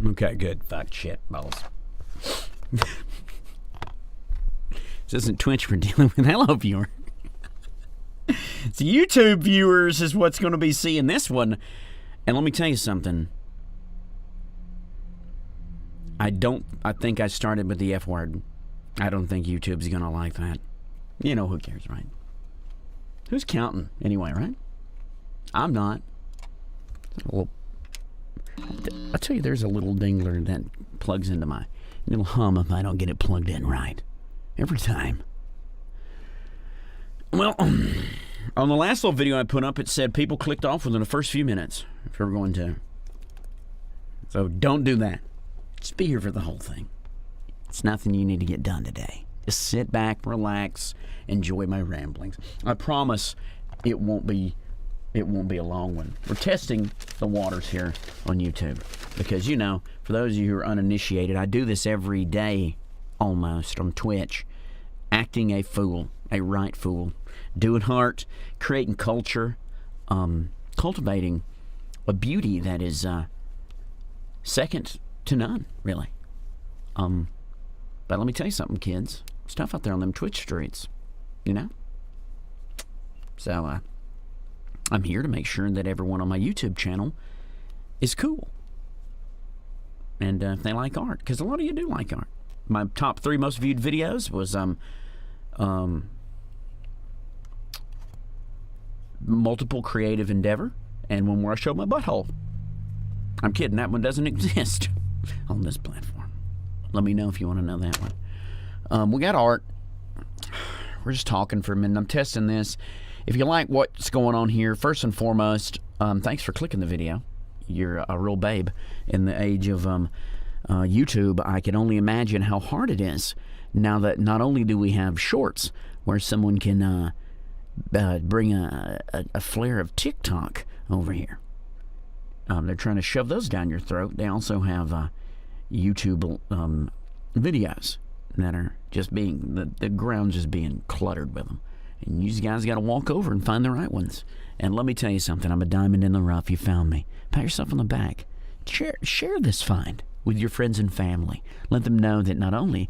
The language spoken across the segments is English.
Okay, good. Fuck shit balls. This isn't Twitch we're dealing with. Hello, viewer. So YouTube viewers is what's going to be seeing this one. And let me tell you something. I think I started with the F word. I don't think YouTube's going to like that. You know, who cares, right? Who's counting anyway, right? I'm not. Well, I'll tell you, there's a little dingler that plugs into my little hum if I don't get it plugged in right. Every time. Well, on the last little video I put up, it said people clicked off within the first few minutes if you're going to. So don't do that. Just be here for the whole thing. It's nothing you need to get done today. Just sit back, relax, enjoy my ramblings. I promise it won't be a long one. We're testing the waters here on YouTube because, you know, for those of you who are uninitiated, I do this every day almost on Twitch. Acting a fool, a right fool, doing art, creating culture, cultivating a beauty that is second to none, really. But let me tell you something, kids. Stuff out there on them Twitch streets, you know? So, I'm here to make sure that everyone on my YouTube channel is cool. And if they like art, because a lot of you do like art. My top 3 most viewed videos was multiple creative endeavor and one where I showed my butthole. I'm kidding, that one doesn't exist on this platform. Let me know if you want to know that one. We got art. We're just talking for a minute. I'm testing this. If you like what's going on here, first and foremost, thanks for clicking the video. You're a real babe in the age of YouTube. I can only imagine how hard it is now that not only do we have shorts where someone can bring a flare of TikTok over here. They're trying to shove those down your throat. They also have YouTube videos that are just being, the ground's just being cluttered with them. And you guys got to walk over and find the right ones. And let me tell you something. I'm a diamond in the rough. You found me. Pat yourself on the back. Share this find with your friends and family. Let them know that not only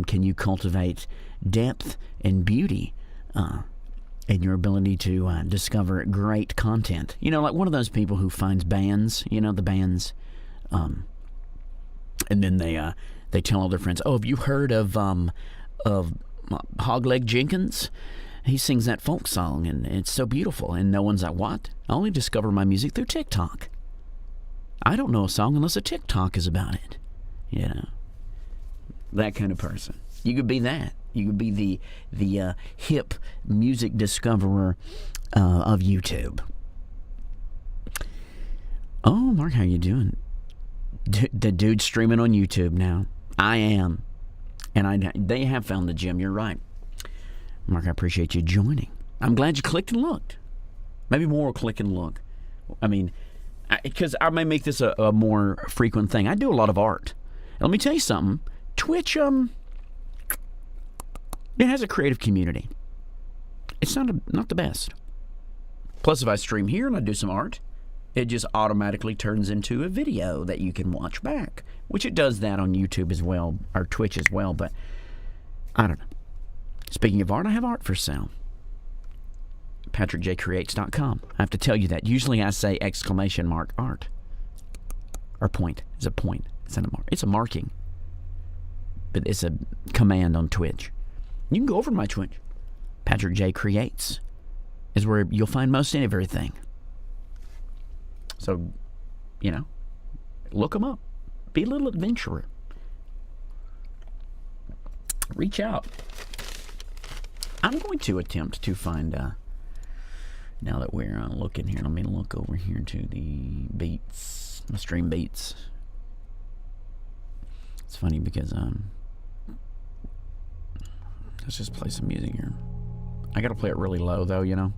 can you cultivate depth and beauty and your ability to discover great content. You know, like one of those people who finds bands, you know, the bands, and then they tell all their friends, oh, have you heard of Hogleg Jenkins? He sings that folk song, and it's so beautiful. And no one's like, what? I only discover my music through TikTok. I don't know a song unless a TikTok is about it. You know, that kind of person. You could be that. You could be the hip music discoverer of YouTube. Oh, Mark, how you doing? The dude's streaming on YouTube now. I am. And they have found the gym. You're right. Mark, I appreciate you joining. I'm glad you clicked and looked. Maybe more will click and look. I mean, because I may make this a more frequent thing. I do a lot of art. And let me tell you something. Twitch, it has a creative community. It's not the best. Plus, if I stream here and I do some art, it just automatically turns into a video that you can watch back, which it does that on YouTube as well, or Twitch as well, but I don't know. Speaking of art, I have art for sale. PatrickJCreates.com. I have to tell you that. Usually I say exclamation mark art. Or point. It's a point. It's not a mark. It's a marking. But it's a command on Twitch. You can go over to my Twitch. Patrick J Creates is where you'll find most of everything. So, you know, look them up. Be a little adventurer. Reach out. I'm going to attempt to find, now that we're looking here, let me look over here to the beats, my stream beats. It's funny because, let's just play some music here. I gotta play it really low though, you know.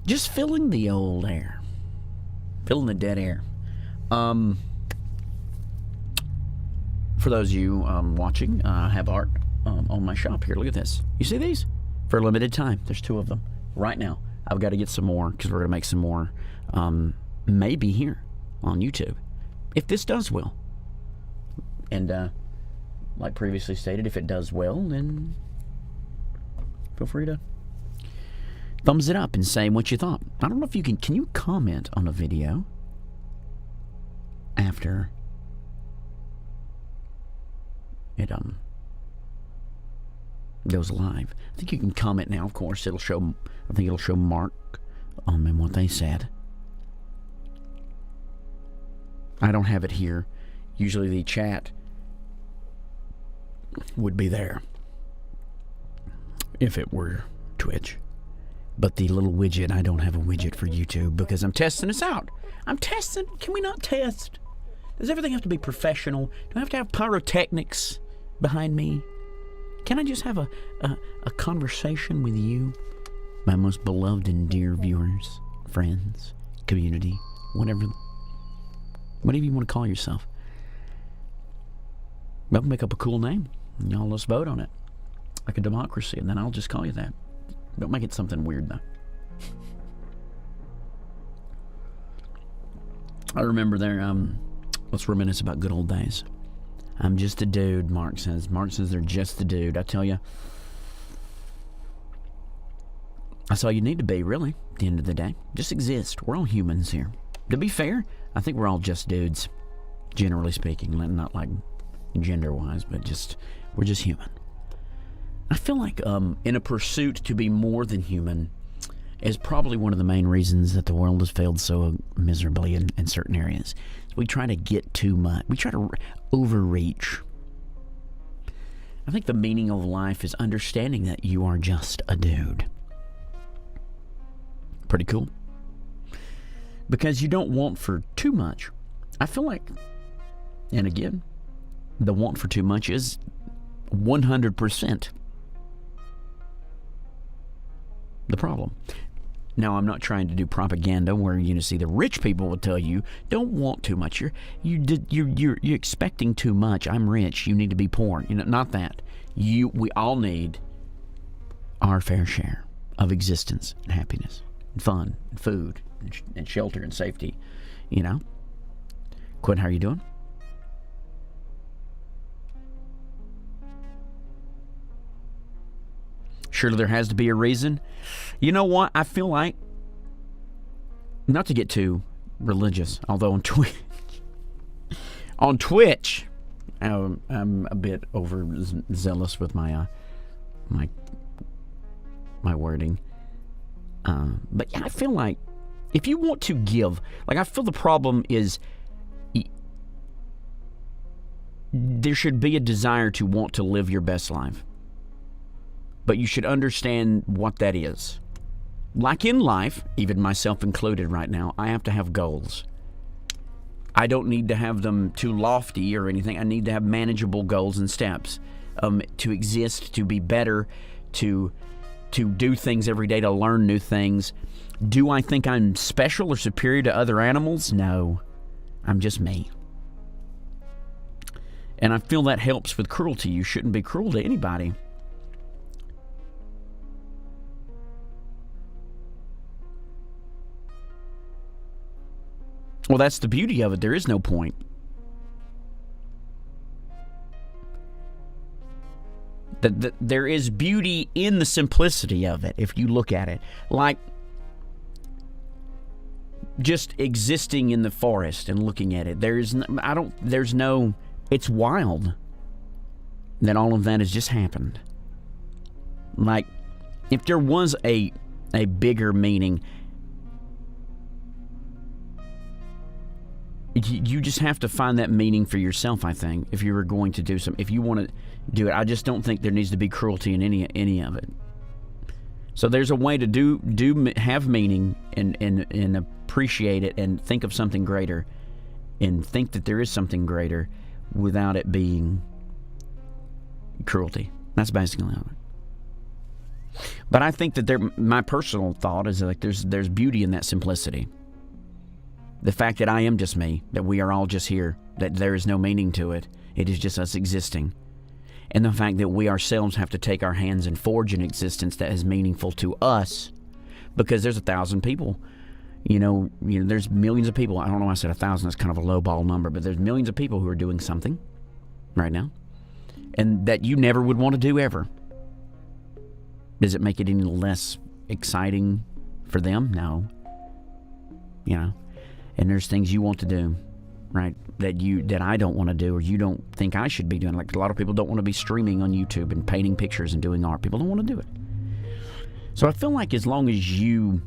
Just filling the old air. Filling the dead air. For those of you watching, I have art on my shop here. Look at this. You see these? For a limited time. There's 2 of them right now. I've got to get some more because we're going to make some more maybe here on YouTube, if this does well. And like previously stated, if it does well, then feel free to thumbs it up and say what you thought. I don't know if you can you comment on a video after it goes live? I think you can comment now, of course. I think it'll show Mark and what they said. I don't have it here. Usually the chat would be there if it were Twitch. But the little widget, I don't have a widget for YouTube because I'm testing this out. I'm testing. Can we not test? Does everything have to be professional? Do I have to have pyrotechnics behind me? Can I just have a conversation with you, my most beloved and dear viewers, friends, community, whatever you want to call yourself? Well, make up a cool name. Y'all let's vote on it. Like a democracy, and then I'll just call you that. Don't make it something weird, though. I remember there, let's reminisce about good old days. I'm just a dude, Mark says. Mark says they're just a dude. I tell you, that's all you need to be, really, at the end of the day. Just exist. We're all humans here. To be fair, I think we're all just dudes, generally speaking. Not like gender-wise, but we're just human. I feel like in a pursuit to be more than human is probably one of the main reasons that the world has failed so miserably in certain areas. We try to get too much. We try to overreach. I think the meaning of life is understanding that you are just a dude. Pretty cool. Because you don't want for too much. I feel like, and again, the want for too much is 100% the problem. Now, I'm not trying to do propaganda where see the rich people will tell you don't want too much. You're expecting too much. I'm rich. You need to be poor. Not that. We all need our fair share of existence and happiness, and fun, and food, and shelter and safety. Quinn, how are you doing? Surely there has to be a reason. You know what? I feel like, not to get too religious, although on Twitch, I'm a bit overzealous with my wording. But yeah, I feel like if you want to give, I feel the problem is there should be a desire to want to live your best life. But you should understand what that is. Like in life, even myself included right now, I have to have goals. I don't need to have them too lofty or anything. I need to have manageable goals and steps to exist, to be better, to do things every day, to learn new things. Do I think I'm special or superior to other animals? No. I'm just me. And I feel that helps with cruelty. You shouldn't be cruel to anybody. Well, that's the beauty of it. There is no point. There is beauty in the simplicity of it, if you look at it. Like just existing in the forest and looking at it. It's wild that all of that has just happened. Like, if there was a bigger meaning, you just have to find that meaning for yourself, I think, if you were going to do something. If you want to do it, I just don't think there needs to be cruelty in any of it. So there's a way to have meaning and appreciate it and think of something greater and think that there is something greater without it being cruelty. That's basically it. But I think that my personal thought is like there's beauty in that simplicity. The fact that I am just me, that we are all just here, that there is no meaning to it. It is just us existing. And the fact that we ourselves have to take our hands and forge an existence that is meaningful to us, because there's 1,000 people There's millions of people. I don't know why I said 1,000. That's kind of a low ball number, but there's millions of people who are doing something right now, and that you never would want to do ever. Does it make it any less exciting for them? No. And there's things you want to do, right, that I don't want to do, or you don't think I should be doing. Like, a lot of people don't want to be streaming on YouTube and painting pictures and doing art. People don't want to do it. So I feel like as long as you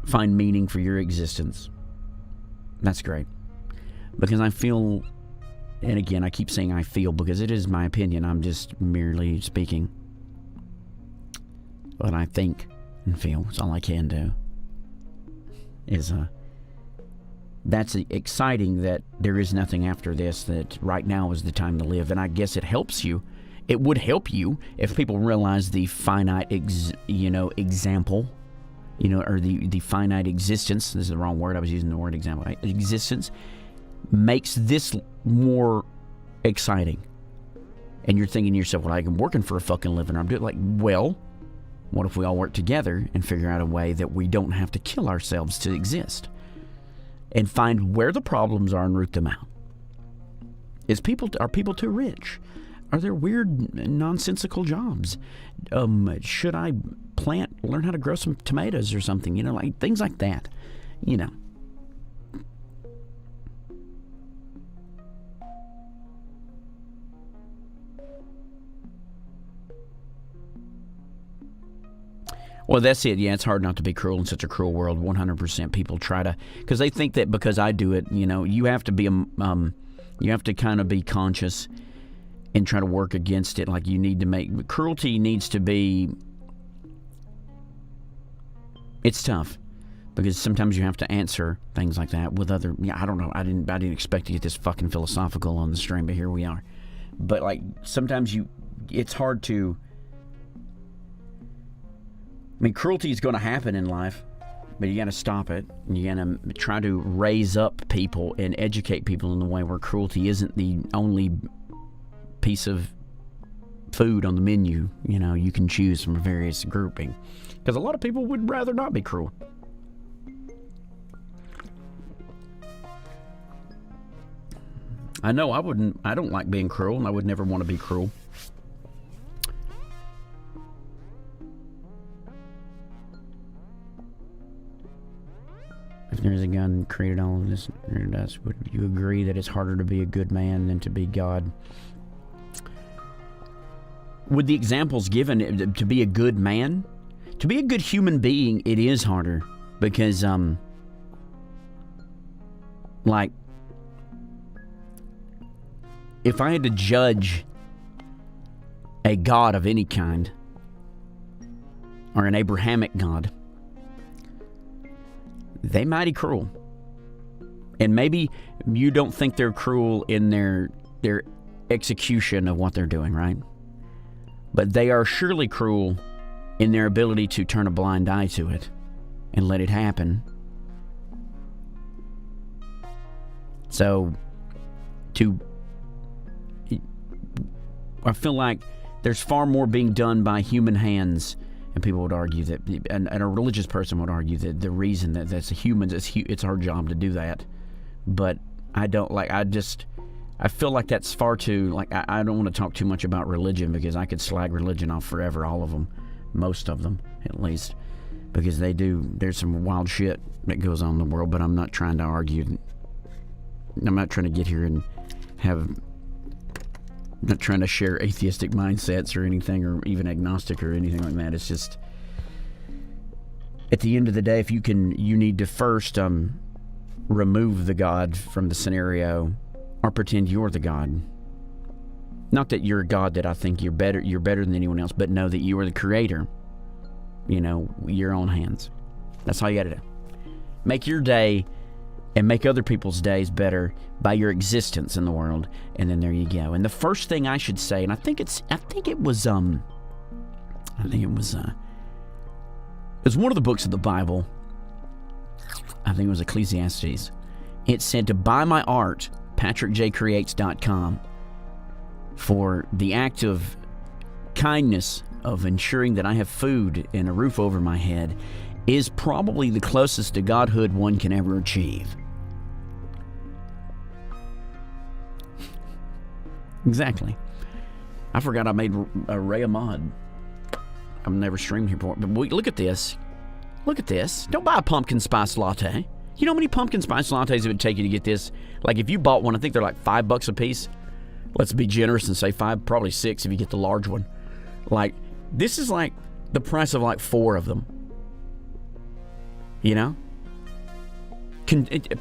find meaning for your existence, that's great. Because I feel, and again, I keep saying I feel because it is my opinion. I'm just merely speaking. But I think and feel. It's all I can do. That's exciting that there is nothing after this, that right now is the time to live. And I guess it helps you. It would help you if people realize the finite, example, or the finite existence. This is the wrong word. I was using the word example. Right? Existence makes this more exciting. And you're thinking to yourself, well, I'm working for a fucking living. I'm doing well, what if we all work together and figure out a way that we don't have to kill ourselves to exist? And find where the problems are and root them out. Are people too rich? Are there weird, nonsensical jobs? Should I learn how to grow some tomatoes or something? Things like that. Well, that's it. Yeah, it's hard not to be cruel in such a cruel world. 100% people try to, because they think that because I do it, you have to be you have to kind of be conscious and try to work against it. Like, you need to make cruelty needs to be. It's tough because sometimes you have to answer things like that with other. Yeah, I don't know. I didn't expect to get this fucking philosophical on the stream, but here we are. But sometimes it's hard to. Cruelty is going to happen in life, but you got to stop it. And you got to try to raise up people and educate people in the way where cruelty isn't the only piece of food on the menu. You can choose from various grouping, because a lot of people would rather not be cruel. I know I wouldn't. I don't like being cruel, and I would never want to be cruel. If there's a gun that created all of this, would you agree that it's harder to be a good man than to be God? With the examples given, to be a good man, to be a good human being, it is harder because, if I had to judge a God of any kind, or an Abrahamic God, they mighty cruel. And maybe you don't think they're cruel in their execution of what they're doing, right? But they are surely cruel in their ability to turn a blind eye to it and let it happen. So, I feel like there's far more being done by human hands. And people would argue that, and a religious person would argue that the reason that that's humans, it's our job to do that. But I don't I feel like that's far too, I don't want to talk too much about religion because I could slag religion off forever, all of them, most of them at least, because there's some wild shit that goes on in the world, but I'm not trying to argue. I'm not trying to get here and not trying to share atheistic mindsets or anything, or even agnostic or anything like that. It's just, at the end of the day, you need to first remove the God from the scenario, or pretend you're the God. Not that you're a God that I think you're better than anyone else, but know that you are the creator. Your own hands. That's all you got to do. Make your day and make other people's days better by your existence in the world, and then there you go. And the first thing I should say, and I think it was one of the books of the Bible. I think it was Ecclesiastes. It said to buy my art, patrickjcreates.com, for the act of kindness of ensuring that I have food and a roof over my head, is probably the closest to godhood one can ever achieve. Exactly. I forgot I made Ray a mod. I've never streamed here before. But look at this. Look at this. Don't buy a pumpkin spice latte. You know how many pumpkin spice lattes it would take you to get this? Like if you bought one, I think they're like $5 a piece. Let's be generous and say 5, probably 6 if you get the large one. Like, this is like the price of like 4 of them. You know?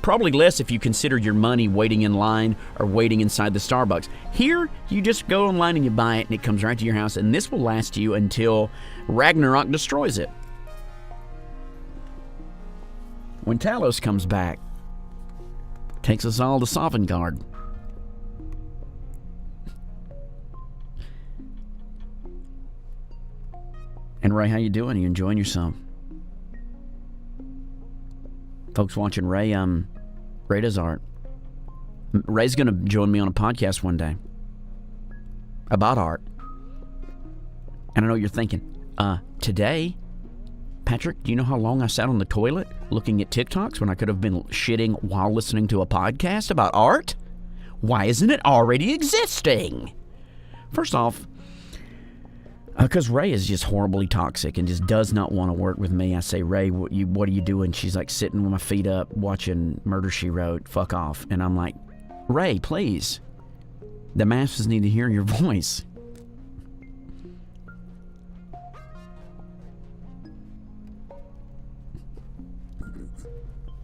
Probably less if you consider your money waiting in line or waiting inside the Starbucks. Here, you just go online and you buy it and it comes right to your house, and this will last you until Ragnarok destroys it. When Talos comes back, takes us all to Sovngarde. And Ray, how you doing? Are you enjoying yourself? Folks watching Ray does art. Ray's going to join me on a podcast one day about art. And I know you're thinking, today, Patrick, do you know how long I sat on the toilet looking at TikToks when I could have been shitting while listening to a podcast about art? Why isn't it already existing? First off, because Ray is just horribly toxic and just does not want to work with me. I say, Ray, what are you doing? She's like sitting with my feet up watching Murder, She Wrote. Fuck off. And I'm like, Ray, please. The masses need to hear your voice.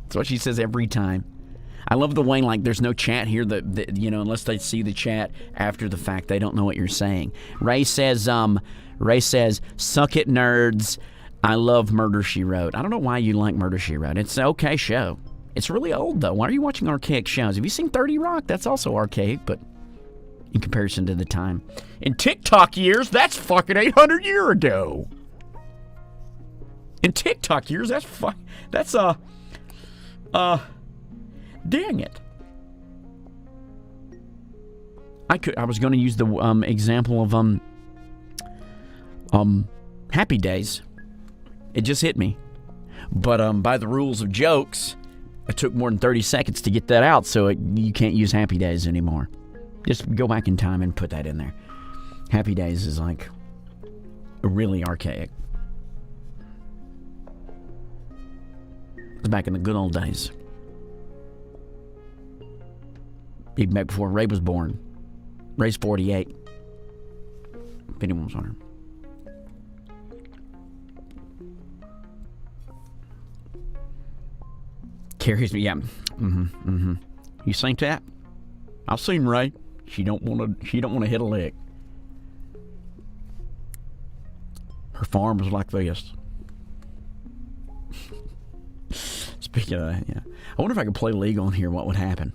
That's what she says every time. I love the way, like, there's no chat here that you know, unless they see the chat after the fact, they don't know what you're saying. Ray says, suck it, nerds. I love Murder, She Wrote. I don't know why you like Murder, She Wrote. It's an okay show. It's really old, though. Why are you watching archaic shows? Have you seen 30 Rock? That's also archaic, but in comparison to the time. In TikTok years, that's fucking 800 years ago. In TikTok years, dang it. I was going to use the example of Happy Days. It just hit me. But by the rules of jokes, it took more than 30 seconds to get that out, so you can't use Happy Days anymore. Just go back in time and put that in there. Happy Days is like really archaic. It was back in the good old days. Even back before Ray was born. Ray's 48. If anyone's wondering. Carries me, yeah. You seen that? I've seen Ray. She don't want to hit a lick. Her farm was like this. Speaking of that, yeah. I wonder if I could play League on here, what would happen?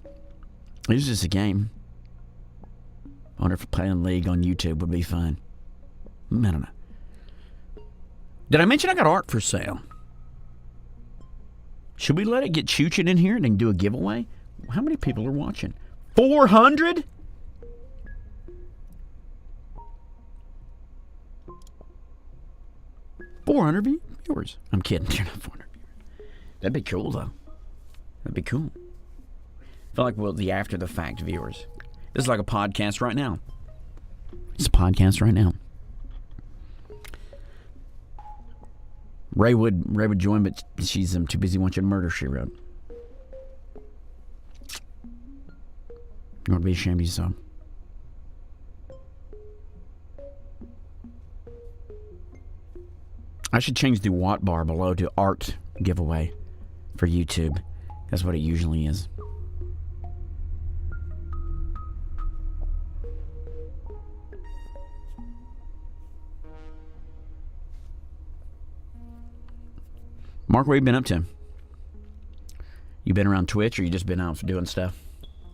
It's just a game. I wonder if playing League on YouTube would be fun. I don't know. Did I mention I got art for sale? Should we let it get chooching in here and then do a giveaway? How many people are watching? 400? viewers. I'm kidding. You're not 400 viewers. That'd be cool, though. That'd be cool. I feel like the after the fact viewers. This is like a podcast right now. It's a podcast right now. Ray would join, but she's too busy watching Murder, She Wrote. You want to be ashamed of yourself. I should change the watt bar below to art giveaway for YouTube. That's what it usually is. Mark, what have you been up to? You been around Twitch, or you just been out doing stuff?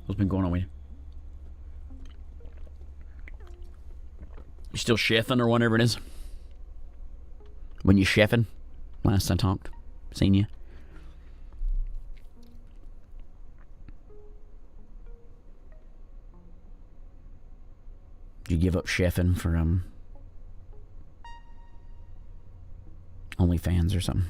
What's been going on with you? You still chefing or whatever it is? When you chefing? Last I talked. Seen you. Did you give up chefing for OnlyFans or something?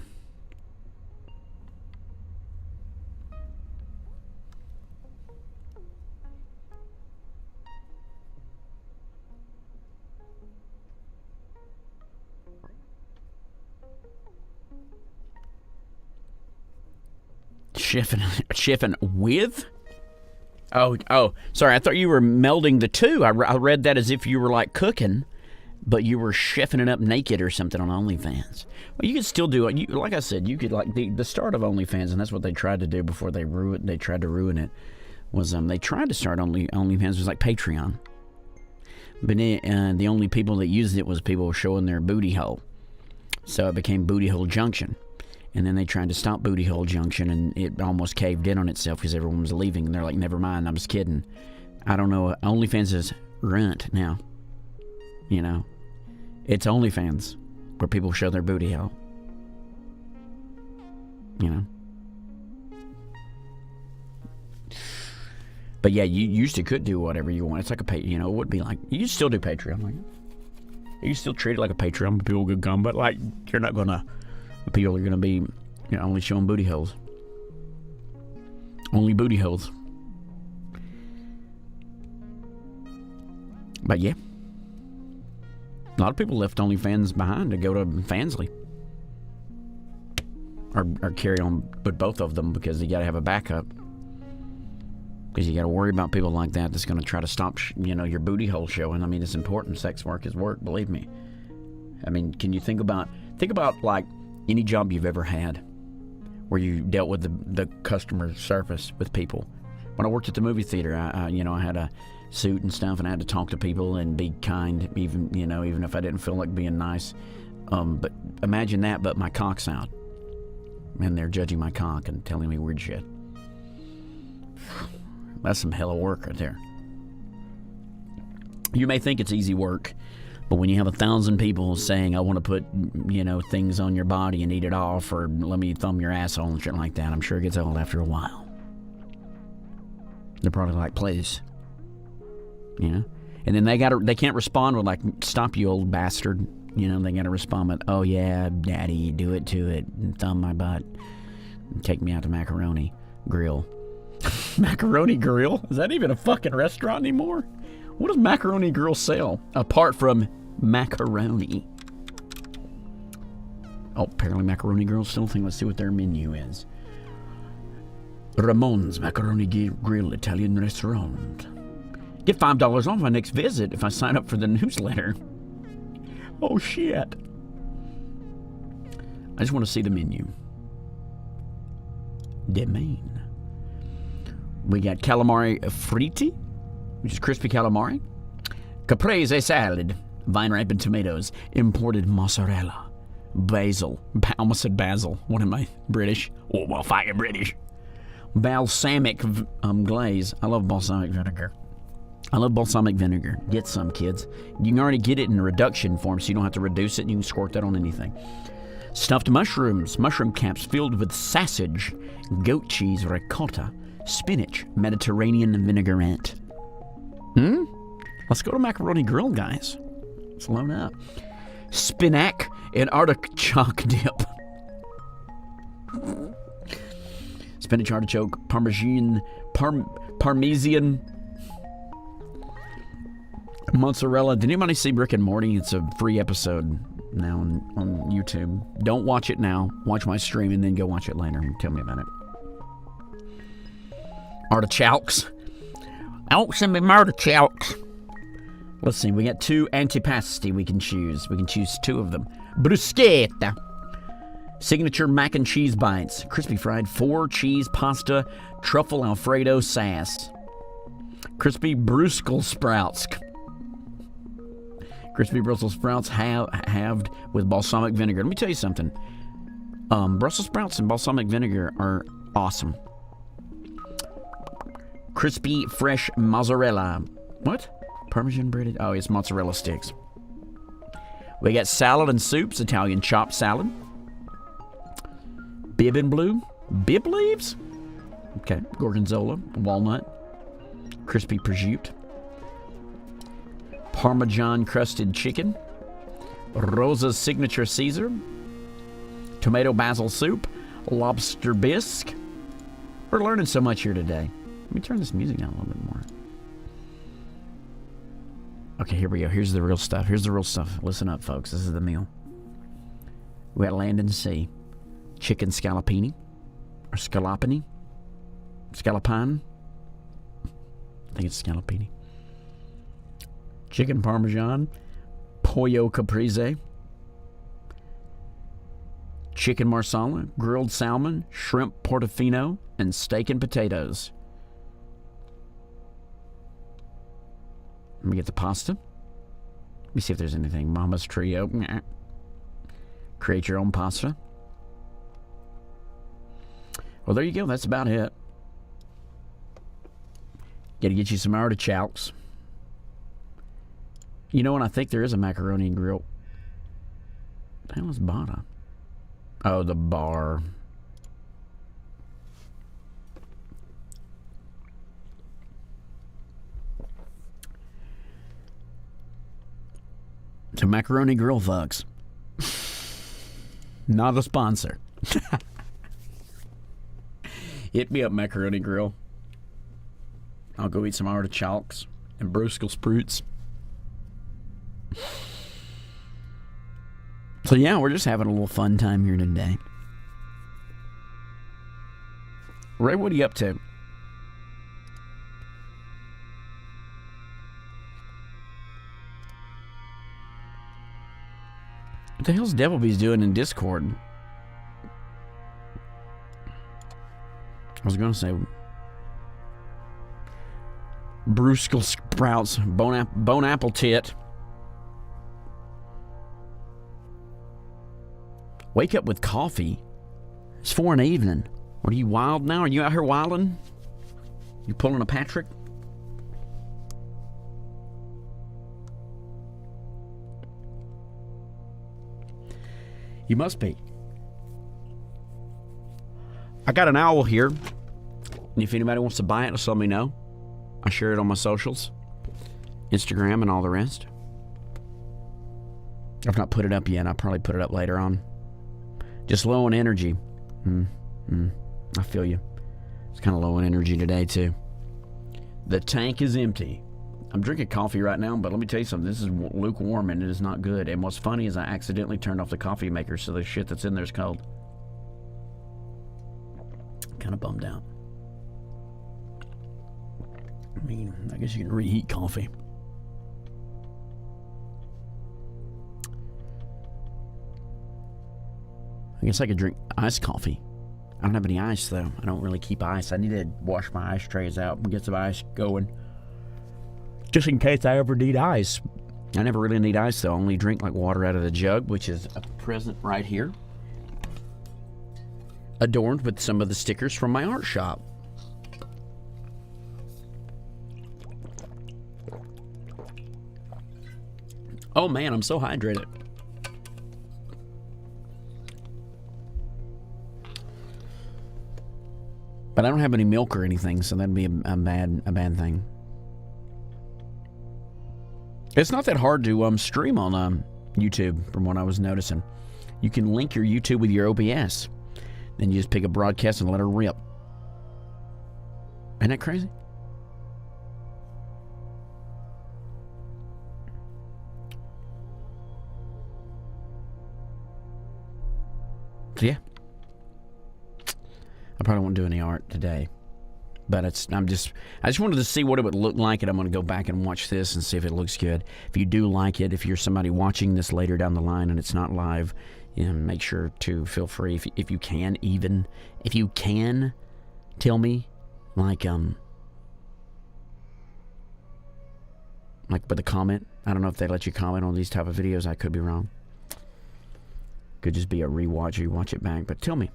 Chefing with? Oh, sorry. I thought you were melding the two. I read that as if you were like cooking, but you were chefing it up naked or something on OnlyFans. Well, you could still do it. Like I said, you could like the start of OnlyFans, and that's what they tried to do before they tried to ruin it. Was they tried to start OnlyFans was like Patreon, but the only people that used it was people showing their booty hole, so it became Booty Hole Junction. And then they tried to stop Booty Hole Junction, and it almost caved in on itself because everyone was leaving. And they're like, never mind, I'm just kidding. I don't know. OnlyFans is runt now. You know, it's OnlyFans where people show their booty hole. You know. But yeah, you used to could do whatever you want. It's like a it would be like, you still do Patreon. Like, you still treat it like a Patreon, but people could come. But like, you're not going to. People are going to be only showing booty holes. Only booty holes. But yeah. A lot of people left OnlyFans behind to go to Fansly. Or carry on with both of them because you got to have a backup. Because you got to worry about people like that that's going to try to stop your booty hole showing. I mean, it's important. Sex work is work, believe me. I mean, can you think about like any job you've ever had where you dealt with the customer service with people. When I worked at the movie theater, I had a suit and stuff, and I had to talk to people and be kind, even if I didn't feel like being nice. But imagine that, but my cock's out. And they're judging my cock and telling me weird shit. That's some hella work right there. You may think it's easy work, but when you have 1,000 people saying, I want to put, things on your body and eat it off, or let me thumb your asshole and shit like that, I'm sure it gets old after a while. They're probably like, please. And then they can't respond with like, stop you old bastard. They got to respond with, oh yeah, daddy, do it to it, and thumb my butt, and take me out to Macaroni Grill. Macaroni Grill? Is that even a fucking restaurant anymore? What does Macaroni Grill sell apart from macaroni? Oh, apparently Macaroni Grill's still a thing. Let's see what their menu is. Ramon's Macaroni Grill Italian Restaurant. Get $5 off my next visit if I sign up for the newsletter. Oh, shit. I just want to see the menu. Demain. We got calamari fritti, which is crispy calamari. Caprese salad, vine-ripened tomatoes, imported mozzarella, basil. I almost said basil. What am I, British? Oh, well, fucking British. Balsamic glaze. I love balsamic vinegar. Get some, kids. You can already get it in reduction form, so you don't have to reduce it, and you can squirt that on anything. Stuffed mushrooms. Mushroom caps filled with sausage, goat cheese, ricotta, spinach, Mediterranean vinaigrette. Let's go to Macaroni Grill, guys. Let's load up. Spinac and artichoke dip. Spinach, artichoke, parmesan, mozzarella. Did anybody see Rick and Morty? It's a free episode now on YouTube. Don't watch it now. Watch my stream and then go watch it later and tell me about it. Artichokes. Don't send me artichokes. Let's see. We got 2 antipasti we can choose. We can choose 2 of them. Bruschetta. Signature mac and cheese bites. Crispy fried 4 cheese pasta. Truffle Alfredo sass. Crispy Brussels sprouts. Crispy Brussels sprouts halved with balsamic vinegar. Let me tell you something. Brussels sprouts and balsamic vinegar are awesome. Crispy fresh mozzarella. What? Parmesan breaded? Oh, it's mozzarella sticks. We got salad and soups. Italian chopped salad. Bib and blue. Bib leaves? Okay. Gorgonzola. Walnut. Crispy prosciutto. Parmesan crusted chicken. Rosa's signature Caesar. Tomato basil soup. Lobster bisque. We're learning so much here today. Let me turn this music down a little bit more. Okay, here we go. Here's the real stuff. Listen up, folks. This is the meal. We got land and sea. Chicken scallopini. Or scallopini. Scallopine. I think it's scallopini. Chicken Parmesan. Pollo Caprese. Chicken Marsala. Grilled salmon. Shrimp Portofino. And steak and potatoes. Let me get the pasta. Let me see if there's anything. Mama's Trio. Create your own pasta. Well, there you go. That's about it. Got to get you some artichokes. You know what? I think there is a macaroni and grill. What the hell is Bada? Oh, the bar. So Macaroni Grill, folks. Not a sponsor. Hit me up, Macaroni Grill. I'll go eat some artichokes and Brussels sprouts. So yeah, we're just having a little fun time here today. Ray, what are you up to? What the hell's Devilbees doing in Discord? I was going to say Brussels sprouts, bone apple tit. Wake up with coffee. It's 4 in the evening. What are you, wild now? Are you out here wilding? You pulling a Patrick? You must be. I got an owl here. And if anybody wants to buy it, just let me know. I share it on my socials. Instagram and all the rest. I've not put it up yet. I'll probably put it up later on. Just low on energy. I feel you. It's kind of low on energy today, too. The tank is empty. I'm drinking coffee right now, but let me tell you something. This is lukewarm, and it is not good. And what's funny is I accidentally turned off the coffee maker, so the shit that's in there is cold. Kind of bummed out. I mean, I guess you can reheat coffee. I guess I could drink iced coffee. I don't have any ice, though. I don't really keep ice. I need to wash my ice trays out and get some ice going. Just in case I ever need ice. I never really need ice, though. I only drink like water out of the jug, which is a present right here. Adorned with some of the stickers from my art shop. Oh man, I'm so hydrated. But I don't have any milk or anything, so that'd be a bad thing. It's not that hard to stream on YouTube, from what I was noticing. You can link your YouTube with your OBS. Then you just pick a broadcast and let her rip. Isn't that crazy? So yeah. I probably won't do any art today. But I just wanted to see what it would look like, and I'm going to go back and watch this and see if it looks good. If you do like it, if you're somebody watching this later down the line and it's not live, make sure to feel free, if you can, tell me, like with a comment. I don't know if they let you comment on these type of videos. I could be wrong. Could just be a rewatch, or you watch it back. But tell me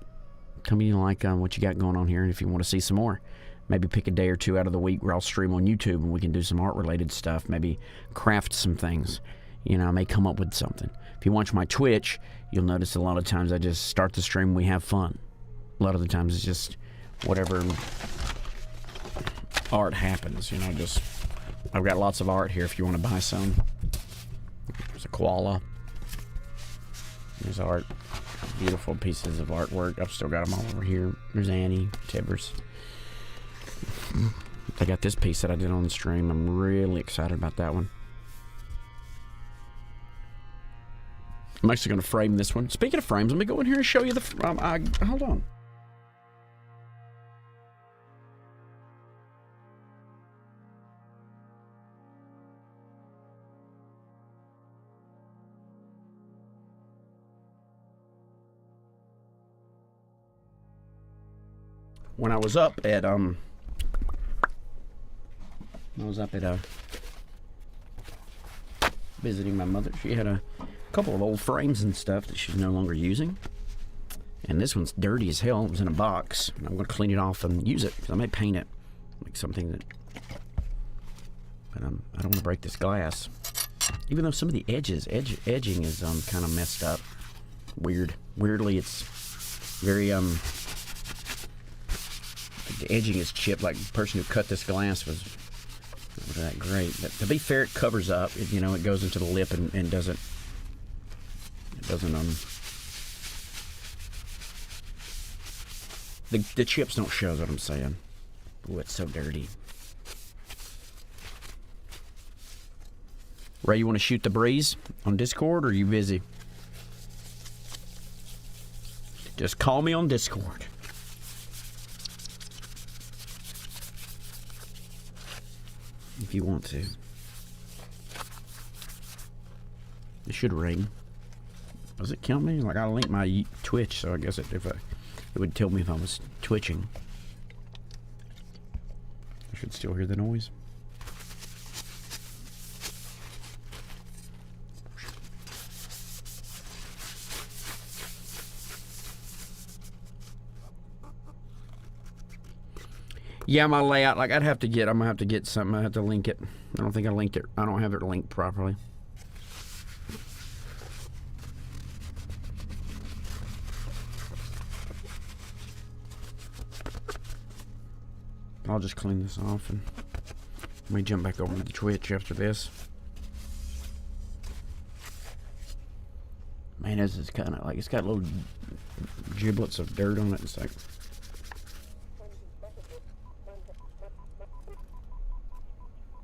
like what you got going on here, and if you want to see some more. Maybe pick a day or two out of the week where I'll stream on YouTube and we can do some art-related stuff. Maybe craft some things. I may come up with something. If you watch my Twitch, you'll notice a lot of times I just start the stream, we have fun. A lot of the times it's just whatever art happens. I've got lots of art here if you want to buy some. There's a koala. There's art. Beautiful pieces of artwork. I've still got them all over here. There's Annie, Tibbers. I got this piece that I did on the stream. I'm really excited about that one. I'm actually going to frame this one. Speaking of frames, let me go in here and show you the... hold on. when I was up at visiting my mother, she had a couple of old frames and stuff that she's no longer using. And this one's dirty as hell. It was in a box. I'm going to clean it off and use it because I may paint it like something that. But I don't want to break this glass. Even though some of the edging is kind of messed up. Weirdly, it's very the edging is chipped. Like the person who cut this glass was not that great. But to be fair, it covers up. It goes into the lip and doesn't. It doesn't The chips don't show, is what I'm saying. Ooh, it's so dirty. Ray, you want to shoot the breeze on Discord, or are you busy? Just call me on Discord. If you want to. It should ring. Does it count me? Like, I linked my Twitch, so I guess it would tell me if I was twitching. I should still hear the noise. Yeah, my layout, like I'm gonna have to get something. I have to link it. I don't think I linked it. I don't have it linked properly. I'll just clean this off and let me jump back over to the Twitch after this. Man, this is kind of like, it's got little giblets of dirt on it. It's like,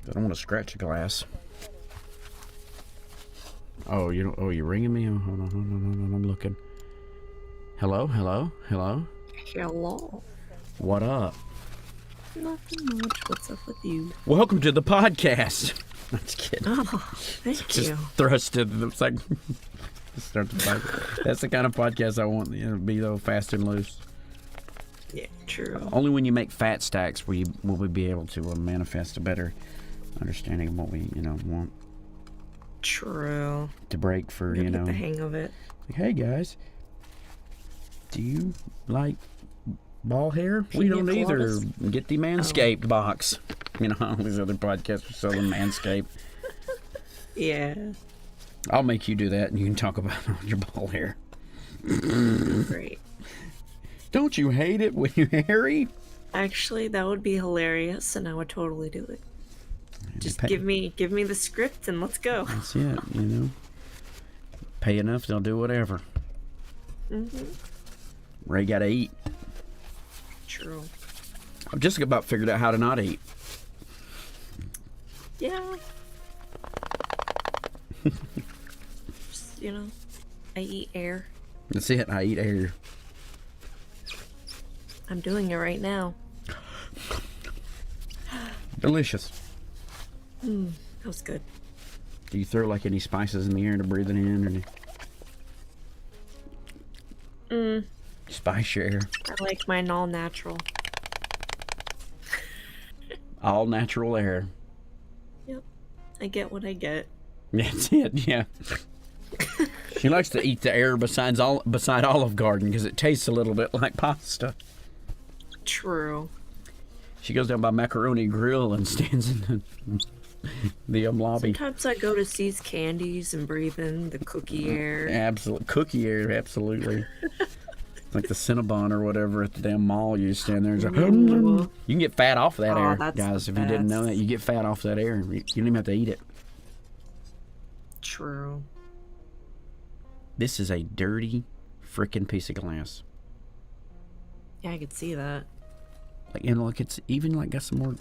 I don't want to scratch the glass. Oh, you're ringing me? Oh, hold on, I'm looking. Hello? Hello. What up? Nothing much. What's up with you? Welcome to the podcast. I'm just kidding. Oh, thank you. Thrust it. It's like, start the podcast. That's the kind of podcast I want. Be though fast and loose. Yeah, true. Only when you make fat stacks will we be able to manifest a better understanding of what we want. True. To break for You'll get the hang of it. Like, hey guys, do you like ball hair? We don't either. Get the Manscaped box. All these other podcasts are selling Manscaped. Yeah. I'll make you do that, and you can talk about your ball hair. Great. Don't you hate it when you're hairy? Actually, that would be hilarious, and I would totally do it. Just give me the script and let's go. That's it, Pay enough, they'll do whatever. Mm-hmm. Ray gotta eat. True. I've just about figured out how to not eat. Yeah. Just, I eat air. That's it, I eat air. I'm doing it right now. Delicious. That was good. Do you throw like any spices in the air to breathe it in, or spice your air? I like mine all natural. All natural air. Yep. I get what I get. That's it, yeah. She likes to eat the air beside Olive Garden because it tastes a little bit like pasta. True. She goes down by Macaroni Grill and stands in the lobby. Sometimes I go to See's Candies and breathe in the cookie air. Absolutely. Cookie air, absolutely. Like the Cinnabon or whatever at the damn mall. You just stand there and you can get fat off that air, guys. If you didn't know that, you get fat off that air. You don't even have to eat it. True. This is a dirty freaking piece of glass. Yeah, I could see that. Like, look, it's even like got some more.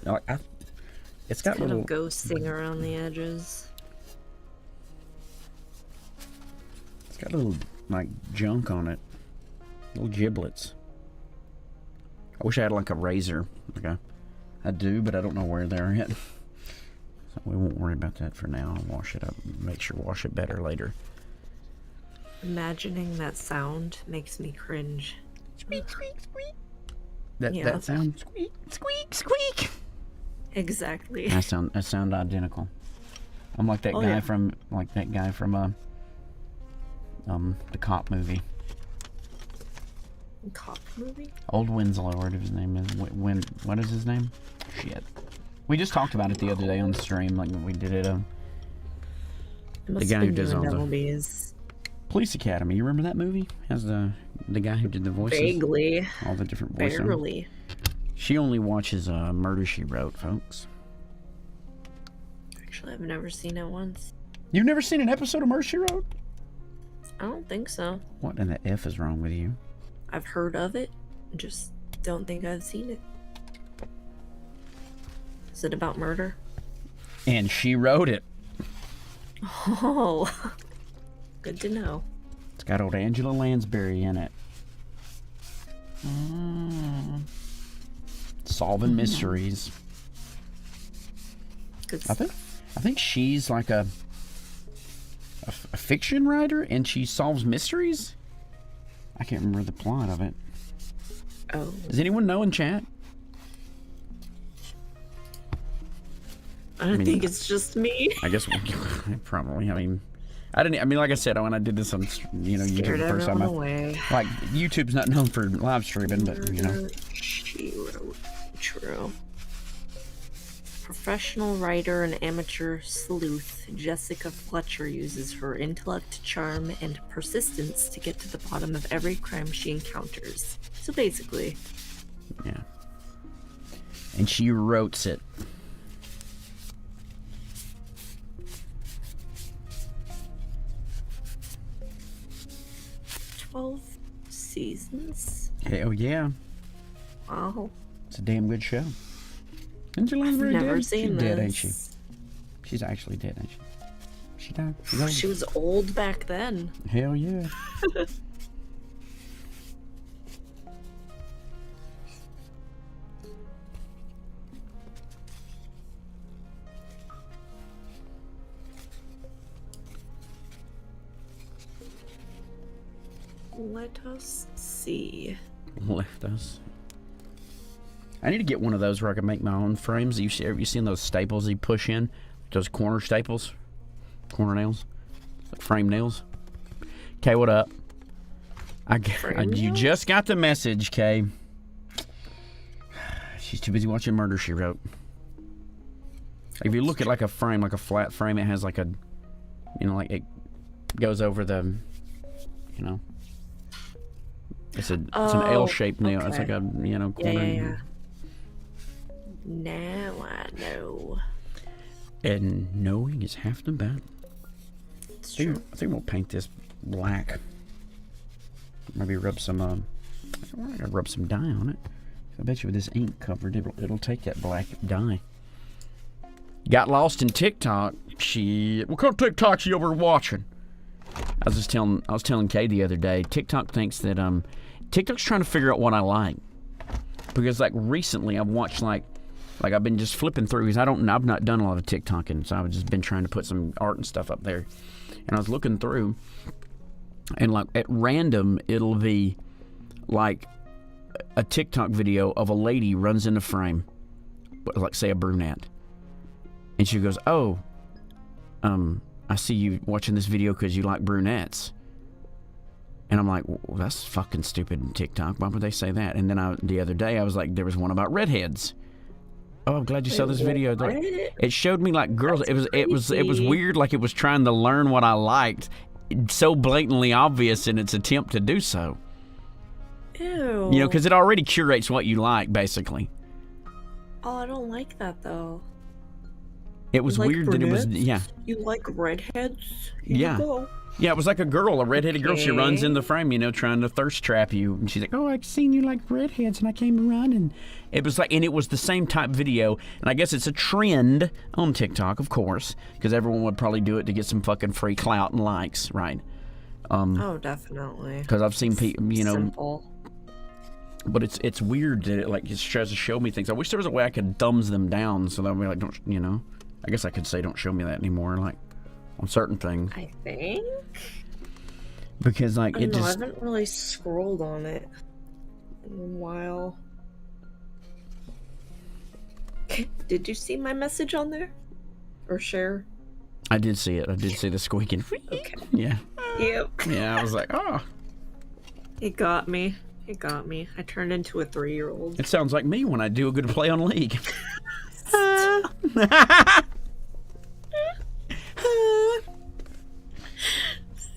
It's got kind little of ghosting around the edges. It's got little like junk on it, little giblets. I wish I had like a razor. Okay, I do, but I don't know where they're at. So we won't worry about that for now. I'll wash it up. Make sure wash it better later. Imagining that sound makes me cringe. Squeak, squeak, squeak. That sound squeak, squeak, squeak. Exactly. That sound identical. I'm like that guy from the cop movie. Cop movie? Old Winslow, whatever his name is. What is his name? Shit. We just talked about it the other day on the stream, like we did it. The guy who does all the Police Academy. You remember that movie? Has the guy who did the voices? Vaguely. All the different voices. Barely. She only watches Murder, She Wrote, folks. Actually, I've never seen it once. You've never seen an episode of Murder, She Wrote? I don't think so. What in the F is wrong with you? I've heard of it, just don't think I've seen it. Is it about murder? And she wrote it. Oh, good to know. It's got old Angela Lansbury in it. Solving mysteries. Good I think she's like a fiction writer, and she solves mysteries. I can't remember the plot of it. Oh. Does anyone know in chat? I think it's just me. I guess probably. I mean, like I said, when I did this on, YouTube the first time, like YouTube's not known for live streaming, but She wrote. True. Professional writer and amateur sleuth Jessica Fletcher uses her intellect, charm, and persistence to get to the bottom of every crime she encounters. So basically. Yeah. And she wrote it. Seasons? Hell yeah. Wow. It's a damn good show. Angela Lansbury dead? She's dead, ain't she? She's actually dead, ain't she? She died. She was old back then. Hell yeah. Let us see. Let us. I need to get one of those where I can make my own frames. Have you seen those staples you push in? Those corner staples? Corner nails? Like frame nails? Kay, what up? You just got the message, Kay. She's too busy watching Murder, She Wrote. If you look at like a frame, like a flat frame, it has like a, like it goes over the, it's an L-shaped nail. Okay. It's like a, corner. Yeah. Now I know. And knowing is half the battle. It's true. I think we'll paint this black. Maybe rub some rub some dye on it. I bet you with this ink covered, it'll take that black dye. Got lost in TikTok. What kind of TikTok you over watching? I was telling Kay the other day. TikTok thinks that TikTok's trying to figure out what I like, because like recently I've watched like I've been just flipping through, because I've not done a lot of TikToking, so I've just been trying to put some art and stuff up there, and I was looking through, and like at random it'll be like a TikTok video of a lady runs in a frame, like say a brunette, and she goes, "Oh, I see you watching this video because you like brunettes." And I'm like, well, that's fucking stupid in TikTok. Why would they say that? And then the other day I was like, there was one about redheads. Oh, I'm glad you saw this video. It showed me like girls. It was weird. Like it was trying to learn what I liked. It's so blatantly obvious in its attempt to do so. Ew. Because it already curates what you like, basically. Oh, I don't like that though. It was weird that it was, You like redheads? Yeah. Yeah, it was like a redheaded girl. She runs in the frame, trying to thirst trap you. And she's like, "Oh, I've seen you like redheads, and I came around." And it was and it was the same type video. And I guess it's a trend on TikTok, of course, because everyone would probably do it to get some fucking free clout and likes, right? Oh, definitely. Because I've seen people, Simple. But it's weird that it just tries to show me things. I wish there was a way I could thumbs them down so that I'd be like, don't, I guess I could say don't show me that anymore, like on certain things. I think. Because I haven't really scrolled on it in a while. Did you see my message on there? Or share? I did see it. I did see the squeaking. Okay. Yeah. Yep. Yeah, I was like, oh. It got me. It got me. I turned into a 3-year-old. It sounds like me when I do a good play on League.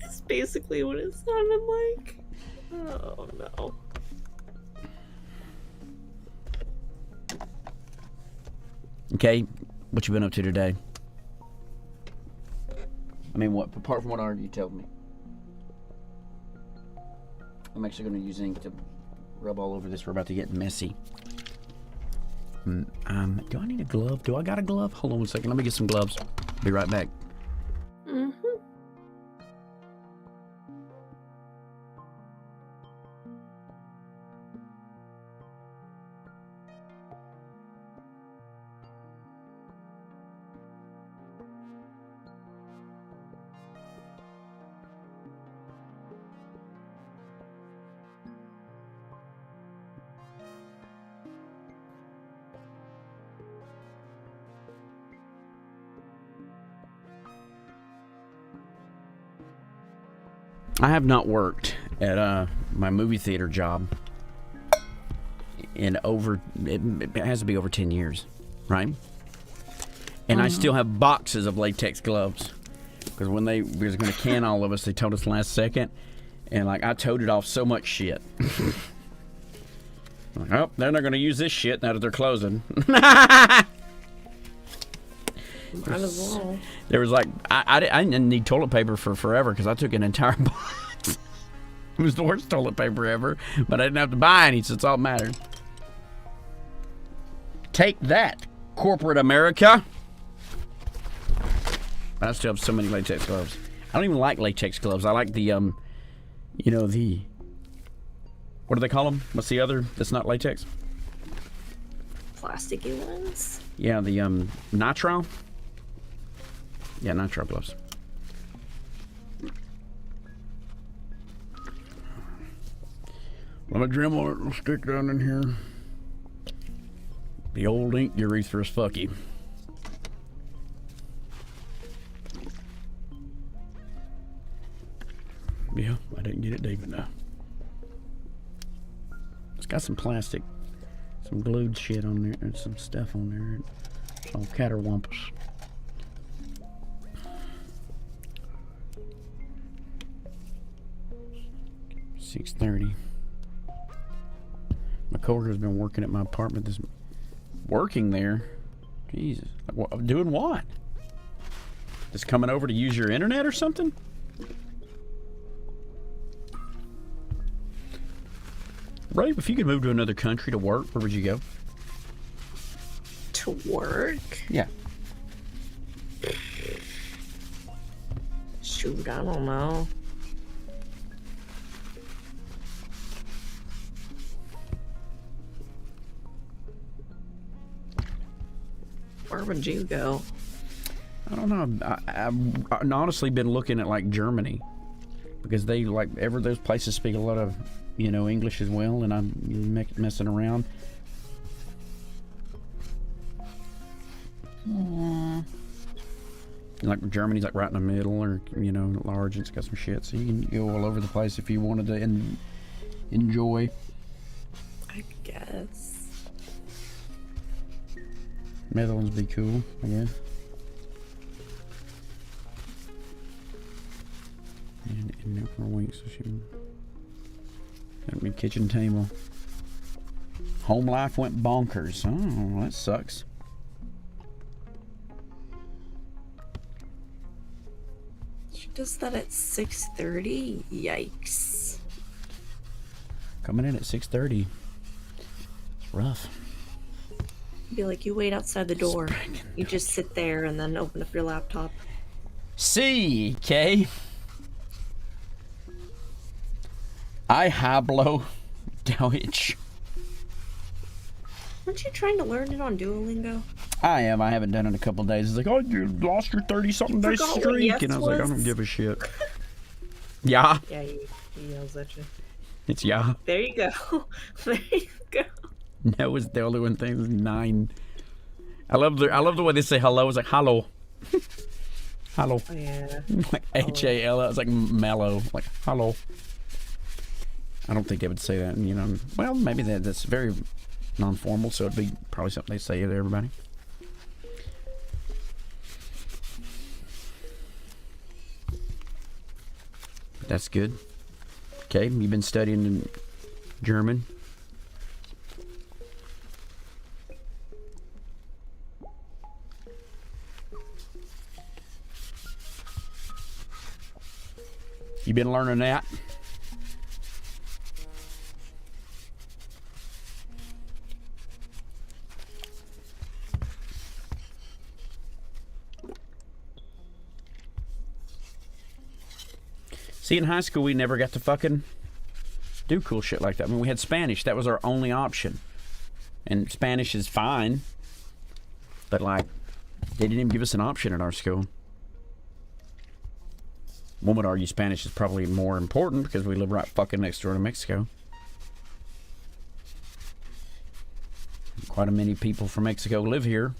That's basically what it sounded like. Oh no. Okay, what you been up to today? I mean, what apart from what I already told me? I'm actually going to use ink to rub all over this. We're about to get messy. Do I need a glove? Do I got a glove? Hold on one second. Let me get some gloves. Be right back. Mm-hmm. I have not worked at my movie theater job in over, it has to be over 10 years, right? And I still have boxes of latex gloves. Because when they was going to can all of us, they told us last second. And like, I toted off so much shit. Like, oh, they're not going to use this shit now that they're closing. Might as well. There was like, I didn't need toilet paper for forever because I took an entire box. It was the worst toilet paper ever, but I didn't have to buy any, so it's all that mattered. Take that, corporate America. I still have so many latex gloves. I don't even like latex gloves. I like the, you know, the, what do they call them? What's the other that's not latex? Plasticky ones? Yeah, the nitrile. Yeah, nitrile gloves. Let me dremel it and stick down in here. The old ink urethra's fucky. Yeah, I didn't get it deep enough. It's got some plastic, some glued shit on there, and some stuff on there. It's all caterwampus. $6:30. My coworker's been working at my apartment. Working there? Jesus. Doing what? Just coming over to use your internet or something? Right, if you could move to another country to work, where would you go? To work? Yeah. Shoot, I don't know. Where would you go? I don't know. I've honestly been looking at like Germany because they like those places speak a lot of, you know, English as well, and I'm messing around. Like Germany's like right in the middle, or you know, large. It's got some shit, so you can go all over the place if you wanted to enjoy. I guess. Netherlands be cool, I guess. And in there for a week, so she got me kitchen table. Home life went bonkers. Oh, that sucks. She does that at 6:30? Yikes. Coming in at 6:30. It's rough. Be like, you wait outside the door. You just sit there and then open up your laptop. C.K. I hablo Deutsch. Aren't you trying to learn it on Duolingo? I am. I haven't done it in a couple of days. It's like, oh, you lost your 30-something day Forgot what streak. yes And I was like, I was? don't give a shit. Yeah. Yeah, he yells at you. It's yeah. There you go. There you go. That was the only one thing. 9. I love the way they say hello. It's like hello. Hello. Oh, yeah. Like H-A-L. It's like mellow. Like hello. I don't think they would say that, you know. Well, maybe that's very non-formal, so it'd be probably something they say to everybody. That's good. Okay, you've been studying in German. You been learning that? See, in high school, we never got to fucking do cool shit like that. I mean, we had Spanish. That was our only option. And Spanish is fine. But, like, they didn't even give us an option at our school. One would argue Spanish is probably more important because we live right fucking next door to Mexico. Quite a many people from Mexico live here.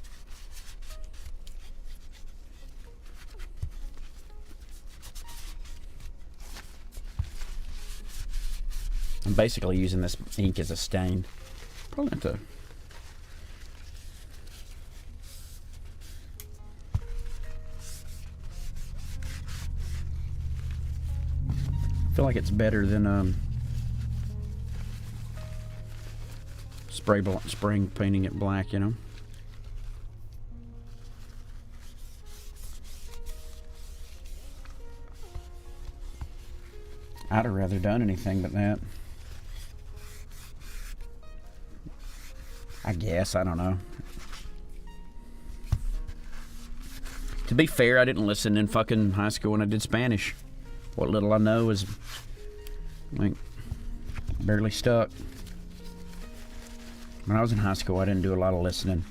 I'm basically using this ink as a stain. Probably have to. I feel like it's better than spraying painting it black, you know. I'd have rather done anything but that. I guess, I don't know. To be fair, I didn't listen in fucking high school when I did Spanish. What little I know is, like, barely stuck. When I was in high school, I didn't do a lot of listening.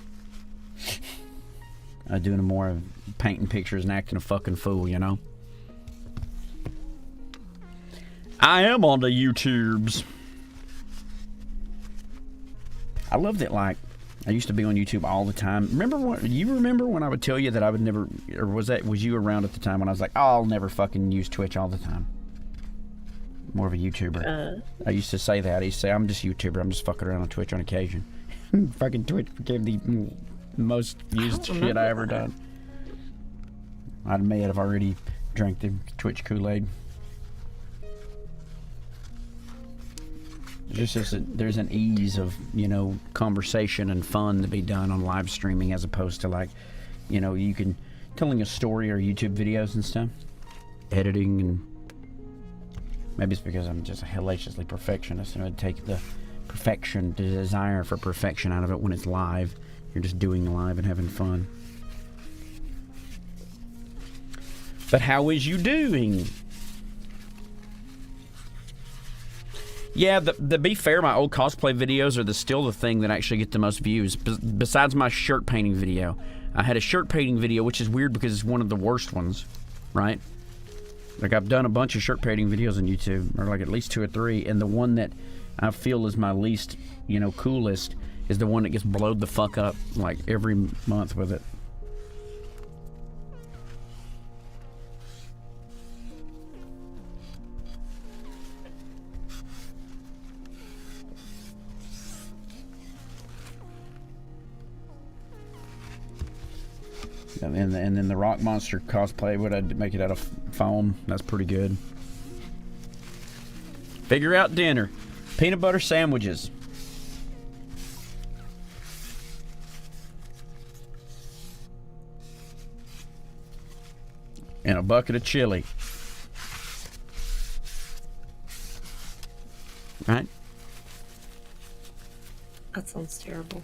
I was doing more of painting pictures and acting a fucking fool, you know? I am on the YouTubes. I loved it. Like, I used to be on YouTube all the time. Remember when I would tell you that I would never, or was you around at the time when I was like, oh, I'll never fucking use Twitch all the time? More of a YouTuber. I used to say that. I used to say, I'm just a YouTuber. I'm just fucking around on Twitch on occasion. Fucking Twitch became the most used shit I ever done. I may have already drank the Twitch Kool-Aid. There's an ease of, you know, conversation and fun to be done on live streaming as opposed to, like, you know, you can telling a story or YouTube videos and stuff, editing, and maybe it's because I'm just a hellaciously perfectionist and I'd take the desire for perfection out of it when it's live. You're just doing live and having fun. But how is you doing? Yeah, to be fair, my old cosplay videos are still the thing that actually get the most views. Besides my shirt painting video. I had a shirt painting video, which is weird because it's one of the worst ones, right? Like, I've done a bunch of shirt painting videos on YouTube, or like at least 2 or 3, and the one that I feel is my least, you know, coolest is the one that gets blowed the fuck up, like, every month with it. And then the Rock Monster cosplay, would I make it out of foam? That's pretty good. Figure out dinner. Peanut butter sandwiches. And a bucket of chili. Right? That sounds terrible.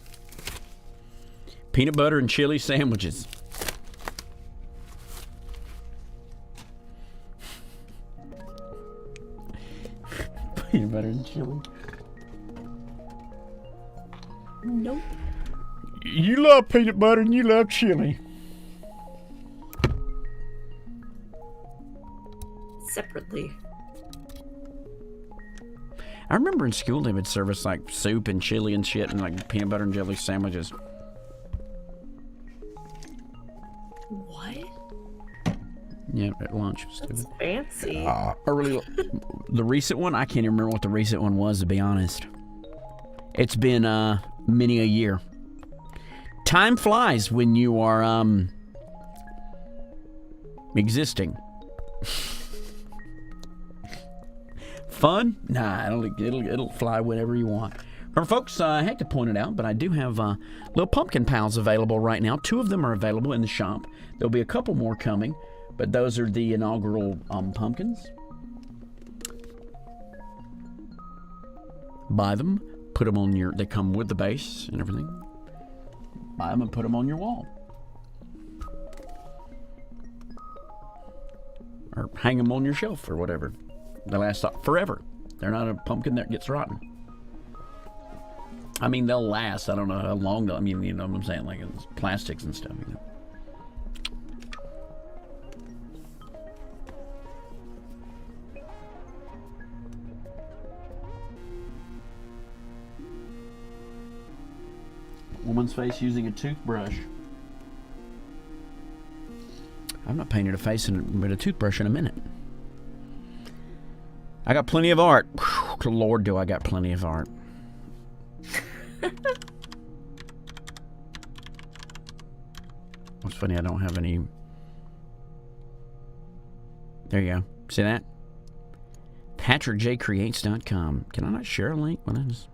Peanut butter and chili sandwiches. Peanut butter and chili. Nope. You love peanut butter and you love chili. Separately. I remember in school they would serve us like soup and chili and shit and like peanut butter and jelly sandwiches. What? Yeah, at lunch. That's fancy. The recent one, I can't even remember what the recent one was, to be honest. It's been many a year. Time flies when you are existing. Fun? Nah, it'll fly whenever you want. Remember, folks, I hate to point it out, but I do have little pumpkin pals available right now. 2 of them are available in the shop. There'll be a couple more coming, but those are the inaugural pumpkins. Buy them, put them on your... They come with the base and everything. Buy them and put them on your wall. Or hang them on your shelf or whatever. They last forever. They're not a pumpkin that gets rotten. I mean, they'll last. I don't know how long they'll... I mean, you know what I'm saying? Like, it's plastics and stuff, you know. Woman's face using a toothbrush. I've not painted a face with a toothbrush in a minute. I got plenty of art. Whew, Lord, do I got plenty of art. What's funny, I don't have any... There you go. See that? PatrickJCreates.com. Can I not share a link? What is...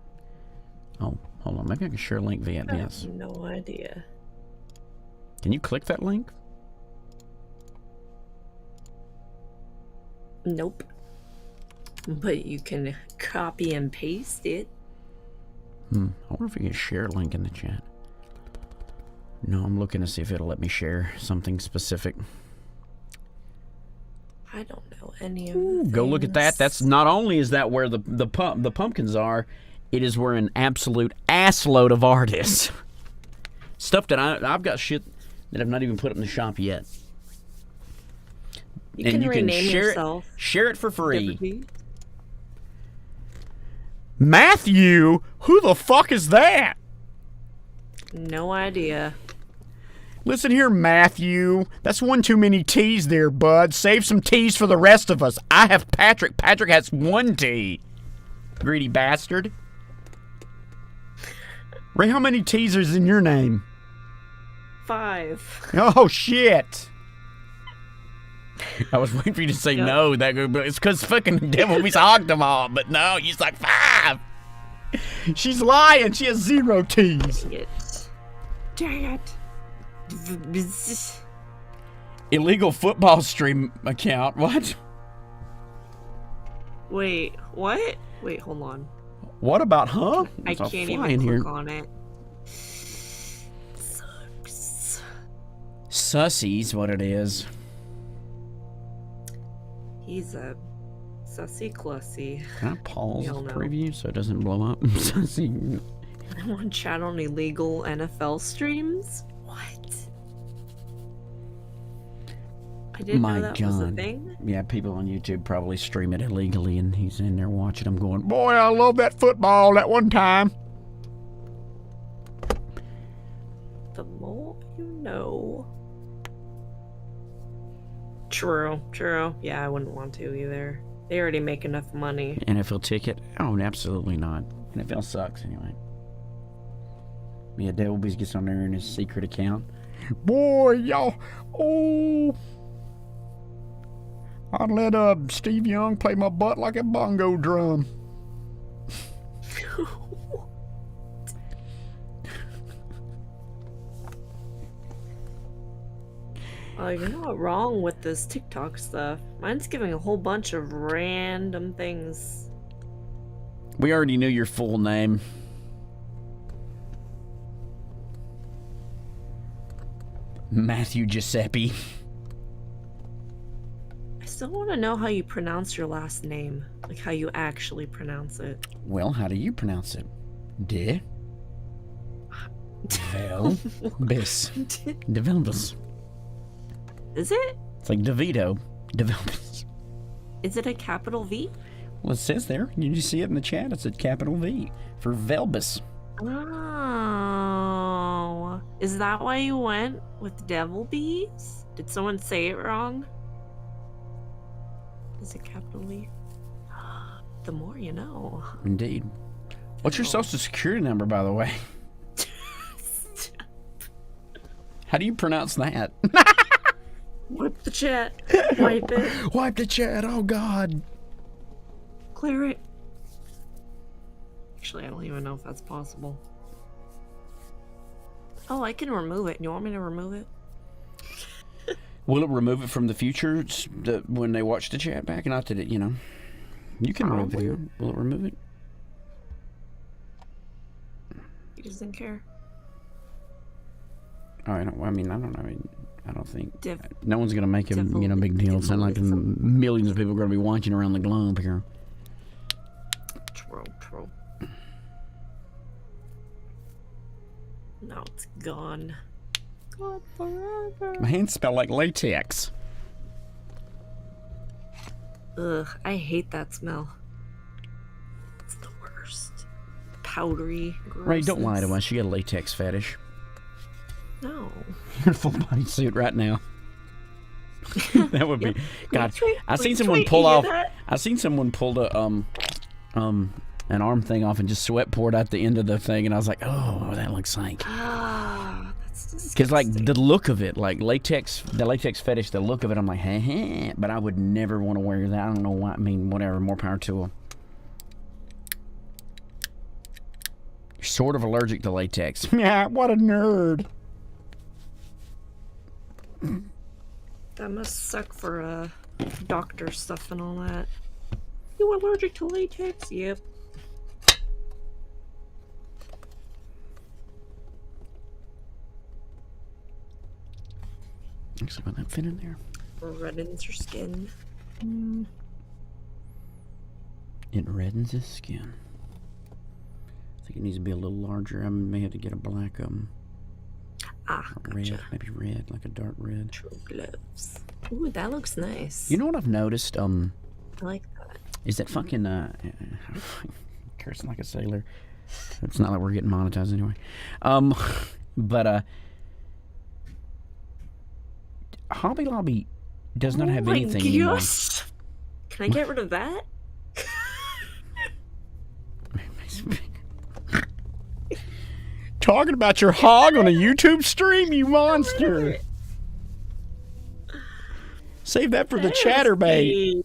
Oh, hold on. Maybe I can share a link via this. I have no idea. Can you click that link? Nope. But you can copy and paste it. I wonder if we can share a link in the chat. No, I'm looking to see if it'll let me share something specific. I don't know any of the Go look at that. That's not only is that where the pumpkins are, it is where an absolute assload of art is. Stuff that I've got shit that I've not even put up in the shop yet. You can rename yourself. Share it for free. Liberty. Matthew? Who the fuck is that? No idea. Listen here, Matthew. That's one too many T's there, bud. Save some T's for the rest of us. I have Patrick. Patrick has 1 T. Greedy bastard. Ray, how many T's is in your name? 5. Oh, shit. I was waiting for you to say no. But it's because fucking Devil Meets hogged them all. But no, he's like 5. She's lying. She has 0 T's. Dang it. Illegal football stream account. What? Wait, what? Wait, hold on. What about, huh? I can't even click on it. Sucks. Sussy's what it is. He's a sussy clussy. Can I pause We all the know. preview so it doesn't blow up? Sussy. I want to chat on illegal NFL streams? What? I didn't My know that was a God. thing. Yeah, people on YouTube probably stream it illegally, and he's in there watching them going, boy, I love that football that one time. The more you know. True. Yeah, I wouldn't want to either. They already make enough money. NFL ticket? Oh, absolutely not. NFL sucks anyway. Yeah, Devilbees gets on there in his secret account. Boy, y'all, I'd let Steve Young play my butt like a bongo drum. You're not wrong with this TikTok stuff. Mine's giving a whole bunch of random things. We already knew your full name. Matthew Giuseppe. I still want to know how you pronounce your last name. Like how you actually pronounce it. Well, how do you pronounce it? De? Velbis. Develbis. Is it? It's like DeVito. Develbis. Is it a capital V? Well, it says there. You see it in the chat. It's a capital V for Velbis. Oh, is that why you went with devil bees? Did someone say it wrong? Is it capital V? The more you know. Indeed. What's your social security number, by the way? How do you pronounce that? Wipe the chat. Wipe it. Wipe the chat. Oh, God. Clear it. Actually, I don't even know if that's possible. Oh, I can remove it. You want me to remove it? Will it remove it from the future when they watch the chat back? Not that it, you know. You can remove it here. Will it remove it? He doesn't care. Oh, I don't know. I mean, I don't think. No one's going to make a big deal. It's not like millions of people are going to be watching around the globe here. True. Now it's gone. Gone forever. My hands smell like latex. Ugh, I hate that smell. It's the worst. Powdery, gross. Ray, don't lie to us. You got a latex fetish. No. You're in a full body suit right now. That would be. God, I seen someone Wait, pull you off. hear that? I seen someone pull an arm thing off and just sweat poured out the end of the thing, and I was like, oh, that looks like. Ah, that's disgusting. Because like the look of it, like latex, the latex fetish, the look of it, I'm like, hey, but I would never want to wear that. I don't know why. I mean, whatever. More power to them. You're sort of allergic to latex. Yeah, what a nerd. That must suck for doctor stuff and all that. You allergic to latex? Yep. Actually, would that fit in there? Reddens your skin. It reddens his skin. I think it needs to be a little larger. I may have to get a black red, Gotcha. maybe red, like a dark red. True gloves. Ooh, that looks nice. You know what I've noticed? I like that. Is that fucking cursing like a sailor? It's not like we're getting monetized anyway. But Hobby Lobby does not have anything anymore. Gosh. Can I get rid of that? Talking about your hog on a YouTube stream, you monster. Save that for the chatterbait.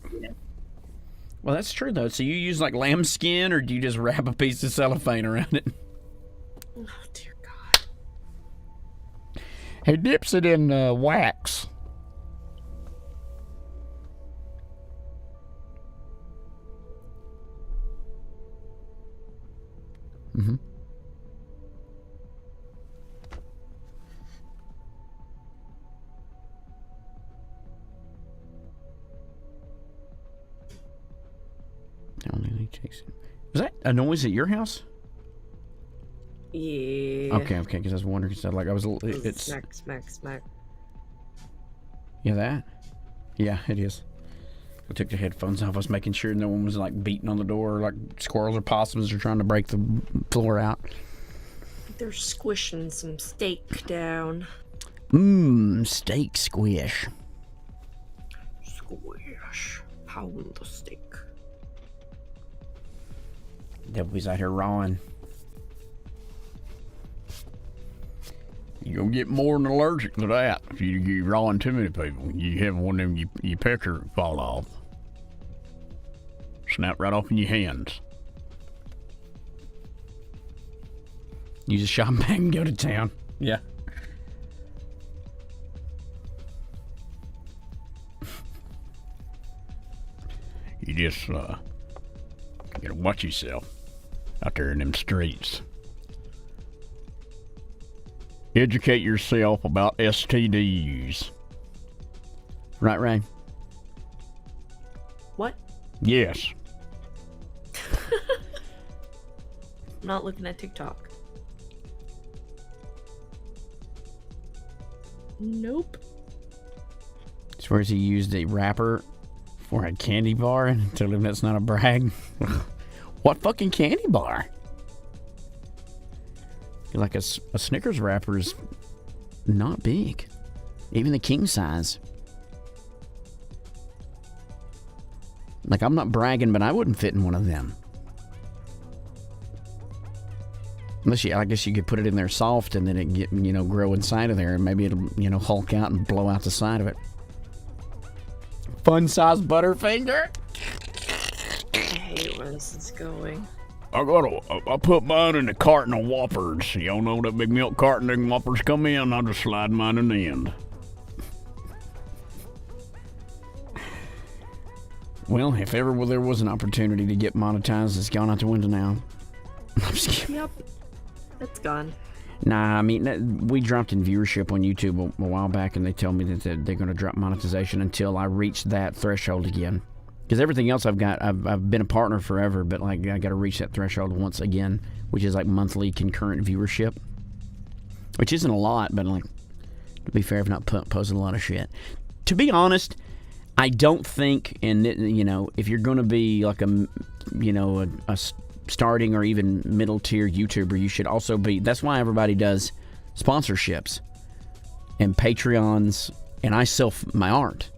Well, that's true, though. So you use, like, lamb skin, or do you just wrap a piece of cellophane around it? Oh, dear God. He dips it in wax. Mm-hmm. Was that a noise at your house? Yeah. Okay, because I was wondering. Because it's Smack. Yeah, that. Yeah, it is. I took the headphones off. I was making sure no one was like beating on the door, like squirrels or possums are trying to break the floor out. They're squishing some steak down. Steak squish. Squish. Pound the steak. Devil's out here rawing. You're gonna get more than allergic to that if you get rawing too many people. You have one of them, your pecker fall off. Snap right off in your hands. Use a shopping bag and go to town. Yeah. You just gotta watch yourself out there in them streets. Educate yourself about STDs. Right, Ray? What? Yes. I'm not looking at TikTok. Nope. Swears he used a wrapper for a candy bar and told him that's not a brag. What fucking candy bar? Like a Snickers wrapper is not big. Even the king size. Like, I'm not bragging, but I wouldn't fit in one of them. Unless I guess you could put it in there soft and then it get, grow inside of there and maybe it'll, hulk out and blow out the side of it. Fun size Butterfinger. I hate where this is going. I put mine in the carton of Whoppers. Y'all know that big milk carton them Whoppers come in, I just slide mine in the end. Well, if ever there was an opportunity to get monetized, it's gone out the window now. I'm just kidding. Yep. It's gone. Nah, I mean, we dropped in viewership on YouTube a while back, and they tell me that they're going to drop monetization until I reach that threshold again. Because everything else I've got, I've been a partner forever, but like I got to reach that threshold once again, which is like monthly concurrent viewership, which isn't a lot, but like, to be fair, I've not posted a lot of shit. To be honest, I don't think, if you're going to be like a starting or even middle tier YouTuber, you should also be. That's why everybody does sponsorships and Patreons, and I sell my art.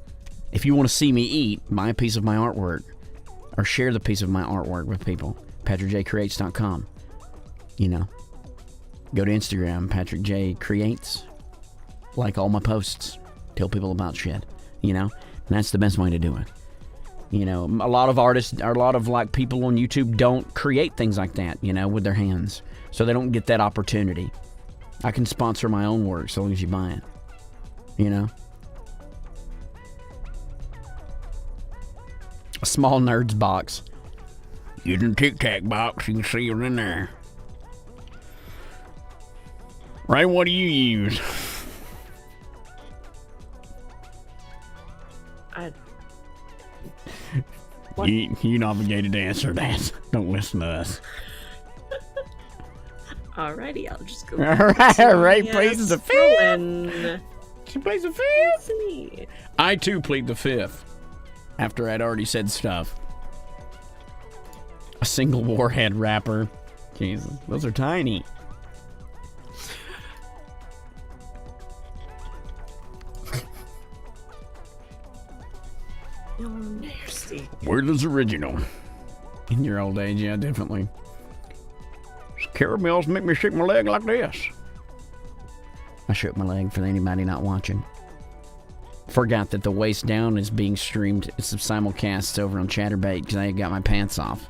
If you want to see me eat, buy a piece of my artwork or share the piece of my artwork with people. PatrickJCreates.com. Go to Instagram, Patrick J Creates. Like all my posts. Tell people about shit. And that's the best way to do it. A lot of artists, or a lot of like people on YouTube don't create things like that, with their hands. So they don't get that opportunity. I can sponsor my own work so long as you buy it. A small nerds box. Using Tic Tac box, you can see it in there. Ray, what do you use? What? You're not obligated to answer that. Don't listen to us. Alrighty, I'll just go. Ray plays the fifth. She plays the fifth. Me. I too plead the fifth. After I'd already said stuff. A single warhead wrapper. Jesus, those are tiny. You're nasty. Where's this original? In your old age, yeah, definitely. Caramels make me shake my leg like this. I shook my leg for anybody not watching. Forgot that the waist down is being streamed. It's a simulcast over on Chatterbait because I got my pants off.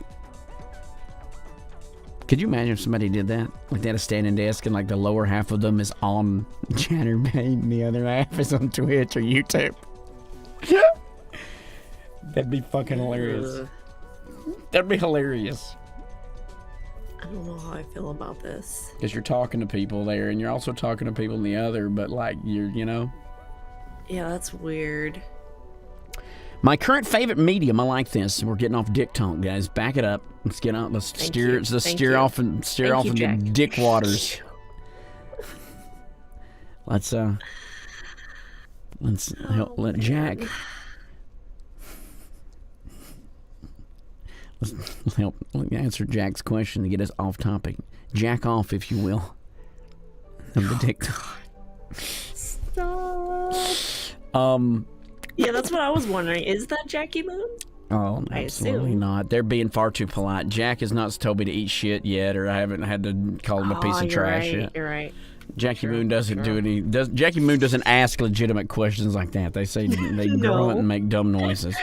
Could you imagine if somebody did that? Like they had a standing desk and like the lower half of them is on Chatterbait and the other half is on Twitch or YouTube. That'd be fucking hilarious. That'd be hilarious. I don't know how I feel about this. Because you're talking to people there and you're also talking to people in the other, but like you're, Yeah, that's weird. My current favorite medium, I like this. We're getting off dick talk, guys. Back it up. Let's get out. Let's steer off and steer off into dick waters. Let's let Jack. Let's help answer Jack's question to get us off topic. Jack off, if you will. Of the dick talk. Stop. Yeah, that's what I was wondering. Is that Jackie Moon? Oh, absolutely not. They're being far too polite. Jack has not told me to eat shit yet, or I haven't had to call him a piece of trash yet. You're right. Jackie Moon doesn't do any. Jackie Moon doesn't ask legitimate questions like that. They say they grunt and make dumb noises.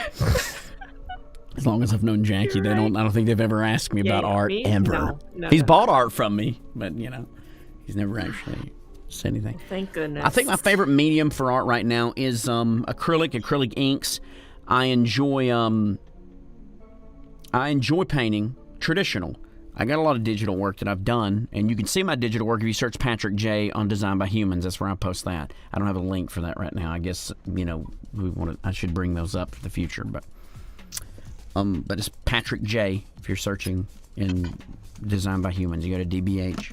As long as I've known Jackie, I don't think they've ever asked me about art ever. No, he's bought art from me, but he's never actually said anything. Thank goodness. I think my favorite medium for art right now is acrylic inks. I enjoy painting traditional. I got a lot of digital work that I've done, and you can see my digital work if you search Patrick J on Design by Humans. That's where I post that. I don't have a link for that right now. I guess I should bring those up for the future, but it's Patrick J if you're searching in Design by Humans. You go to DBH.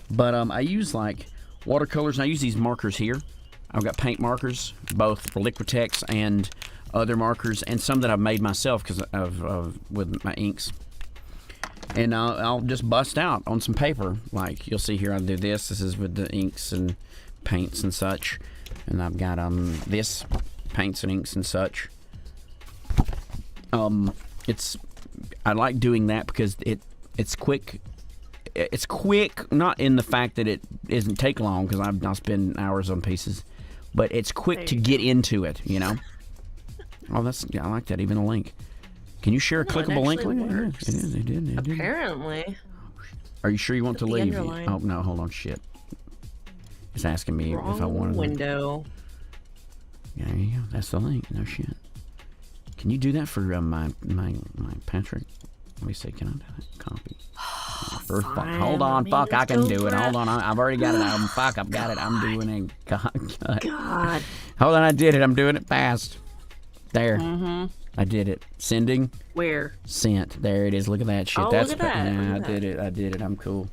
But I use like watercolors, and I use these markers here. I've got paint markers, both for Liquitex and other markers, and some that I've made myself because of with my inks. and I'll just bust out on some paper. Like you'll see here, I do this. This is with the inks and paints and such, and I've got this paints and inks and such. I like doing that because it's quick. It's quick, not in the fact that it doesn't take long because I'll spend hours on pieces, but it's quick to get into it. You know. Oh, I like that. Even a link. Can you share a clickable link? Works. It is. It did. Apparently. Are you sure you want to The leave? underline. Oh no, hold on, shit. It's asking me if I Wrong want to. window. Yeah, there you go. That's the link. No shit. Can you do that for my Patrick? Let me see. Can I do that? Copy. Fine. Hold on. Maybe Fuck, I let's can go do it. for Hold on. I've already got it. Fuck, I've got it. I'm doing it. God. God. Hold on. I did it. I'm doing it fast. There. I did it. Sending. Where? Sent. There it is. Look at that shit. Oh, That's look at that. Yeah, Look at I did it. I'm cool.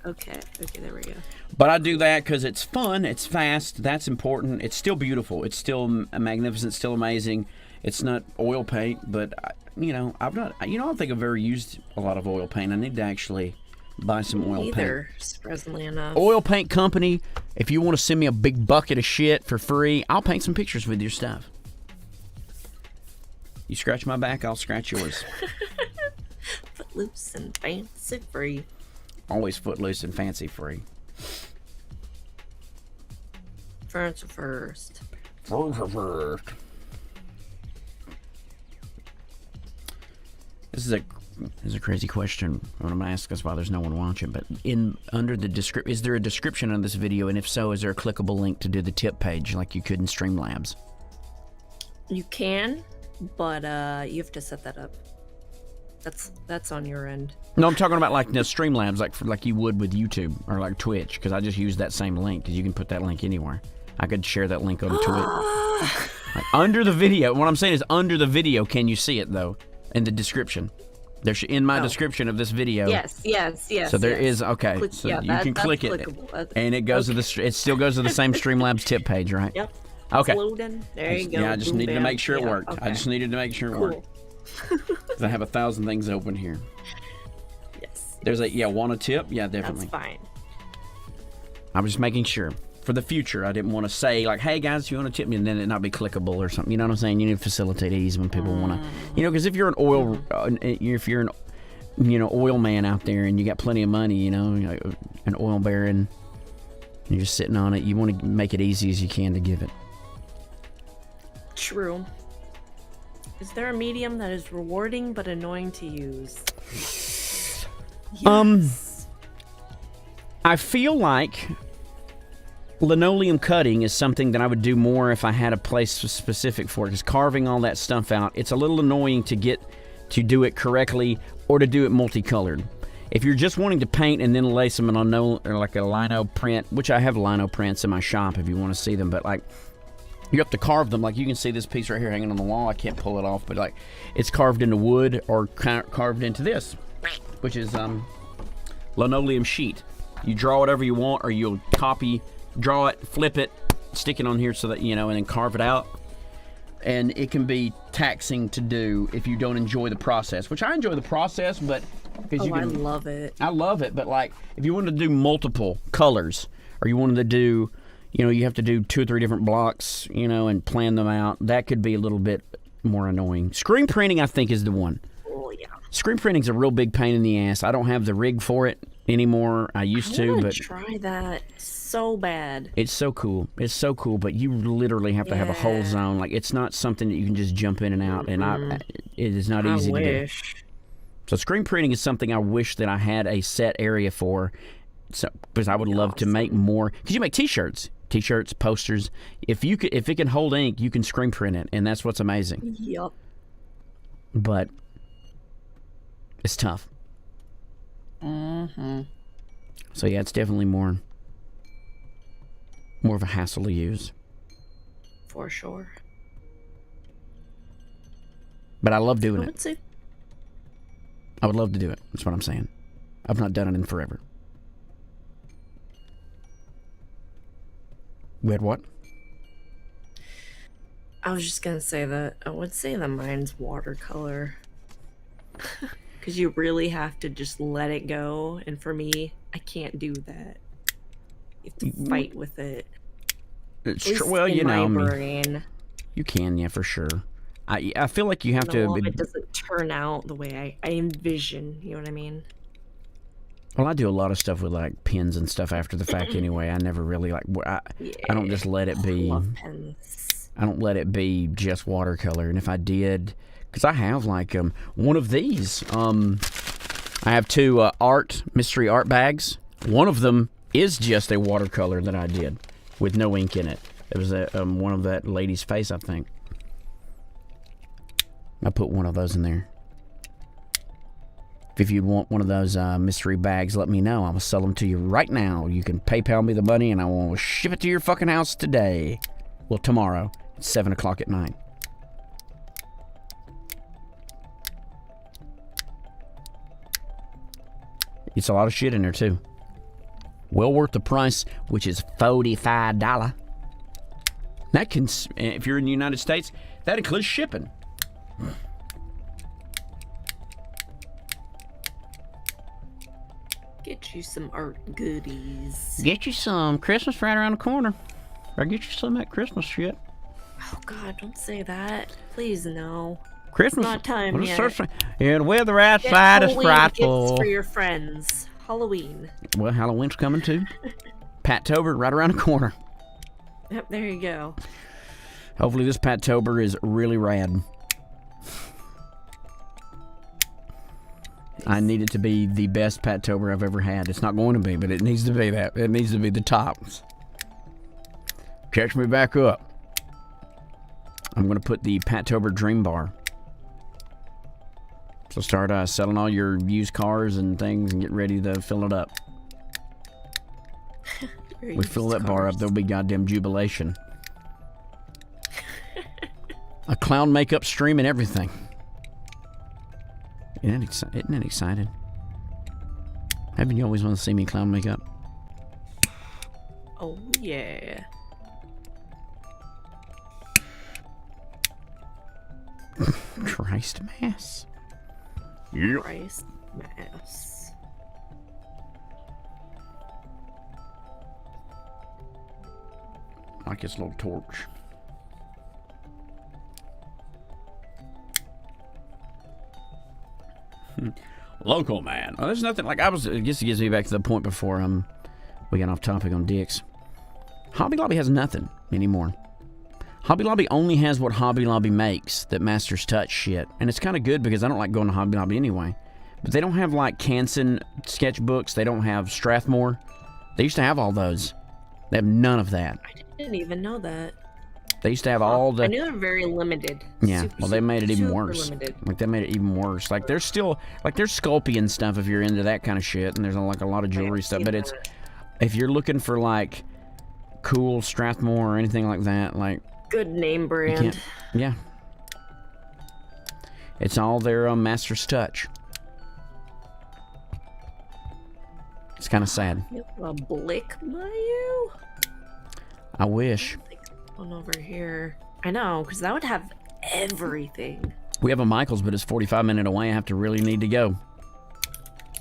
Okay, there we go. But I do that because it's fun, it's fast, that's important. It's still beautiful, it's still magnificent, still amazing. It's not oil paint, but I don't think I've ever used a lot of oil paint. I need to actually buy some oil Either, paint. surprisingly enough. Oil paint company, if you want to send me a big bucket of shit for free, I'll paint some pictures with your stuff. You scratch my back, I'll scratch yours. Footloose and fancy free. Always footloose and fancy free. First. First. This is a crazy question. I'm going to ask us why there's no one watching. But under the description, is there a description on this video? And if so, is there a clickable link to do the tip page like you could in Streamlabs? You can, but you have to set that up. That's on your end. No, I'm talking about like Streamlabs, like you would with YouTube or like Twitch, because I just used that same link because you can put that link anywhere. I could share that link on Twitch. Like under the video. What I'm saying is under the video, can you see it though? In the description. There's in my description of this video. Yes. So there is okay. Click, so yeah, you can click it, clickable. and it goes to the. It still goes to the same Streamlabs tip page, right? Yep. Okay. Loading. There you go. Yeah, I just Boom, needed to bam. make sure it Yeah, worked. okay. I just needed to make sure it worked. 'Cause I have 1,000 things open here. Yes. There's want a tip? Yeah, definitely. That's fine. I was just making sure. For the future, I didn't want to say like, "Hey guys, you want to tip me?" and then it not be clickable or something. You know what I'm saying? You need to facilitate ease when people want to, because if you're an oil, if you're an, oil man out there and you got plenty of money, an oil baron, and you're just sitting on it, you want to make it easy as you can to give it. True. Is there a medium that is rewarding but annoying to use? Yes. I feel like linoleum cutting is something that I would do more if I had a place specific for it, because carving all that stuff out, it's a little annoying to get to do it correctly or to do it multicolored. If you're just wanting to paint and then lay some like a lino print, which I have lino prints in my shop if you want to see them, but like you have to carve them. Like you can see this piece right here hanging on the wall. I can't pull it off, but like it's carved into wood or carved into this, which is linoleum sheet. You draw whatever you want, or you'll draw it, flip it, stick it on here so that, and then carve it out. And it can be taxing to do if you don't enjoy the process, which I enjoy the process, but because I love it. I love it, but like if you wanted to do multiple colors, or you wanted to do, you have to do 2 or 3 different blocks, and plan them out, that could be a little bit more annoying. Screen printing, I think, is the one. Oh yeah. Screen printing's a real big pain in the ass. I don't have the rig for it anymore. I used to, but try that so bad. it's so cool. It's so cool, but you literally have to have a whole zone. Like it's not something that you can just jump in and out, and it is not easy to do. So screen printing is something I wish that I had a set area for, because I would love to make more. Because you make T-shirts, posters. If it can hold ink, you can screen print it, and that's what's amazing. Yup. But it's tough. So yeah, it's definitely more of a hassle to use. For sure. But I love doing I it. would say I would love to do it. That's what I'm saying. I've not done it in forever. We had what? I was just gonna say that I would say that mine's watercolor. Because you really have to just let it go. And for me, I can't do that. You have to fight with it. It's At least true. Well, in you know, I my mean, brain. you can, yeah, for sure. I feel like you have And to. a lot of it doesn't turn out the way I envision. You know what I mean? Well, I do a lot of stuff with like pens and stuff after the fact anyway. I never really like. I don't just let it be. Love pens. I don't let it be just watercolor. And if I did, because I have like one of these. I have two mystery art bags. One of them is just a watercolor that I did with no ink in it. It was one of that lady's face, I think. I put one of those in there. If you'd want one of those mystery bags, let me know. I will sell them to you right now. You can PayPal me the money and I will ship it to your fucking house today. Well, tomorrow at 7 o'clock at night. It's a lot of shit in there, too. Well worth the price, which is $45. That can, if you're in the United States, that includes shipping. Get you some art goodies. Get you some. Christmas right around the corner. Or get you some of that Christmas shit. Oh God, don't say that. Please, no. Christmas. It's not time well, yet. Yeah, the weather outside Get is Halloween frightful. gifts for your friends. Halloween. Well, Halloween's coming too. Pat-tober right around the corner. Yep, there you go. Hopefully this Pat-tober is really rad. I need it to be the best Pat-tober I've ever had. It's not going to be, but it needs to be that. It needs to be the top. Catch me back up. I'm going to put the Pat-tober Dream Bar. So start selling all your used cars and things and get ready to fill it up. We fill that bar up, there'll be goddamn jubilation. A clown makeup stream and everything. Isn't it exciting? Haven't you always wanted to see me in clown makeup? Oh, yeah. Christ mass. Yep. Christ mass. Like his little torch. Local man. Well, there's nothing like I guess it gives me back to the point before we got off topic on dicks. Hobby Lobby has nothing anymore. Hobby Lobby only has what Hobby Lobby makes, that Master's Touch shit. And it's kind of good because I don't like going to Hobby Lobby anyway. But they don't have like Canson sketchbooks. They don't have Strathmore. They used to have all those. They have none of that. I didn't even know that. They used to have all the... I knew they're very limited. Yeah, Super, well, they made it even super worse. Limited. Like, they made it even worse. Like, there's still... Like, there's Sculpey stuff if you're into that kind of shit. And there's, like, a lot of jewelry stuff. But it's... If you're looking for, like, cool Strathmore or anything like that, like... Good name brand. Yeah. It's all their Master's Touch. It's kind of sad. You have a Blick by you? I wish. One over here. I know, because that would have everything. We have a Michael's, but it's 45 minutes away. I have to really need to go.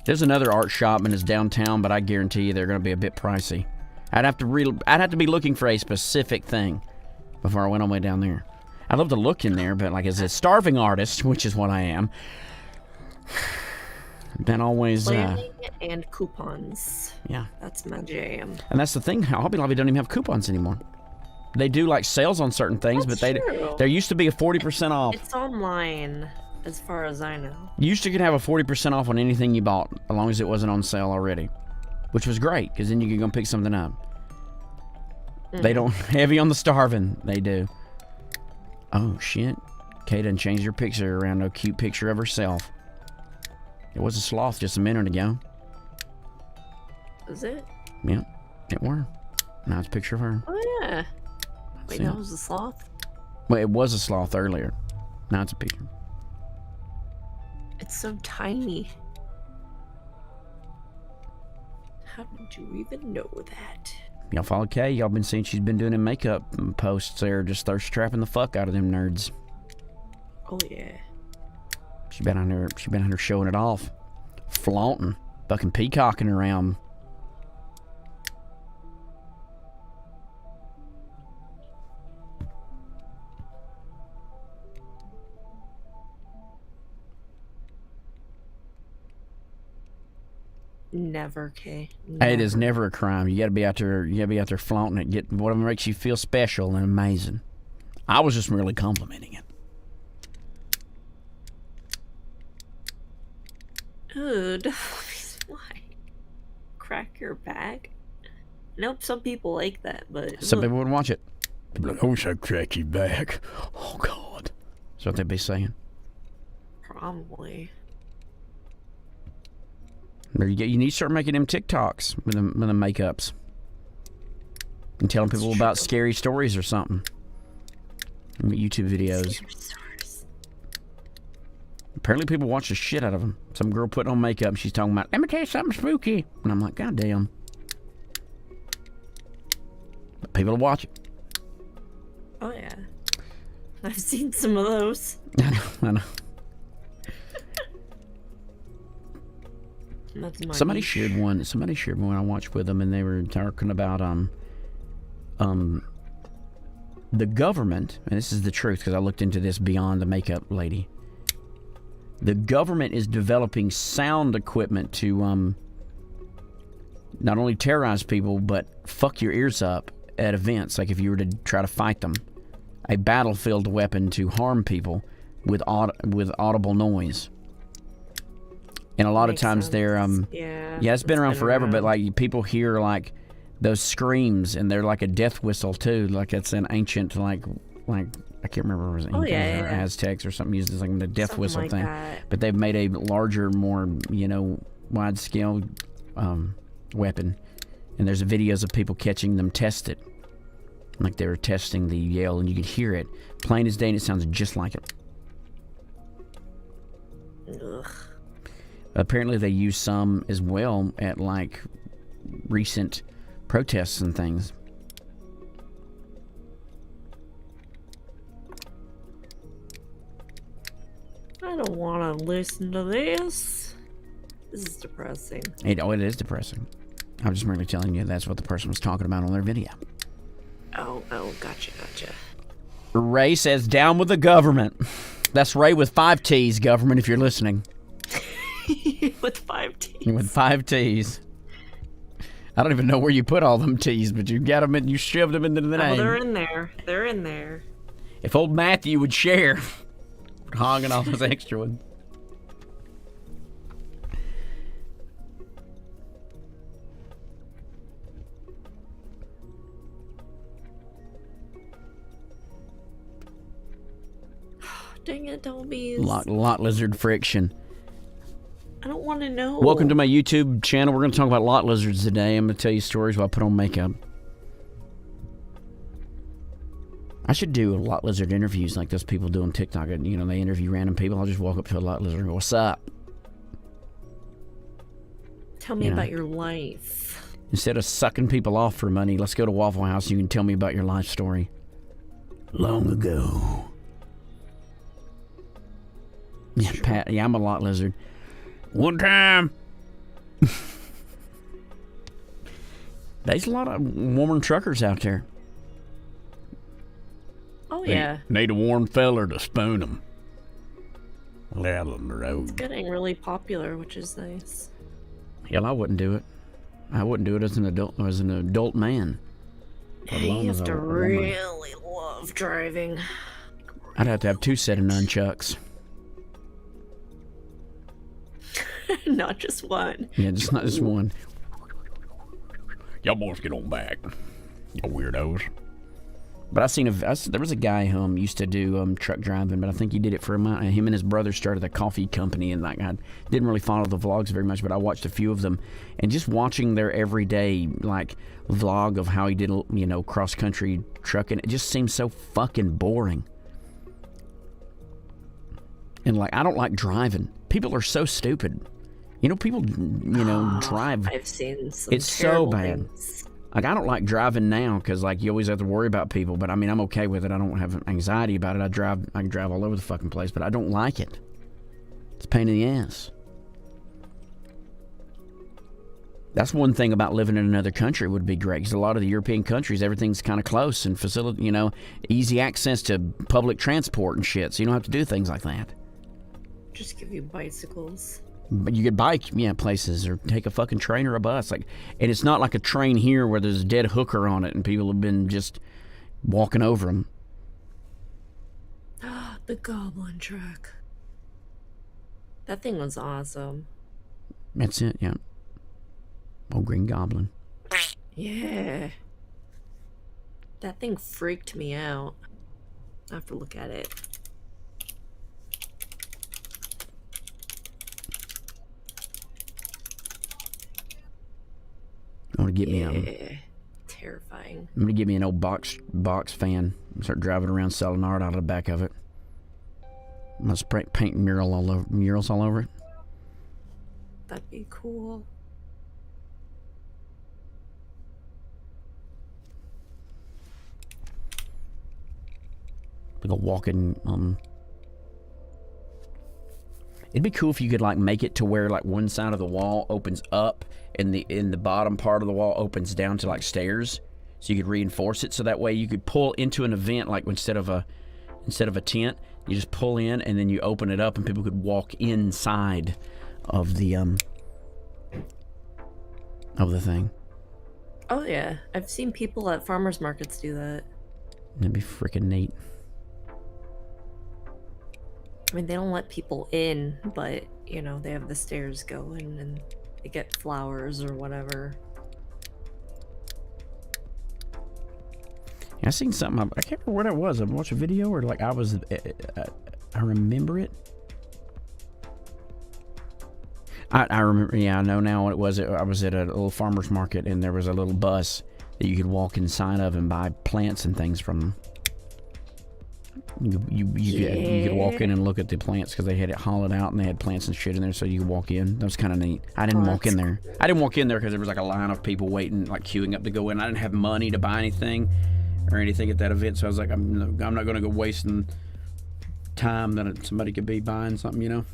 There's another art shop and it's downtown, but I guarantee you they're going to be a bit pricey. I'd have to be looking for a specific thing before I went all the way down there. I'd love to look in there, but like as a starving artist, which is what I am, that always... Planning and coupons. Yeah. That's my jam. And that's the thing, Hobby Lobby doesn't even have coupons anymore. They do like sales on certain things, That's but true. there used to be a 40% off. It's online, as far as I know. You used to could have a 40% off on anything you bought, as long as it wasn't on sale already, which was great, because then you could go pick something up. They don't heavy on the starving. They do. Oh shit! Kay done changed her picture around a cute picture of herself. It was a sloth just a minute ago. Is it? Yeah, it were. Now it's a picture of her. Oh yeah. Wait, See? that was a sloth? Well, it was a sloth earlier. Now it's a picture. It's so tiny. How did you even know that? Y'all follow Kay? Y'all been seeing she's been doing them makeup posts there, just thirst trapping the fuck out of them nerds. Oh yeah. She's been on her showing it off. Flaunting. Fucking peacocking around. Never, Kay. It is never a crime. You gotta be out there. You gotta be out there flaunting it. Get whatever makes you feel special and amazing. I was just merely complimenting it. Dude, why? Crack your back? Nope, some people like that, but Some look, people would watch it. I wish I'd crack your back. Oh, God. That's what they'd be saying. probably. There you go. You need to start making them TikToks with the makeups. And telling people That's about true. scary stories or something. YouTube videos. Scary stories. Apparently people watch the shit out of them. Some girl putting on makeup and she's talking about, let me tell you something spooky. And I'm like, God damn. But people will watch it. Oh yeah, I've seen some of those. I know. That's my Somebody niche. shared one I watched with them, and they were talking about the government, and this is the truth because I looked into this beyond the makeup lady. The government is developing sound equipment to not only terrorize people but fuck your ears up at events, like if you were to try to fight them. A battlefield weapon to harm people with audible noise. And a lot Makes of times sense. they're Yeah, it's been around forever, but like people hear like those screams and they're like a death whistle too. Like it's an ancient like I can't remember if it was Incas yeah, or yeah. Aztecs or something used as like the death Something whistle like thing. that. But they've made a larger, more wide scale weapon, and there's videos of people catching them test it. Like they were testing the yell, and you could hear it plain as day, and it sounds just like it. Ugh. Apparently, they use some as well at like recent protests and things. I don't want to listen to this. This is depressing. It is depressing. I'm just merely telling you that's what the person was talking about on their video. Oh, gotcha. Ray says, down with the government. That's Ray with 5 T's, government, if you're listening. With 5 T's. With 5 T's. I don't even know where you put all them T's, but you got them and you shoved them into the Oh, name. they're in there. They're in there. If old Matthew would share, hogging all those extra ones. Dang it, Tobies. Lot lizard friction. I don't want to know. Welcome to my YouTube channel. We're going to talk about lot lizards today. I'm going to tell you stories while I put on makeup. I should do a lot lizard interviews like those people do on TikTok. You know, they interview random people. I'll just walk up to a lot lizard and go, what's up? Tell me you know. about your life. Instead of sucking people off for money, let's go to Waffle House and you can tell me about your life story. Long ago. Yeah, Pat, yeah, I'm a lot lizard. One time, There's a lot of woman truckers out there. Oh, yeah. need a warm feller to spoon 'em. Out on the road. Getting really popular, which is nice. Hell, I wouldn't do it. I wouldn't do it as an adult man. Let alone You as have a to woman. really love driving. I'd have to have 2 set of nunchucks. Not just one. Yeah, just not just one. Y'all boys get on back. Y'all weirdos. But there was a guy who used to do truck driving, but I think he did it for a month. Him and his brother started a coffee company, and like I didn't really follow the vlogs very much, but I watched a few of them, and just watching their everyday like vlog of how he did, cross country trucking, it just seems so fucking boring. And like I don't like driving. People are so stupid. People drive. I've seen some It's so terrible bad. things. Like, I don't like driving now because, like, you always have to worry about people. But, I mean, I'm okay with it. I don't have anxiety about it. I can drive all over the fucking place, but I don't like it. It's a pain in the ass. That's one thing about living in another country would be great, because a lot of the European countries, everything's kind of close and facility, you know, easy access to public transport and shit, so you don't have to do things like that. Just give you bicycles. But you could bike, places, or take a fucking train or a bus, and it's not like a train here where there's a dead hooker on it and people have been just walking over them. The Goblin truck. That thing was awesome. That's it, yeah. Old Green Goblin. Yeah. That thing freaked me out. I have to look at it. I'm gonna get me terrifying. I'm gonna get me an old box fan and start driving around selling art out of the back of it. I'm gonna paint murals all over it. That'd be cool. Like a walking it'd be cool if you could like make it to where like one side of the wall opens up and the bottom part of the wall opens down to like stairs, so you could reinforce it, so that way you could pull into an event, like instead of a tent, you just pull in and then you open it up and people could walk inside of the thing. Oh yeah, I've seen people at farmers markets do that. That'd be freaking neat. I mean, they don't let people in, but, you know, they have the stairs going and they get flowers or whatever. I seen something, I can't remember what it was. I watched a video or like I remember it. I remember, yeah, I know now what it was. I was at a little farmer's market and there was a little bus that you could walk inside of and buy plants and things from them. You could walk in and look at the plants because they had it hollowed out and they had plants and shit in there, so you could walk in. That was kind of neat. I didn't walk in there. I didn't walk in there because there was like a line of people waiting, like queuing up to go in. I didn't have money to buy anything or anything at that event, so I was like, I'm not going to go wasting time that somebody could be buying something, you know?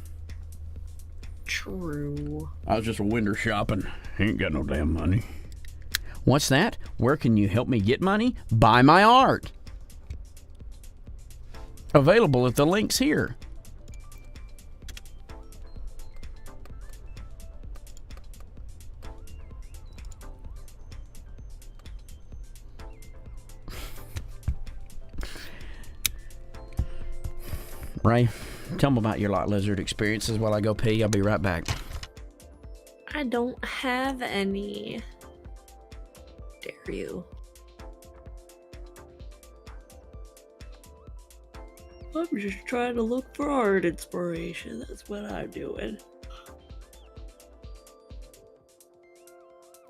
True. I was just window shopping. Ain't got no damn money. What's that? Where can you help me get money? Buy my art. Available at the links here. Ray, tell me about your lot lizard experiences while I go pee. I'll be right back. I don't have any. Dare you? I'm just trying to look for art inspiration. That's what I'm doing.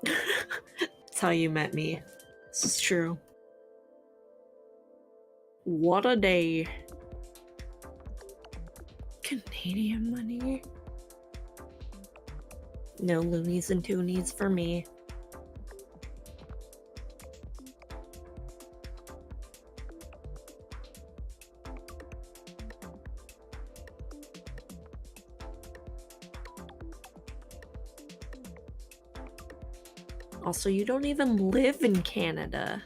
That's how you met me. This is true. What a day. Canadian money. No loonies and toonies for me. Also, you don't even live in Canada.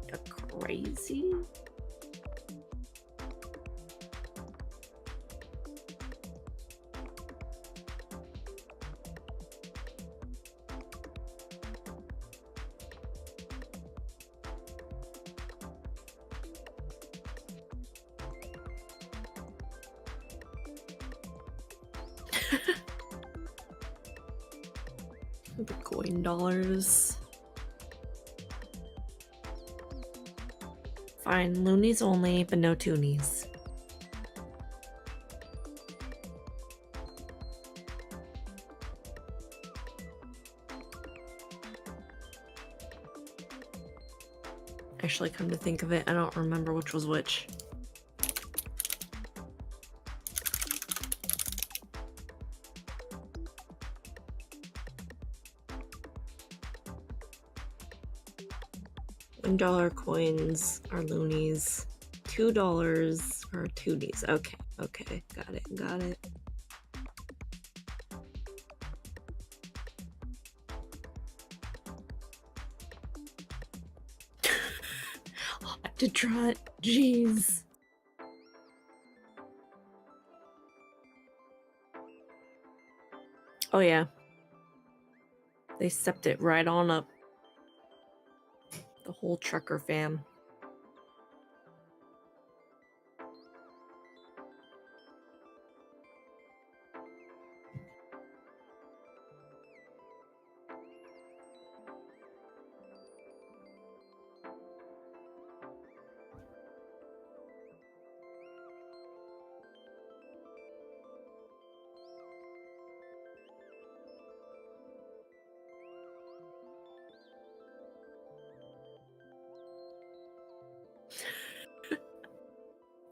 You're crazy. The coin dollars. Fine, loonies only, but no toonies. Actually, come to think of it, I don't remember which was which. $1 coins are loonies. $2 are toonies. Okay, got it. to trot. Jeez. Oh yeah. They stepped it right on up. The whole trucker fam.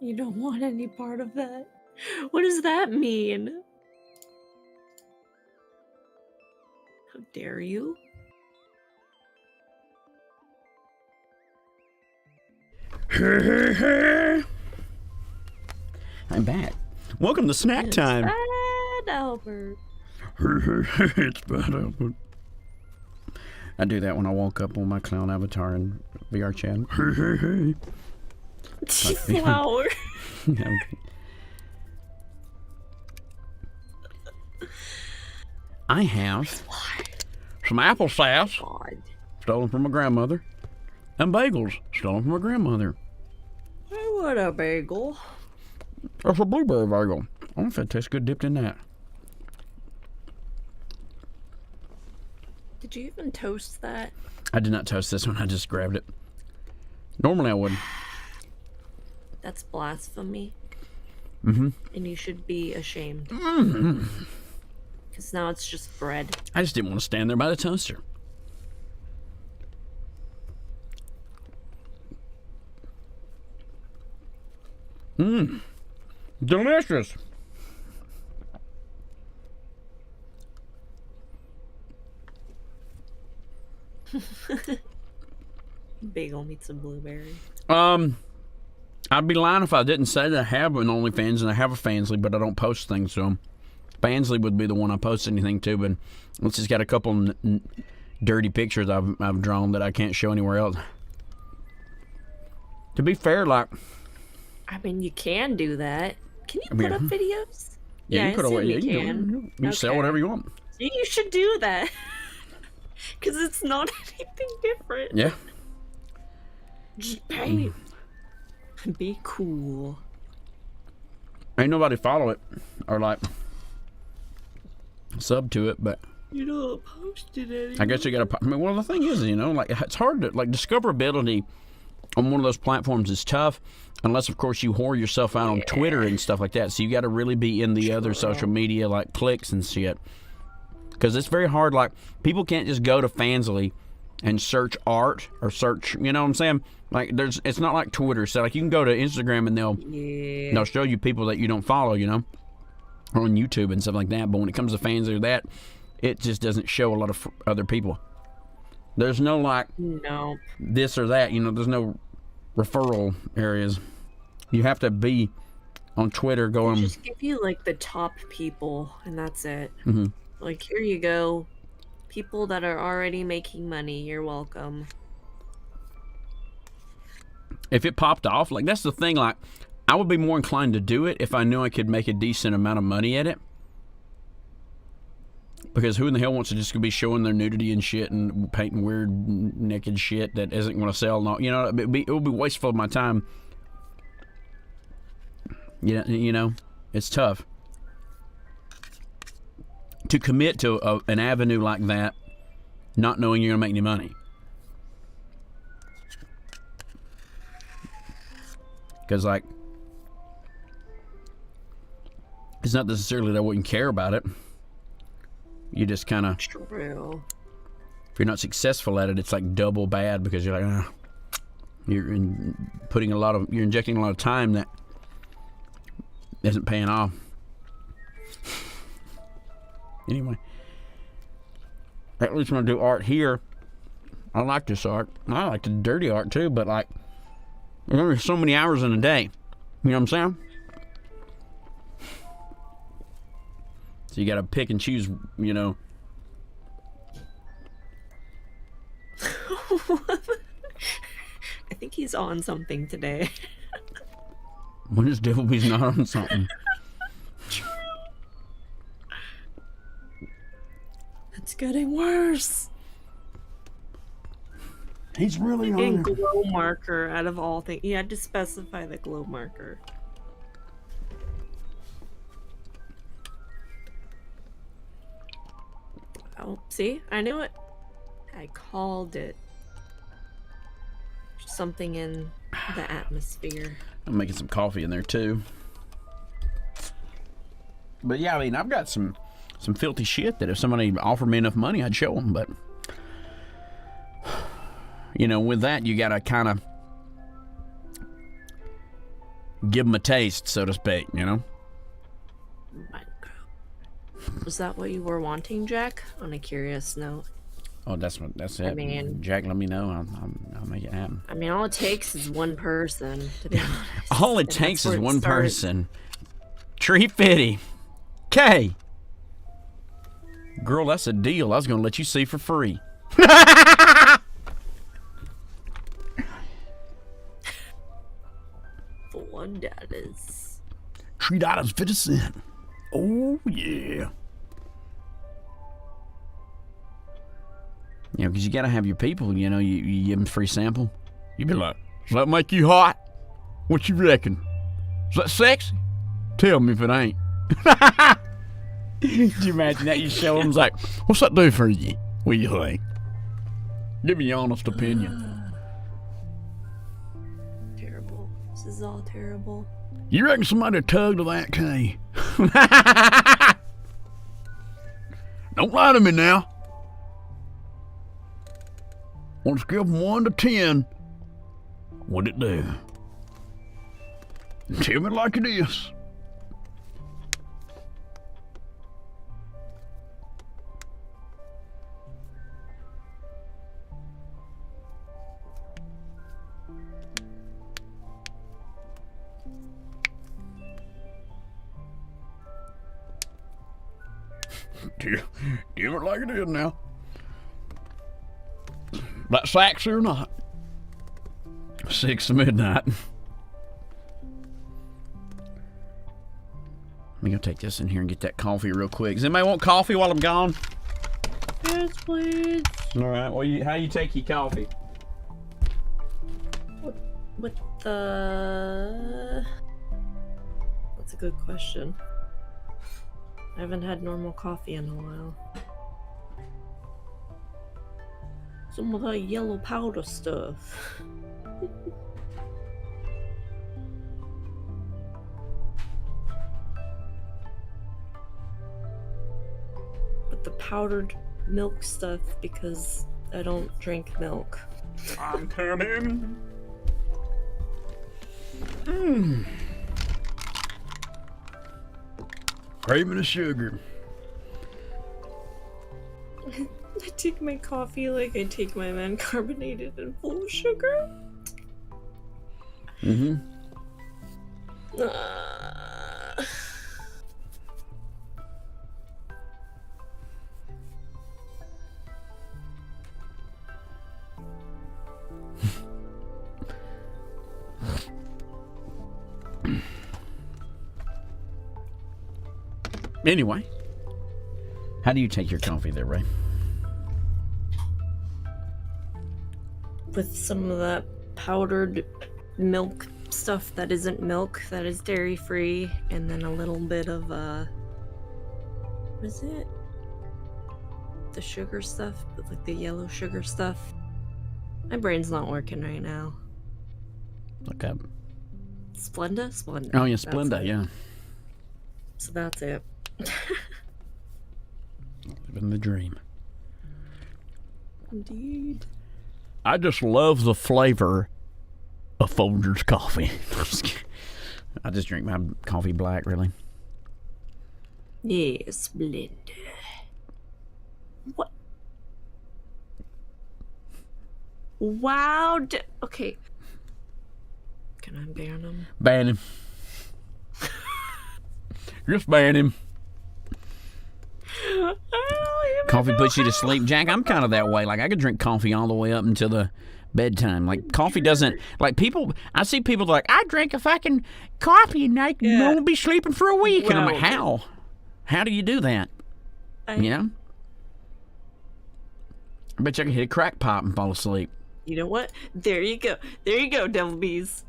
You don't want any part of that. What does that mean? How dare you? I'm back. Welcome to snack time. Bad Albert. It's bad, Albert. I do that when I walk up on my clown avatar in VR chat. Flower. I have some applesauce God. stolen from my grandmother, and bagels stolen from my grandmother. I want a bagel. That's a blueberry bagel. I don't know if it tastes good dipped in that. Did you even toast that? I did not toast this one. I just grabbed it. Normally I would. That's blasphemy. Mm-hmm. And you should be ashamed. Because now it's just bread. I just didn't want to stand there by the toaster. Delicious. Bagel meets a blueberry. I'd be lying if I didn't say that I have an OnlyFans and I have a Fansly, but I don't post things to them. Fansly would be the one I post anything to, but it's just got a couple dirty pictures I've drawn that I can't show anywhere else. To be fair, like... I mean, you can do that. Can you I mean, put up videos? Yeah, you put away. you You can. can sell Okay. whatever you want. You should do that. Because it's not anything different. Yeah. Just pay. Be cool. Ain't nobody follow it or like sub to it, but You don't post it anymore. I guess you gotta. I mean, well, the thing is, you know, like it's hard to like discoverability on one of those platforms is tough, unless of course you whore yourself out on Twitter and stuff like that. So you got to really be in the other social media like clicks and shit, because it's very hard. Like people can't just go to Fansly and search art or search. You know what I'm saying? Like it's not like Twitter. So like you can go to Instagram and they'll show you people that you don't follow. You know, or on YouTube and stuff like that. But when it comes to Fansly or that, it just doesn't show a lot of other people. There's no like No. this or that, you know, there's no referral areas. You have to be on Twitter going. Just give you like the top people, and that's it. Mhm. Like, here you go. People that are already making money, you're welcome. If it popped off, like that's the thing, like I would be more inclined to do it if I knew I could make a decent amount of money at it. Because who in the hell wants to just be showing their nudity and shit and painting weird naked shit that isn't going to sell? No, you know, it would be wasteful of my time. Yeah, you know, it's tough to commit to an avenue like that, not knowing you're going to make any money. Because, like, it's not necessarily that I wouldn't care about it. You just kind of, True. if you're not successful at it, it's like double bad because you're like, you're injecting a lot of time that isn't paying off. Anyway, at least when I do art here, I like this art. I like the dirty art too, but like, there's only so many hours in a day. You know what I'm saying? So you got to pick and choose, you know. I think he's on something today. When is Dibbleby's not on something? It's getting worse. He's really And glow marker out of all things. You had to specify the glow marker. Oh, see? I knew it. I called it. Something in the atmosphere. I'm making some coffee in there too. But yeah, I mean, I've got some filthy shit that if somebody offered me enough money, I'd show them. But you know, with that, you gotta kind of give them a taste, so to speak. You know. Was that what you were wanting, Jack? On a curious note. Oh, that's it. I mean, Jack, let me know. I'll make it happen. I mean, all it takes is one person, to be honest. All it takes is one person. Tree Fitty. Kay. Girl, that's a deal. I was going to let you see for free. For $1. $3.50. Oh, yeah. Yeah, because you got to have your people, you know, you give them free sample. You be like, does that make you hot? What you reckon? Is that sexy? Tell me if it ain't. Could you imagine that? You show them, like, what's that do for you? What do you think? Give me your honest opinion. Terrible. This is all terrible. You reckon somebody tugged to that, Kay? Don't lie to me now. On a scale from 1 to 10, what'd it do? Tell me like it is. Tell me like it is now. That sexy or not? 6 to midnight. Let me go take this in here and get that coffee real quick. Does anybody want coffee while I'm gone? Yes, please. All right. Well, how you take your coffee? With the... That's a good question. I haven't had normal coffee in a while. Some of that yellow powder stuff. But the powdered milk stuff because I don't drink milk. I'm coming. Craving of sugar. I take my coffee like I take my carbonated and full of sugar. Mm-hmm. Anyway, how do you take your coffee there, Ray? With some of that powdered milk stuff that isn't milk, that is dairy free, and then a little bit of what is it? The sugar stuff, but like the yellow sugar stuff. My brain's not working right now. Look up. Splenda? Splenda. Oh, yeah, That's Splenda, it. yeah. So that's it. Living the dream. Indeed. I just love the flavor of Folgers coffee. I just drink my coffee black, really. Yes, Splenda. What? Wow. Okay. Can I ban him? Ban him. Just ban him. Coffee puts you to sleep. Jack, I'm kind of that way. Like, I could drink coffee all the way up until the bedtime. Like coffee doesn't like people. I see people like I drink a fucking coffee and I won't be sleeping for a week, and I'm like, how? How do you do that? You know? I bet you I can hit a crack pipe and fall asleep. You know what? There you go. There you go, Devil Bees.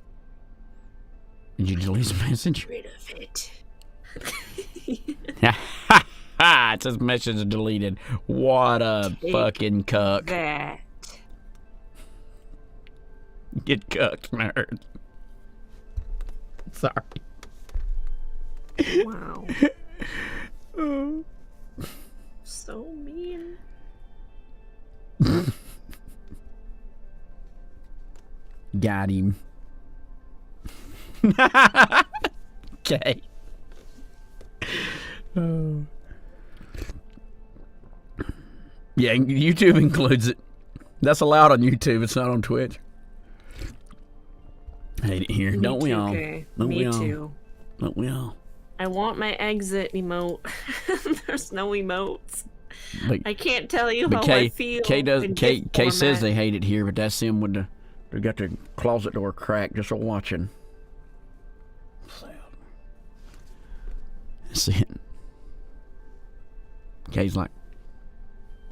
Did you delete the message? Rid of it. It says message deleted. What a fucking cuck. That. Get cucked, nerd. Sorry. Wow. So mean. Got him. Okay. Yeah, YouTube includes it. That's allowed on YouTube. It's not on Twitch. I hate it here. Me Don't we too, all? Kay. Don't Me we all? too. Don't we all? I want my exit emote. There's no emotes. But, I can't tell you but how Kay, I feel. Kay does. in Kay, GIF Kay says format. they hate it here, but that's them with the. They got the closet door cracked just for watching. That's it. Kay's like,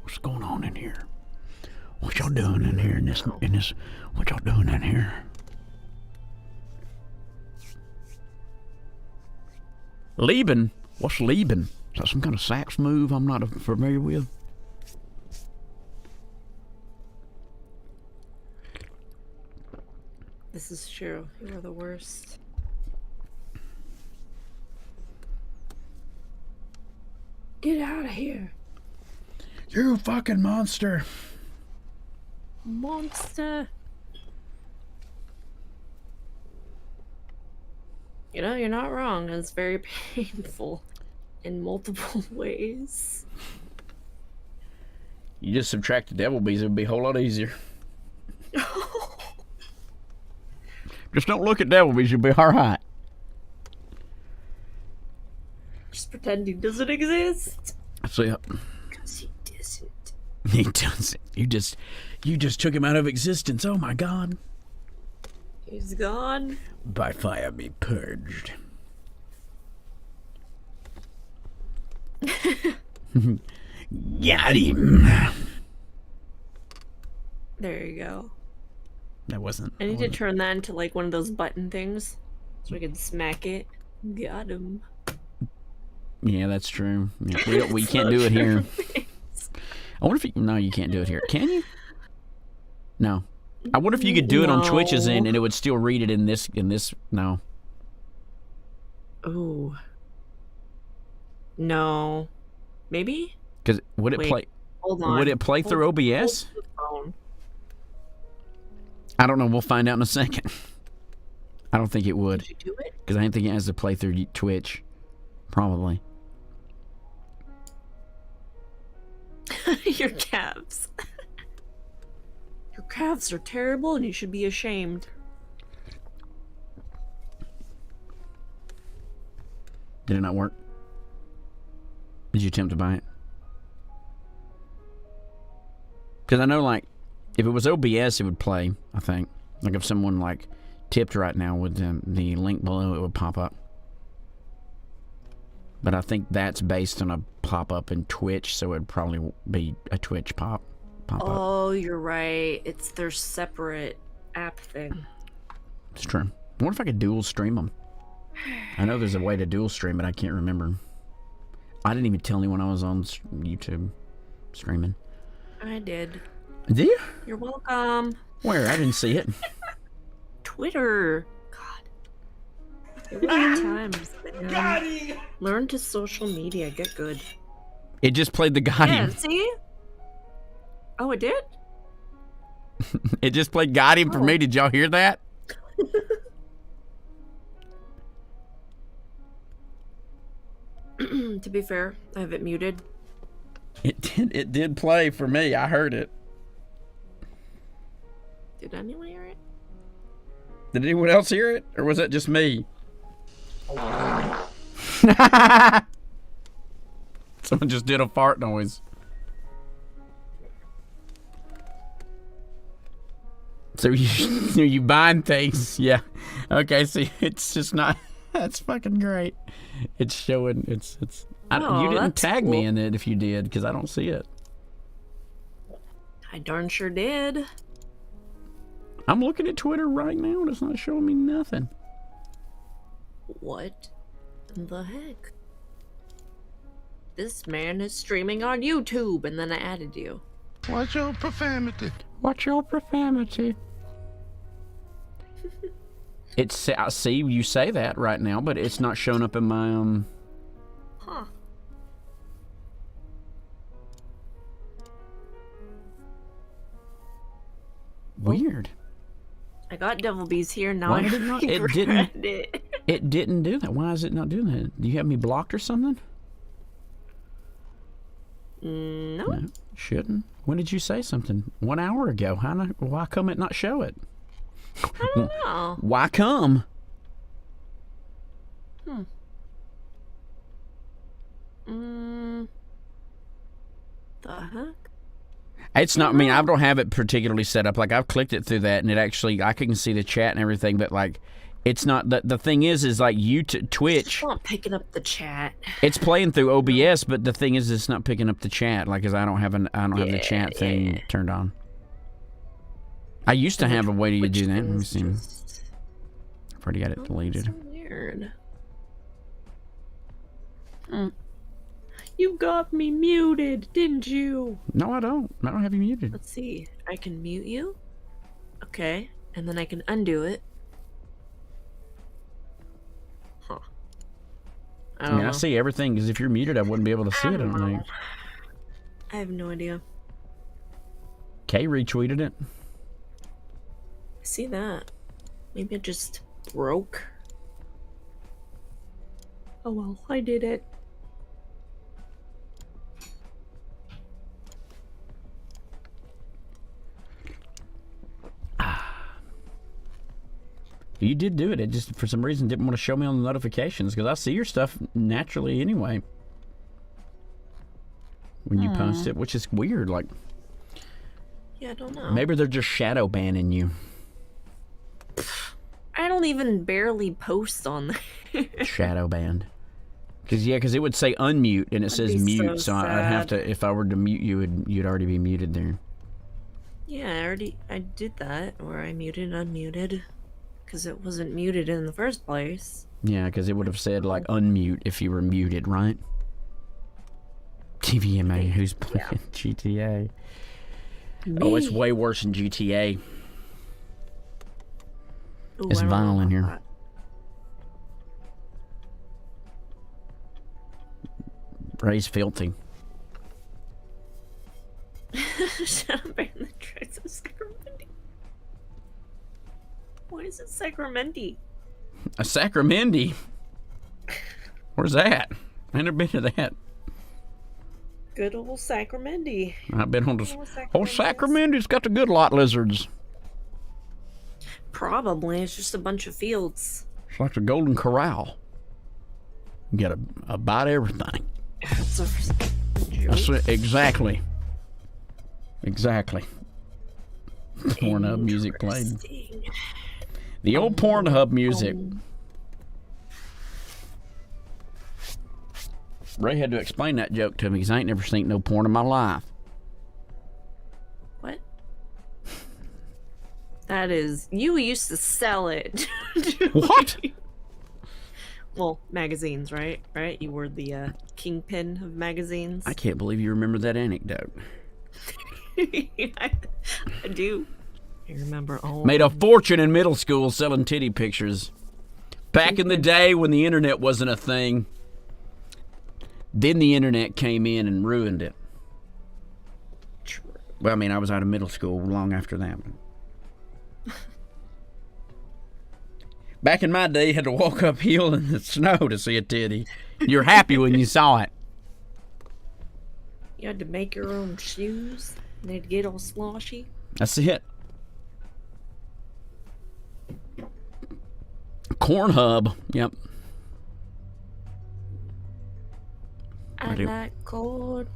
what's going on in here? What y'all doing in here? In this? What y'all doing in here? Lieben? What's Lieben? Is that some kind of sax move I'm not familiar with? This is true. You are the worst. Get out of here, You fucking monster. monster. You know, you're not wrong. It's very painful in multiple ways. You just subtract the devil bees, it would be a whole lot easier. Just don't look at devil bees, you'll be alright. Just pretend he doesn't exist. That's it. Because he doesn't. He doesn't. You just took him out of existence. Oh my god. He's gone. By fire be purged. Got him. There you go. That wasn't. I need to turn that into like one of those button things so I can smack it. Got him. Yeah, that's true. Yeah, we can't do it here. I wonder if you, no, you can't do it here. Can you? No. I wonder if you could do it on Twitch's end and it would still read it in this. No. Oh. No. Maybe? Because would it Wait, play? Hold on. Would it play through OBS? Hold the phone. I don't know. We'll find out in a second. I don't think it would. Did you do it? Because I don't think it has to play through Twitch. Probably. Your calves. Your calves are terrible and you should be ashamed. Did it not work? Did you attempt to buy it? Because I know, like, if it was OBS, it would play, I think. Like, if someone, like, tipped right now with the link below, it would pop up. But I think that's based on a pop-up in Twitch, so it'd probably be a Twitch pop-up. Oh, you're right. It's their separate app thing. It's true. I wonder if I could dual stream them. I know there's a way to dual stream, but I can't remember. I didn't even tell anyone I was on YouTube streaming. I did. Did you? You're welcome. Where? I didn't see it. Twitter. God. There were times, man. Learn to social media. Get good. It just played the Got Yeah, Him. see? Oh, it did? It just played Got Him for me. Did y'all hear that? To be fair, I have it muted. It did play for me. I heard it. Did anyone hear it? Did anyone else hear it? Or was that just me? Someone just did a fart noise. So you buying things? Yeah. Okay. See, it's just not. That's fucking great. It's showing. It's. You didn't that's tag me cool. in it if you did, because I don't see it. I darn sure did. I'm looking at Twitter right now, and it's not showing me nothing. What the heck? This man is streaming on YouTube, and then I added you. Watch your profanity. Watch your profanity. I see you say that right now, but it's not showing up in my Huh. Weird. I got Devil Bees here, now Why I did it not- it regret didn't- it. It didn't do that. Why is it not doing that? Do you have me blocked or something? No. No, shouldn't. When did you say something? 1 hour ago. Why come it not show it? I don't know. Why come? The heck? It's not. I mean, I don't have it particularly set up. Like I've clicked it through that, and it actually I can see the chat and everything. But like, it's not. The thing is like Twitch. It's not picking up the chat. It's playing through OBS, but the thing is, it's not picking up the chat. Like, cause I don't have the chat thing turned on. I used to have a way to do that. Let me see. I've already got it deleted. So weird. You got me muted, didn't you? No, I don't. I don't have you muted. Let's see. I can mute you. Okay. And then I can undo it. Huh. I I don't mean, know. I see everything. Because if you're muted, I wouldn't be able to see it. I don't think. I have no idea. Kay retweeted it. I see that. Maybe it just broke. Oh well, I did it. You did do it. It just, for some reason, didn't want to show me on the notifications because I see your stuff naturally anyway when you post it, which is weird. Like, Yeah, I don't know. maybe they're just shadow banning you. I don't even barely post on there. Shadow banned. Because it would say unmute and it says be mute, so so I'd have sad. to, if I were to mute you, you'd already be muted there. Yeah, I did that, where I muted and unmuted, because it wasn't muted in the first place. Yeah, because it would have said like unmute if you were muted, right? TVMA, who's playing GTA? Oh, it's Me. way worse than GTA. Ooh, It's I don't know vile in about here. Ray's filthy. that. Shut up, and the tracks of Sacramento. Why is it Sacramento? A Sacramendi. Where's that? I never been to that. Good old Sacramento. I've been on the. Oh, Oh, Sacramendi's got the good lot lizards. Probably, it's just a bunch of fields. It's like the Golden Corral. You get a bite of everything. That's a That's it. Exactly. Exactly. Pornhub music played. Interesting. The old Pornhub music. Ray had to explain that joke to me because I ain't never seen no porn in my life. What? That is, you used to sell it. What? Well, magazines, right? Right? You were the kingpin of magazines. I can't believe you remember that anecdote. I do. I remember all. Made a fortune in middle school selling titty pictures. Back in the day when the internet wasn't a thing. Then the internet came in and ruined it. True. Well, I mean, I was out of middle school long after that. Back in my day, you had to walk uphill in the snow to see a titty. You're happy when you saw it. You had to make your own shoes. And they'd get all sloshy. That's it. Cornhub. Yep. I do. like corn.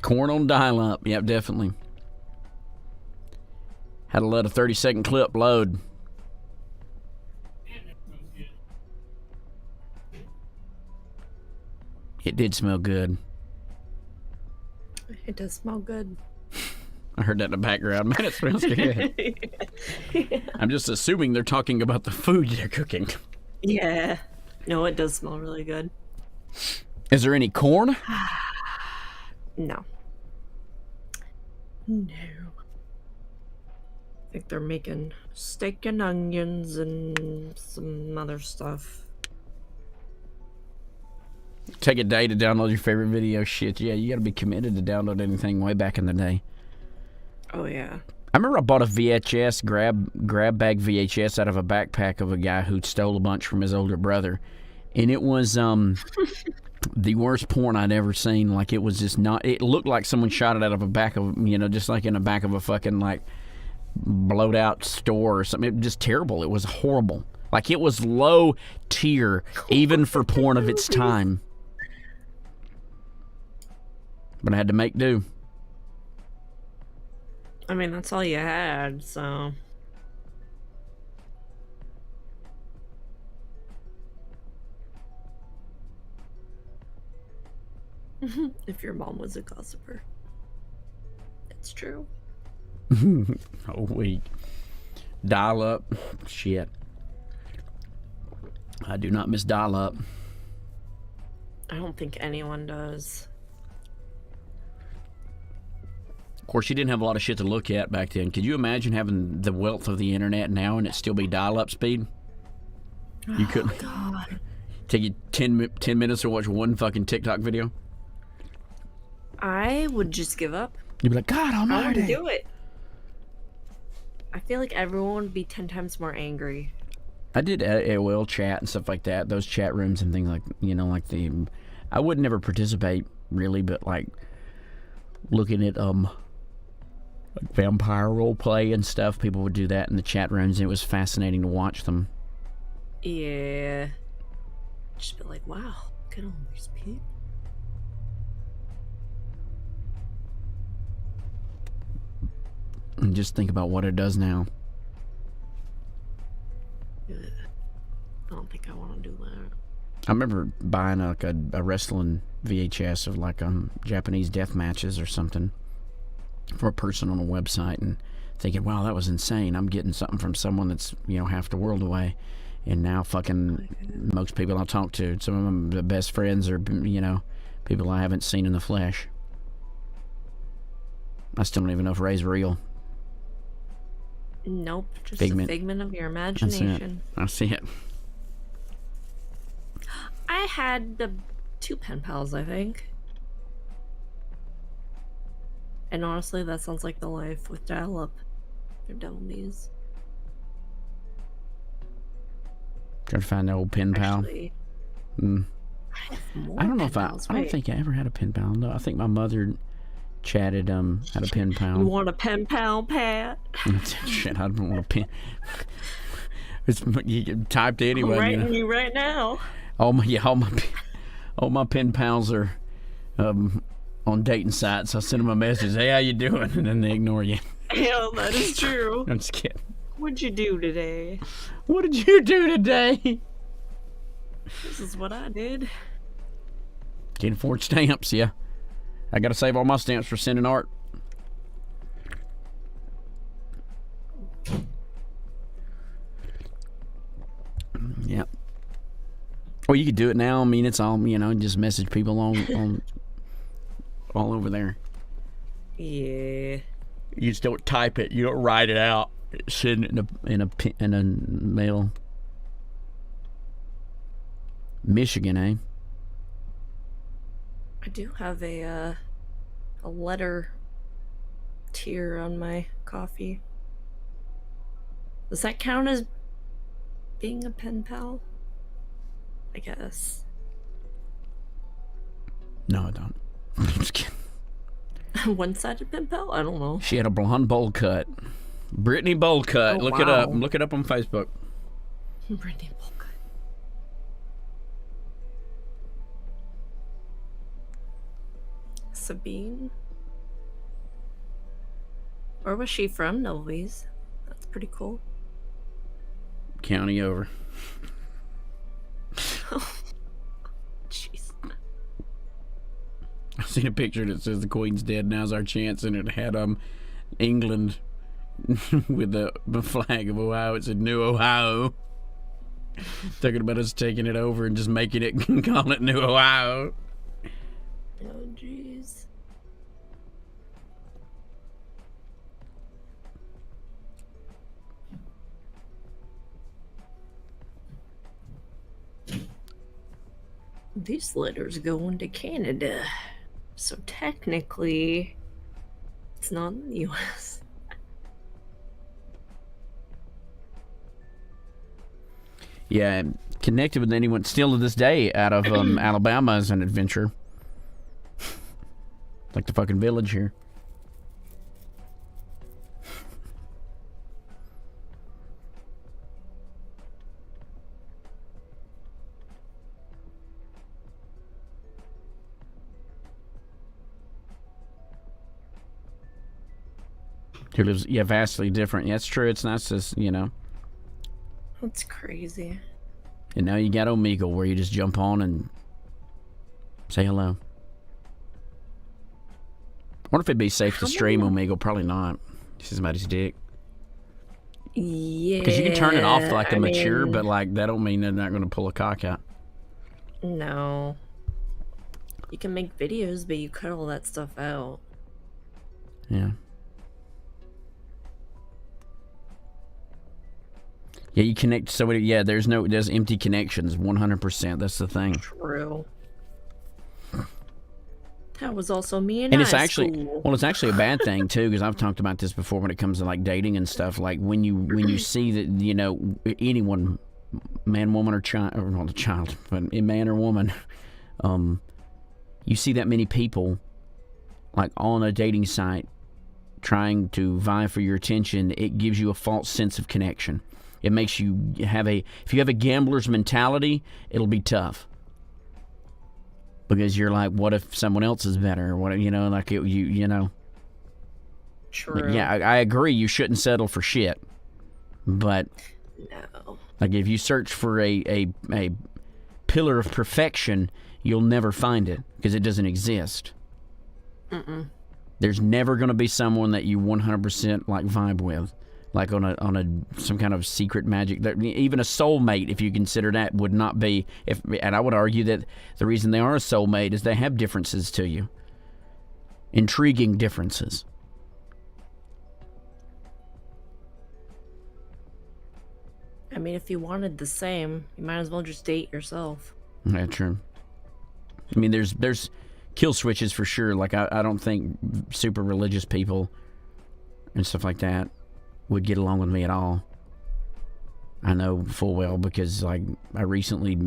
Corn on dial-up. Yep, definitely. Had to let a 30-second clip load. It did smell good. It does smell good. I heard that in the background. Man, it smells good. Yeah. I'm just assuming they're talking about the food they're cooking. Yeah. No, it does smell really good. Is there any corn? No. No. I think they're making steak and onions and some other stuff. Take a day to download your favorite video. Shit, yeah, you gotta be committed to download anything way back in the day. Oh, yeah. I remember I bought a VHS, grab bag VHS out of a backpack of a guy who stole a bunch from his older brother. And it was the worst porn I'd ever seen. Like, it was just not, it looked like someone shot it out of a back of, just like in the back of a fucking, like, blowed out store or something. It was just terrible. It was horrible. Like, it was low tier, even for porn of its time. But I had to make do. I mean, that's all you had, so. If your mom was a gossiper. It's true. Oh, weak. Dial up. Shit. I do not miss dial up. I don't think anyone does. Of course, you didn't have a lot of shit to look at back then. Could you imagine having the wealth of the internet now and it still be dial-up speed? You couldn't. Oh, God. Take you 10 minutes to watch one fucking TikTok video? I would just give up. You'd be like, God I wouldn't almighty. do it. I feel like everyone would be 10 times more angry. I did AOL chat and stuff like that. Those chat rooms and things like, like the... I would never participate, really, but, like, looking at, like vampire role play and stuff, people would do that in the chat rooms, and it was fascinating to watch them. Yeah. Just be like, wow, look at all these people. And just think about what it does now. Ugh. I don't think I want to do that. I remember buying like a wrestling VHS of like Japanese death matches or something for a person on a website and thinking, wow, that was insane. I'm getting something from someone that's, half the world away. And now fucking most people I talk to, some of them, the best friends are, people I haven't seen in the flesh. I still don't even know if Ray's real. Nope, just Figment. a figment of your I imagination. see it. I had 2 pen pals, I think. And honestly, that sounds like the life with dial-up. They're dummies. Trying to find the old pen pal. Actually, Mm. I have more I don't know pen if I pals. don't Wait, think I ever had a pen pal. No, I think my mother chatted, had a pen pal. you want a pen pal, Pat? Shit, I don't want a pen. You typed it anyway. I'm writing you right now. All my pen pals are on dating sites. I send them a message, hey, how you doing? And then they ignore you. Hell, that is true. I'm just kidding. What'd you do today? What did you do today? This is what I did. Can't afford stamps, yeah. I gotta save all my stamps for sending art. Yeah. Well, you could do it now. I mean, it's all, just message people on all over there. Yeah. You just don't type it. You don't write it out. Send it in a mail. Michigan, eh? I do have a letter tier on my coffee. Does that count as being a pen pal? I guess. No, I don't. I'm just kidding. One-sided pen pal? I don't know. She had a blonde bowl cut. Brittany bowl cut. Oh, Look it up. wow. Look it up on Facebook. Brittany Polka. Sabine? Or was she from Novies? That's pretty cool. County over. Jeez. I've seen a picture that says the Queen's dead, now's our chance, and it had England with the flag of Ohio. It said New Ohio. Talking about us taking it over and just making it call it New Ohio. Oh, jeez. These letters going to Canada. So technically, it's not in the US. Yeah, connected with anyone still to this day out of Alabama is an adventure. Like the fucking village here. Who lives, yeah, vastly different. Yeah, it's true. It's nice to, you know. That's crazy. And now you got Omegle where you just jump on and say hello. I wonder if it'd be safe to stream Omegle. Probably not. This is somebody's dick. Yeah. Because you can turn it off like a mature, but like that don't mean they're not going to pull a cock out. No. You can make videos, but you cut all that stuff out. Yeah. Yeah, you connect so yeah, there's empty connections, 100%. That's the thing. True. That was also me in And high it's actually school. well, it's actually a bad thing too, because I've talked about this before when it comes to like dating and stuff. Like when you see that, you know, anyone, man, woman, or child, or not a child, but a man or woman, you see that many people like on a dating site trying to vie for your attention, it gives you a false sense of connection. It makes you have if you have a gambler's mentality, it'll be tough. Because you're like, what if someone else is better? Or what, you know, like you know. True. Yeah, I agree. You shouldn't settle for shit. But No. like if you search for a pillar of perfection, you'll never find it because it doesn't exist. Mm-mm. There's never going to be someone that you 100% like vibe with. Like on a some kind of secret magic, that even a soulmate, if you consider that, would not be. And I would argue that the reason they are a soulmate is they have differences to you, intriguing differences. I mean, if you wanted the same, you might as well just date yourself. Yeah, true. I mean, there's kill switches for sure. Like I don't think super religious people and stuff like that would get along with me at all. I know full well because like I recently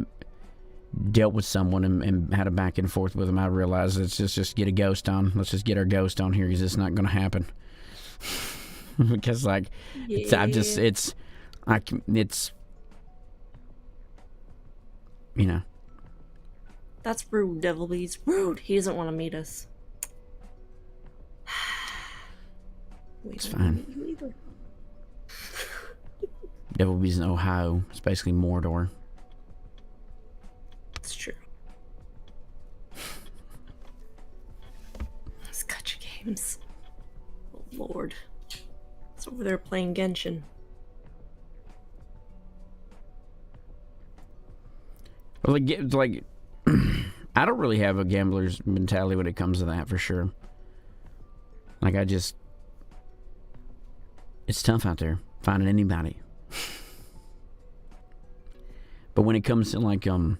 dealt with someone and had a back and forth with them. I realized let's just get a ghost on. Let's just get our ghost on here because it's not going to happen. Because like it's you know. That's rude, Devilbees. Rude. He doesn't want to meet us. It's fine. Devilbees in Ohio. It's basically Mordor. It's true. Those gacha games. Oh, Lord. It's over there playing Genshin. Well, like I don't really have a gambler's mentality when it comes to that, for sure. Like it's tough out there finding anybody. But when it comes to like well,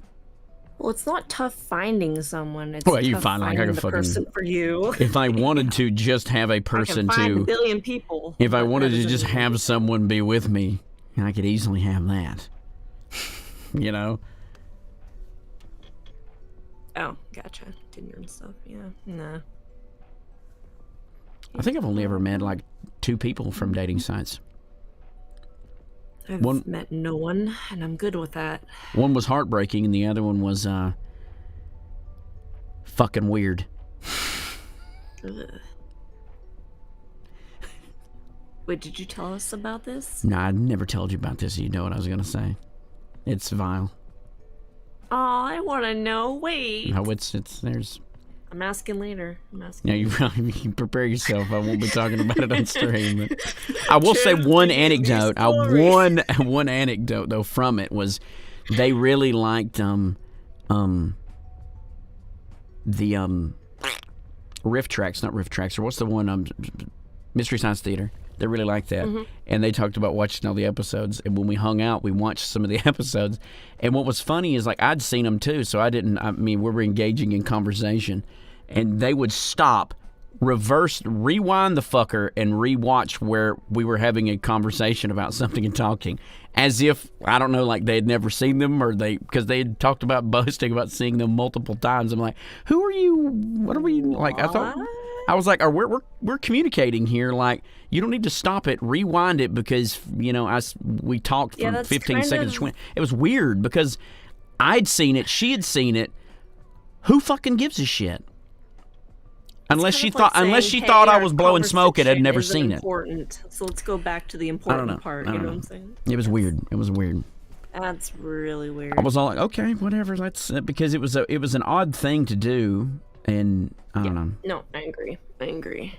it's not tough finding someone. It's well, you tough find like I finding could the fucking person for you. if I wanted to just have a person I can find to a billion people. if I but wanted that to doesn't just mean- have someone be with me, I could easily have that. You know? Oh, gotcha. Tinder and stuff. Yeah. Nah. I think I've only ever met like 2 people from dating sites. I've One- met no one, and I'm good with that. One was heartbreaking and the other one was fucking weird. Ugh. Wait, did you tell us about this? No, I never told you about this. You know what I was gonna say. It's vile. Oh, I want to know. Wait. No, it's there's. I'm asking later. I'm asking. Yeah, you prepare yourself. I won't be talking about it on stream. But I will say one anecdote. One anecdote though from it was, they really liked the Riff Tracks, not Riff Tracks, or what's the one Mystery Science Theater. They really liked that, and they talked about watching all the episodes. And when we hung out, we watched some of the episodes. And what was funny is, like, I'd seen them too, so I mean, we were engaging in conversation, and they would stop, rewind the fucker, and rewatch where we were having a conversation about something and talking, as if, I don't know, like they had never seen them, or because they had talked about boasting about seeing them multiple times. I'm like, who are you? What are we like? I was like, we're communicating here. Like, you don't need to stop it, rewind it, because we talked for 15 seconds. 20. It was weird because I'd seen it, she had seen it. Who fucking gives a shit? Unless she thought I was blowing smoke and had never seen it. Important. So let's go back to the important part. You know what I'm saying? It was weird. It was weird. That's really weird. I was all like, okay, whatever. Let's because it was an odd thing to do. And I don't know. No, I agree.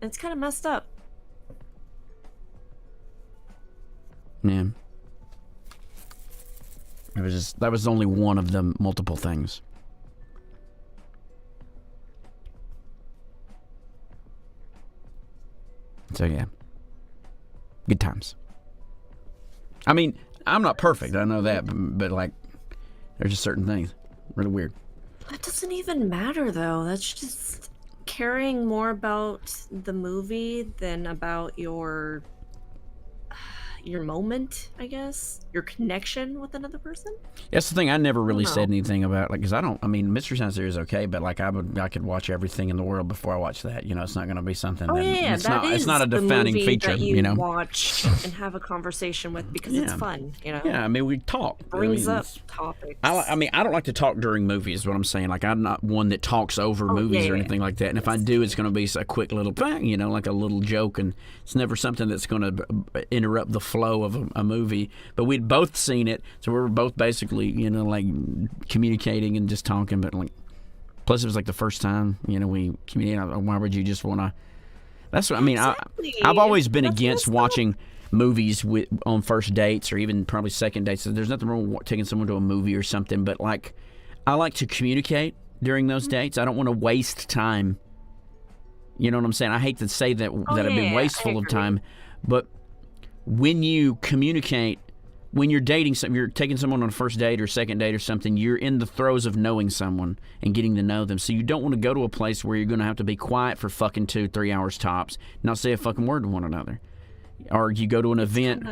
It's kind of messed up. Yeah. That was only one of the multiple things. So yeah. Good times. I mean, I'm not perfect, I know that, but like, there's just certain things. Really weird. That doesn't even matter, though. That's just caring more about the movie than about your moment, I guess. Your connection with another person. That's the thing. I never really said anything about, like, because I mean, Mystery Science Theater is okay, but like I could watch everything in the world before I watch that. It's not going to be something it's not a defining feature. That you watch and have a conversation with because it's fun. Yeah, I mean, we talk. Brings up topics. I mean, I don't like to talk during movies. Is what I'm saying. Like, I'm not one that talks over movies or anything like that. And if I do, it's going to be a quick little bang, like a little joke, and it's never something that's going to interrupt the flow of a movie. But we'd both seen it, so we were both basically, like communicating and just talking. But like, plus it was like the first time, we communicated. Why would you just want to? That's what I mean. Exactly. I've always been against watching movies on first dates or even probably second dates. So there's nothing wrong with taking someone to a movie or something, but like, I like to communicate during those dates. I don't want to waste time. You know what I'm saying? I hate to say that I've been wasteful of time, but when you communicate, when you're dating you're taking someone on a first date or second date or something, you're in the throes of knowing someone and getting to know them. So you don't want to go to a place where you're going to have to be quiet for fucking 2-3 hours tops, not say a fucking word to one another. Or you go to an event,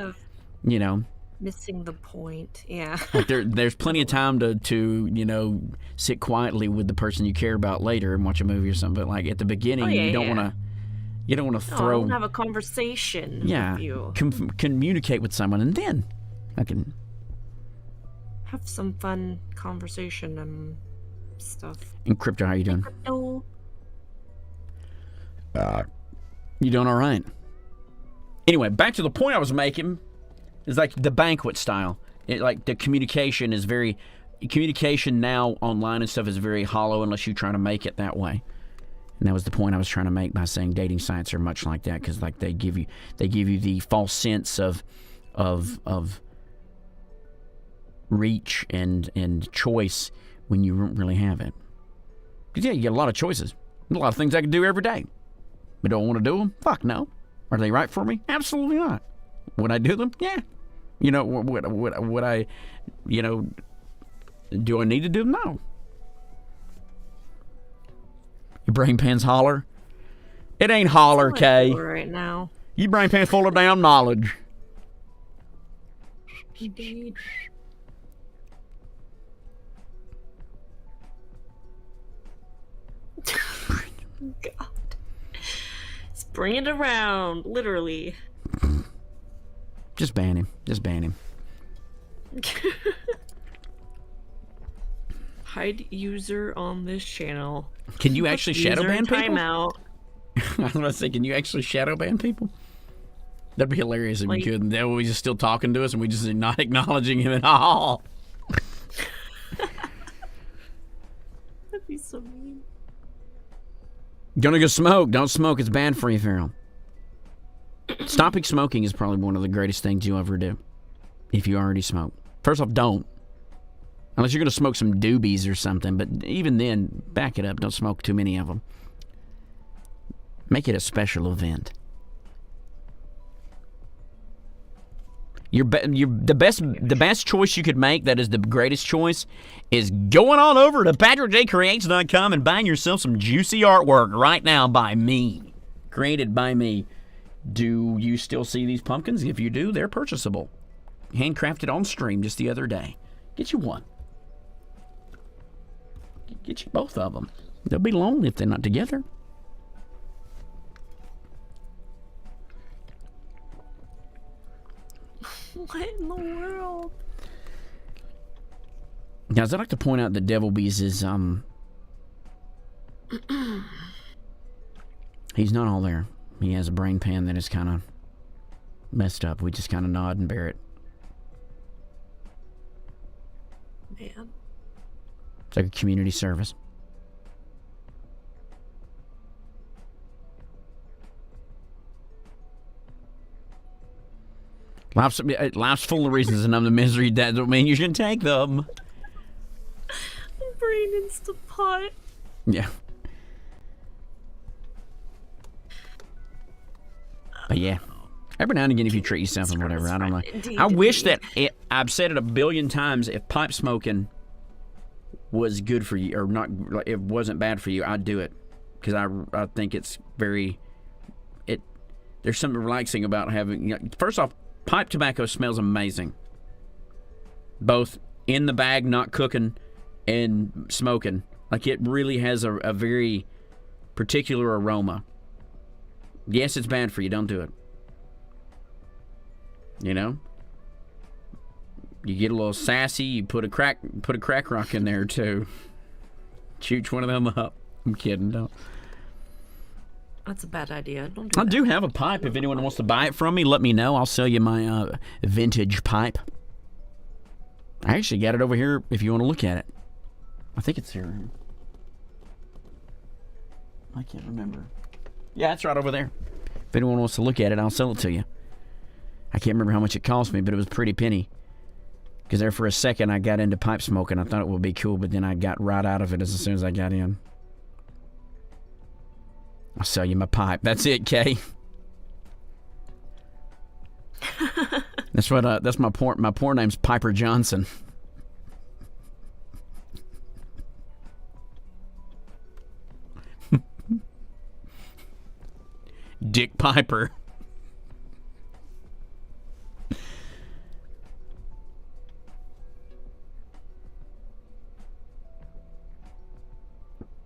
missing the point. Yeah. Like there's plenty of time to sit quietly with the person you care about later and watch a movie or something. But like at the beginning, you don't want to throw. I want to have a conversation. Yeah. With you. Communicate with someone, and then I can have some fun conversation and stuff. And Crypto, how you doing? Crypto. You doing all right? Anyway, back to the point I was making. Is like the banquet style. Like the communication now online and stuff is very hollow unless you're trying to make it that way. And that was the point I was trying to make by saying dating sites are much like that, because like they give you the false sense of reach and choice when you don't really have it. Because you get a lot of choices. There's a lot of things I can do every day. But do I want to do them? Fuck no. Are they right for me? Absolutely not. Would I do them? Yeah. Would I, do I need to do them? No. Your brain pan's holler? It ain't holler, Kay. Right now. Your brain pan's full of damn knowledge. Indeed. God. Let's bring it around, literally. Just ban him. Hide user on this channel. Can you actually shadow ban people? Timeout. I was about to say, can you actually shadow ban people? That'd be hilarious if we Like- could. And then he's just still talking to us and we just not acknowledging him at all. That'd be so mean. Gonna go smoke. Don't smoke. It's bad for you, Farrell. Stopping smoking is probably one of the greatest things you'll ever do. If you already smoke. First off, don't. Unless you're gonna smoke some doobies or something. But even then, back it up. Don't smoke too many of them. Make it a special event. The best choice you could make, that is the greatest choice, is going on over to PatrickJCreates.com and buying yourself some juicy artwork right now by me. Created by me. Do you still see these pumpkins? If you do, they're purchasable. Handcrafted on stream just the other day. Get you one. Get you both of them. They'll be lonely if they're not together. What in the world? Guys, I'd like to point out that Devil Bees is, he's not all there. He has a brain pan that is kind of messed up. We just kind of nod and bear it. Man. It's like a community service. Life's full of reasons to numb the misery. That don't mean you should take them. Brain Instapot. Yeah. But yeah. Every now and again, if you treat yourself and whatever, I don't know. I wish that I've said it a billion times. If pipe smoking was good for you, or not, it wasn't bad for you, I'd do it because I think it's very. There's something relaxing about having. First off, pipe tobacco smells amazing. Both in the bag, not cooking, and smoking. Like, it really has a very particular aroma. Yes, it's bad for you. Don't do it. You know? You get a little sassy, you put a crack rock in there too. Shoot one of them up. I'm kidding, don't. That's a bad idea. Don't do I that. do have a pipe. If anyone wants to buy it from me, let me know. I'll sell you my vintage pipe. I actually got it over here if you want to look at it. I think it's here. I can't remember. Yeah, it's right over there. If anyone wants to look at it, I'll sell it to you. I can't remember how much it cost me, but it was a pretty penny. Because there for a second I got into pipe smoking. I thought it would be cool, but then I got right out of it as soon as I got in. I'll sell you my pipe. That's it, Kay. That's what. That's my porn. My porn name's Piper Johnson. Dick Piper.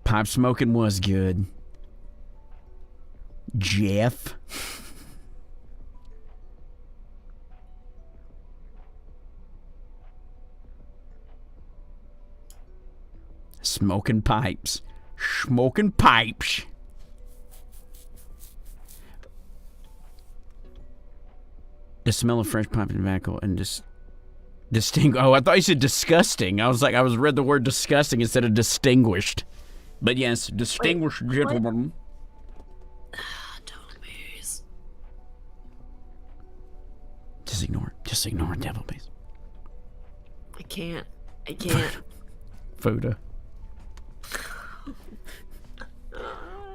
Pipe smoking was good. Jeff. Smoking pipes. Smoking pipes. The smell of fresh pipe tobacco and just Oh, I thought you said disgusting. I was read the word disgusting instead of distinguished. But yes, distinguished gentleman. Devilbees. Just ignore it. Just ignore it, Devil Bees. I can't. Fuda.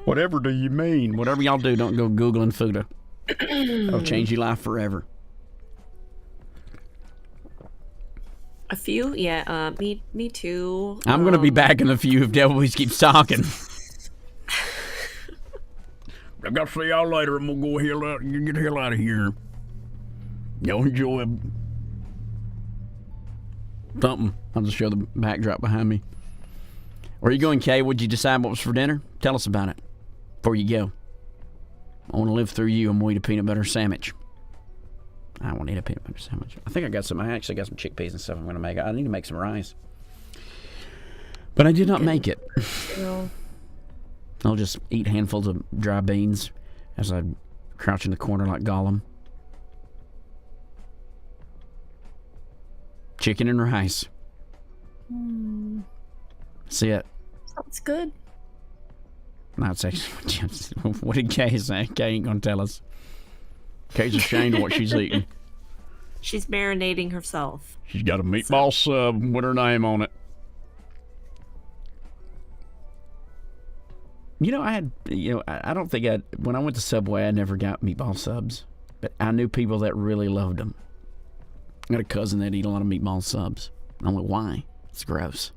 Whatever do you mean? Whatever y'all do, don't go Googling Fuda. It'll change your life forever. A few? Yeah, me too. I'm going to be back in a few if Devil Bees keeps talking. I got to see y'all later. I'm gonna get the hell out of here. Y'all enjoy. Something. I'll just show the backdrop behind me. Where are you going, Kay? What'd you decide what was for dinner? Tell us about it before you go. I want to live through you. I'm going to eat a peanut butter sandwich. I want to eat a peanut butter sandwich. I think I actually got some chickpeas and stuff I'm going to make. I need to make some rice. But I did not make it. You know, I'll just eat handfuls of dry beans as I crouch in the corner like Gollum. Chicken and rice. See it. Sounds good. No, it's actually what did Kay say? Kay ain't gonna tell us. Kay's ashamed of what she's eating. She's marinating herself. She's got a meatball sub with her name on it. You know, I don't think when I went to Subway, I never got meatball subs. But I knew people that really loved them. I got a cousin that eat a lot of meatball subs. I'm like, why? It's gross.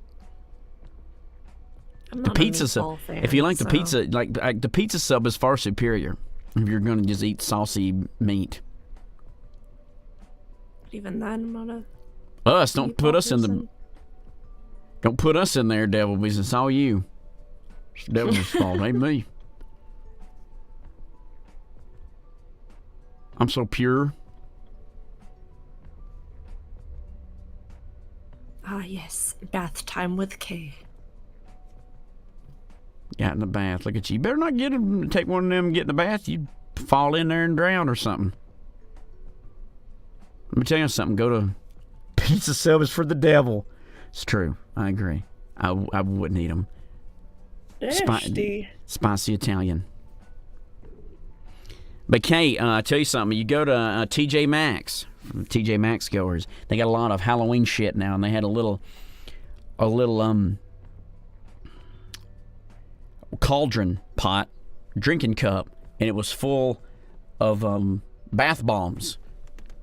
I'm The not a pizza sub. meatball fan, If you like the so- pizza, like the pizza sub is far superior. If you're gonna just eat saucy meat. Even then, I'm not a Us, don't put meatball us in the. person. Don't put us in there, devil, because it's all you. It's the devil's fault, ain't me. I'm so pure. Ah, yes. Bath time with Kay. Got in the bath. Look at you. You better not take one of them and get in the bath. You'd fall in there and drown or something. Let me tell you something. Go to pizza sub is for the devil. It's true. I agree. I wouldn't eat them. Spicy Italian. But Kay, I tell you something. You go to TJ Maxx, TJ Maxx goers. They got a lot of Halloween shit now, and they had a little cauldron pot, drinking cup, and it was full of bath bombs.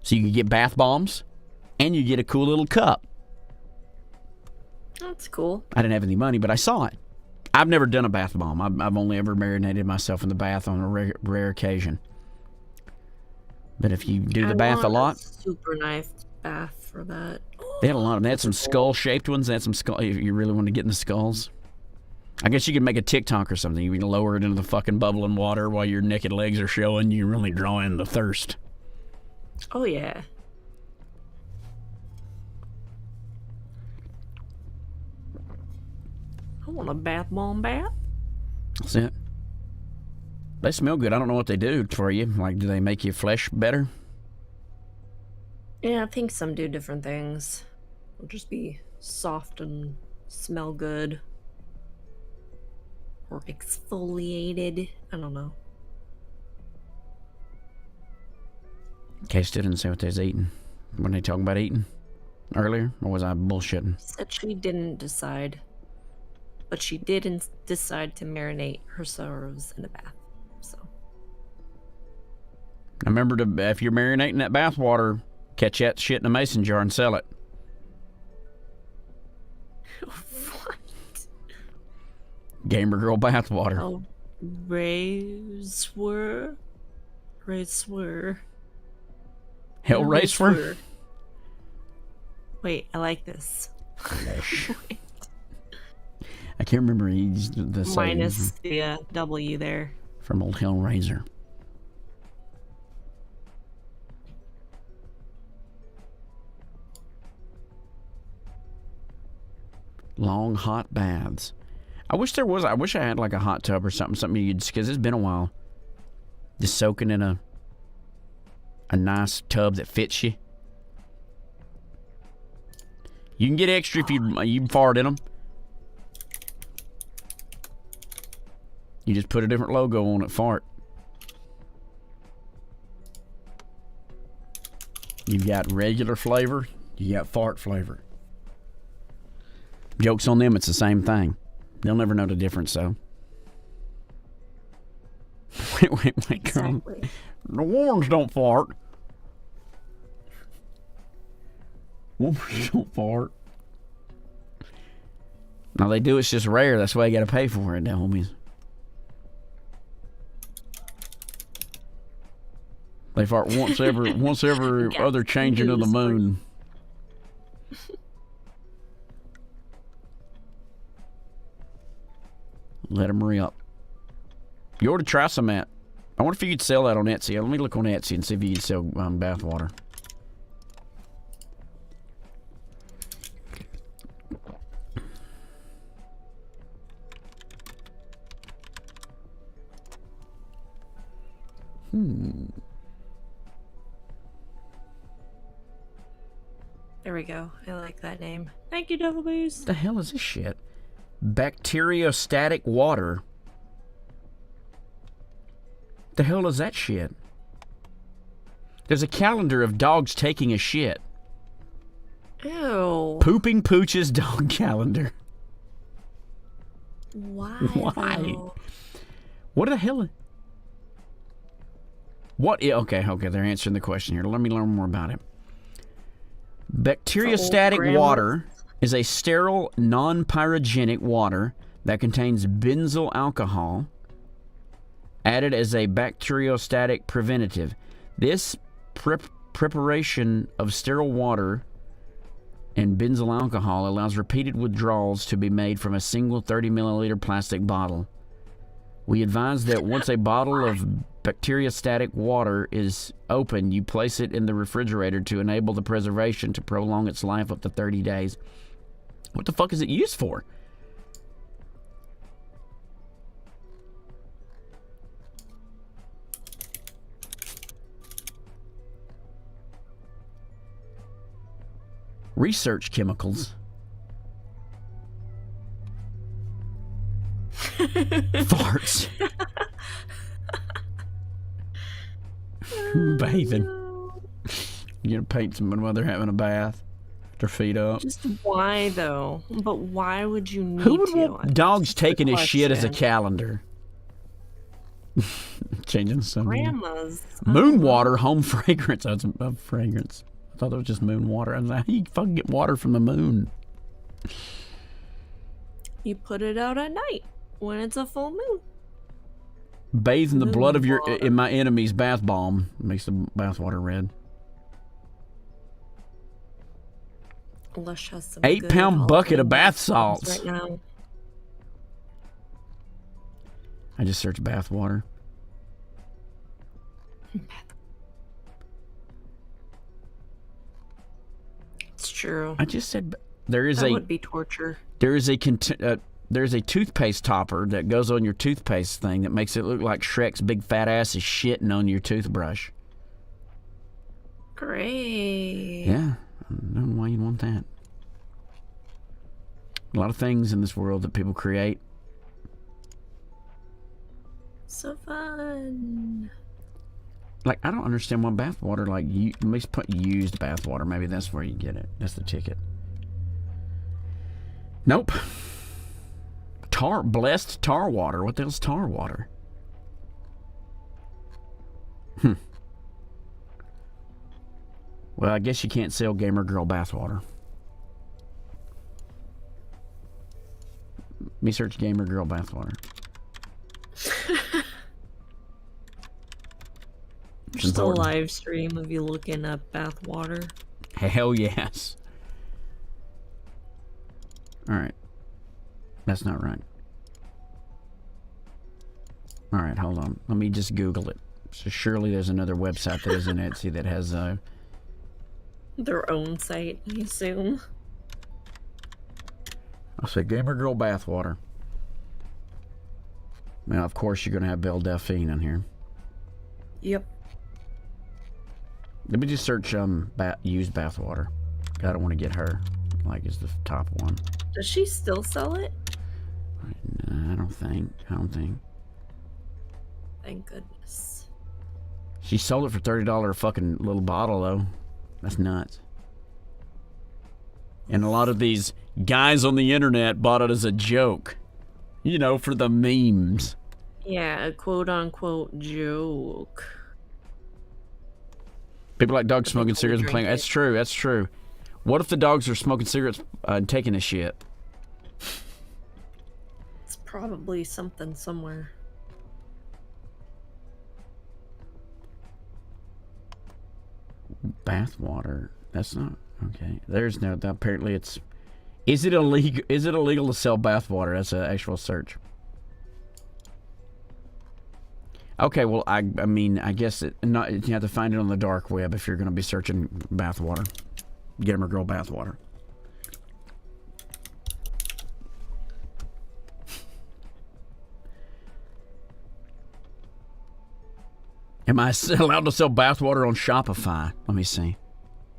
So you could get bath bombs, and you get a cool little cup. That's cool. I didn't have any money, but I saw it. I've never done a bath bomb. I've only ever marinated myself in the bath on a rare occasion. But if you do the bath a lot, Super nice bath for that. they had a lot of them. They had some skull-shaped ones. They had some skull. If you really want to get in the skulls, I guess you could make a TikTok or something. You can lower it into the fucking bubbling water while your naked legs are showing. You really draw in the thirst. Oh yeah. I want a bath bomb bath. That's it. They smell good. I don't know what they do for you. Like, do they make your flesh better? Yeah, I think some do different things. It'll just be soft and smell good. Or exfoliated. I don't know. Kay still didn't say what they was eating. When they talking about eating earlier, or was I bullshitting? Said she didn't decide. But she did decide to marinate her sorrows in a bath. So. Remember to, if you're marinating that bath water, catch that shit in a mason jar and sell it. What? Gamer Girl bath water. Oh, Racewer? Racewer. Hell Racer. Wait, I like this. I can't remember the saying Minus the W there. from old Hellraiser. Long hot baths. I wish I had like a hot tub or something you could, because it's been a while. Just soaking in a nice tub that fits you. You can get extra if you fart in them. You just put a different logo on it, fart. You've got regular flavor, you got fart flavor. Joke's on them, it's the same thing. They'll never know the difference, though. wait, girl. Exactly. The Warrens don't fart. Warrens don't fart. Now they do, it's just rare. That's why you gotta pay for it, homies. They fart once every other changing of the moon. Let them re-up. You ought to try some at. I wonder if you could sell that on Etsy. Let me look on Etsy and see if you can sell bath water. There we go. I like that name. Thank you, Devil Beast. What the hell is this shit? Bacteriostatic water. The hell is that shit? There's a calendar of dogs taking a shit. Ew. Pooping Pooch's dog calendar. Why? Why? Though? What the hell? What? Okay, they're answering the question here. Let me learn more about it. Bacteriostatic grandmas. water is a sterile, non-pyrogenic water that contains benzyl alcohol added as a bacteriostatic preventative. This preparation of sterile water and benzyl alcohol allows repeated withdrawals to be made from a single 30 milliliter plastic bottle. We advise that once a bottle of bacteriostatic water is open, you place it in the refrigerator to enable the preservation to prolong its life up to 30 days. What the fuck is it used for? Research chemicals. Farts. Bathing. You're gonna paint someone while they're having a bath. Their feet up. Just why though? But why would you need Who would to? want dogs taking his shit as a question. calendar? Changing the subject. Grandmas. Moon water, home fragrance. That's a fragrance. I thought it was just moon water. I was like, how you fucking get water from the moon? You put it out at night when it's a full moon. Bathe in the blood of water. in my enemy's bath bomb. Makes the bath water red. Lush has some 8-pound good bucket of Halloween bath songs salts. right now. I just searched bath water. It's true. I just said there is That a would be torture. there's a toothpaste topper that goes on your toothpaste thing that makes it look like Shrek's big fat ass is shitting on your toothbrush. Great. Yeah, I don't know why you'd want that. A lot of things in this world that people create. So fun. Like, I don't understand why bathwater, like, at least put used bathwater. Maybe that's where you get it. That's the ticket. Nope. Blessed tar water. What the hell's tar water? Well, I guess you can't sell Gamer Girl bathwater. Let me search Gamer Girl bathwater. Just a live stream of you looking up bath water. Hell yes. Alright. That's not right. Alright, hold on. Let me just Google it. So surely there's another website that isn't Etsy that has Their own site, I assume. I'll say Gamer Girl bathwater. Now, of course, you're going to have Belle Delphine in here. Yep. Let me just search used bathwater. I don't want to get her. Like, is the top one. Does she still sell it? No, I don't think. Thank goodness. She sold it for $30 a fucking little bottle, though. That's nuts. And a lot of these guys on the internet bought it as a joke. You know, for the memes. Yeah, a quote-unquote joke. People like dogs smoking we cigarettes and playing. drink That's true. That's true. What if the dogs are smoking cigarettes and taking a shit? It's probably something somewhere. Bath water. That's not okay. There's no. Apparently, it's. Is it illegal? Is it illegal to sell bath water? That's an actual search. Okay, well, I mean, I guess you have to find it on the dark web if you're going to be searching bath water. Gamer Girl bath water. Am I allowed to sell bathwater on Shopify? Let me see.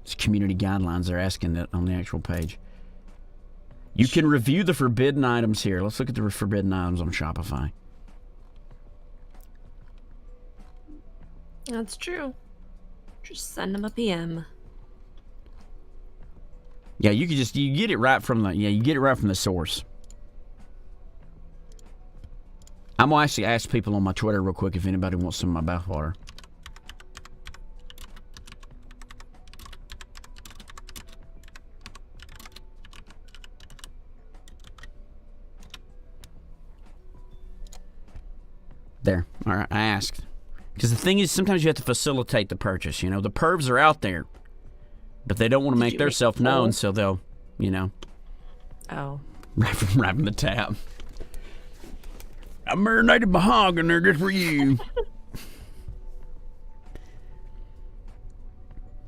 It's community guidelines. They're asking that on the actual page. You can review the forbidden items here. Let's look at the forbidden items on Shopify. That's true. Just send them a PM. Yeah, you get it right from the source. I'm gonna actually ask people on my Twitter real quick if anybody wants some of my bathwater. There. All right, I asked. Because the thing is, sometimes you have to facilitate the purchase. You know, the pervs are out there, but they don't want to make themselves known, so they'll, you know. Oh. Right from the tap. I marinated my hog in there just for you.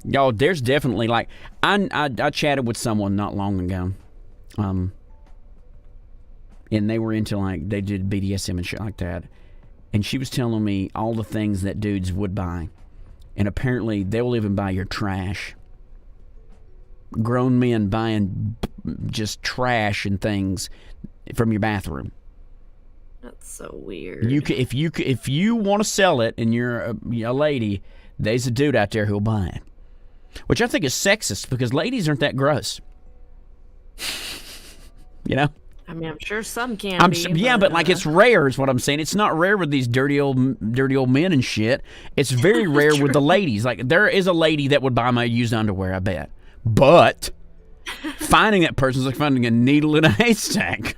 Y'all, there's definitely like I chatted with someone not long ago, and they were into like they did BDSM and shit like that, and she was telling me all the things that dudes would buy, and apparently they'll even buy your trash. Grown men buying just trash and things from your bathroom. That's so weird. If you want to sell it and you're a lady, there's a dude out there who'll buy it. Which I think is sexist because ladies aren't that gross. You know? I mean, I'm sure some can be. Yeah, but like it's rare is what I'm saying. It's not rare with these dirty old men and shit. It's very rare with the ladies. Like there is a lady that would buy my used underwear, I bet. But finding that person is like finding a needle in a haystack.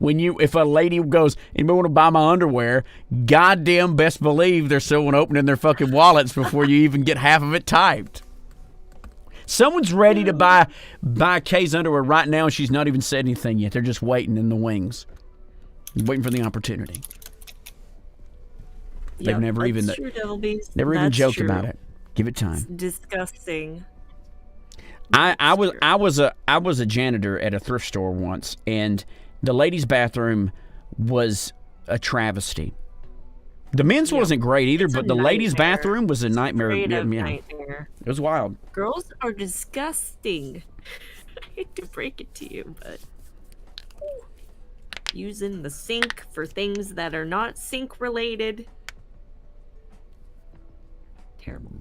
If a lady goes, anybody want to buy my underwear, goddamn best believe there's someone opening their fucking wallets before you even get half of it typed. Someone's ready to buy Kay's underwear right now and she's not even said anything yet. They're just waiting in the wings. Waiting for the opportunity. They've never even joked about it. Give it time. It's disgusting. I was a janitor at a thrift store once, and the ladies' bathroom was a travesty. The men's wasn't great either, but the ladies' bathroom was a nightmare. Nightmare. It was wild. Girls are disgusting. I hate to break it to you, but using the sink for things that are not sink related. Terrible.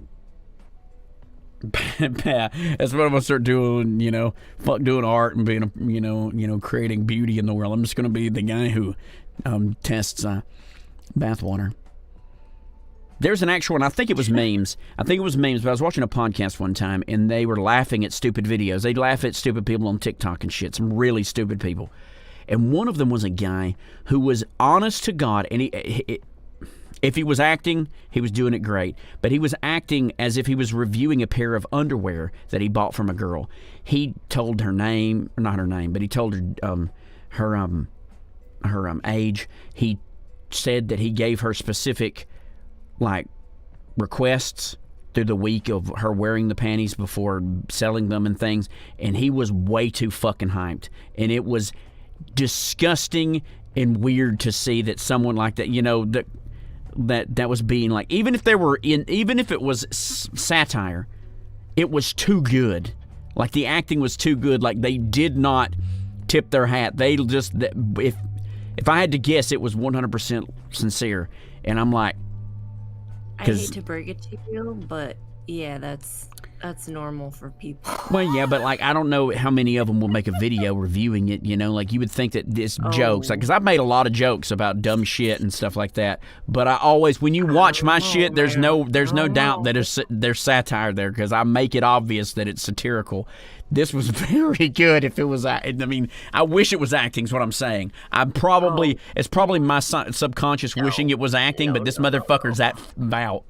That's what I'm gonna start doing. You know, fuck doing art and being creating beauty in the world. I'm just gonna be the guy who tests bathwater. There's an actual one. I think it was memes. But I was watching a podcast one time and they were laughing at stupid videos. They'd laugh at stupid people on TikTok and shit. Some really stupid people. And one of them was a guy who was honest to God, and if he was acting, he was doing it great. But he was acting as if he was reviewing a pair of underwear that he bought from a girl. He told her name, not her name, but he told her her age. He said that he gave her specific like requests through the week of her wearing the panties before selling them and things. And he was way too fucking hyped. And it was disgusting and weird to see that someone like that, that was being like, even if it was satire, it was too good. Like the acting was too good. Like they did not tip their hat. They just, if I had to guess, it was 100% sincere. And I'm like, I hate to break it to you, but yeah, that's normal for people. Well, yeah, but like I don't know how many of them will make a video reviewing it. Like you would think that this jokes, like because I've made a lot of jokes about dumb shit and stuff like that. But I always, when you watch my shit, there's no doubt that there's satire there because I make it obvious that it's satirical. This was very good. If it was, I mean, I wish it was acting. Is what I'm saying. It's probably my subconscious wishing it was acting, but this motherfucker's that foul,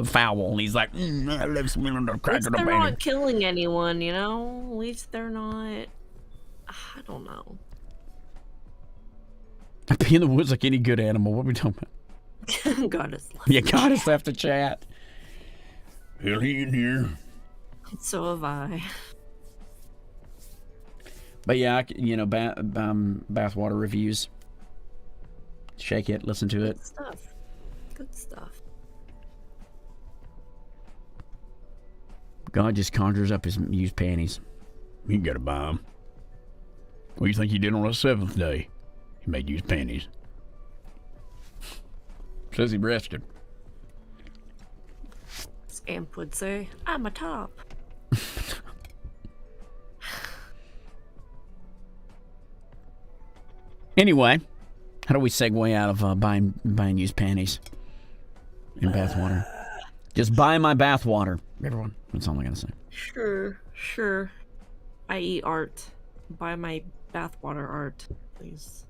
and he's like, I love smelling the crack of the they're baby. not killing anyone, At least they're not. I don't know. I'd be in the woods like any good animal. What are we talking about? Goddess left. Yeah, Goddess left the chat. Hell, he in here. So have I. But yeah, bathwater reviews. Shake it, listen to it. Good stuff. God just conjures up his used panties. You gotta buy them. What do you think he did on the 7th day? He made used panties. Says he rested. Scamp would say, I'm a top. Anyway, how do we segue out of buying used panties and bathwater? Just buy my bathwater, everyone. That's all I gotta say. Sure. I eat art. Buy my bathwater art, please.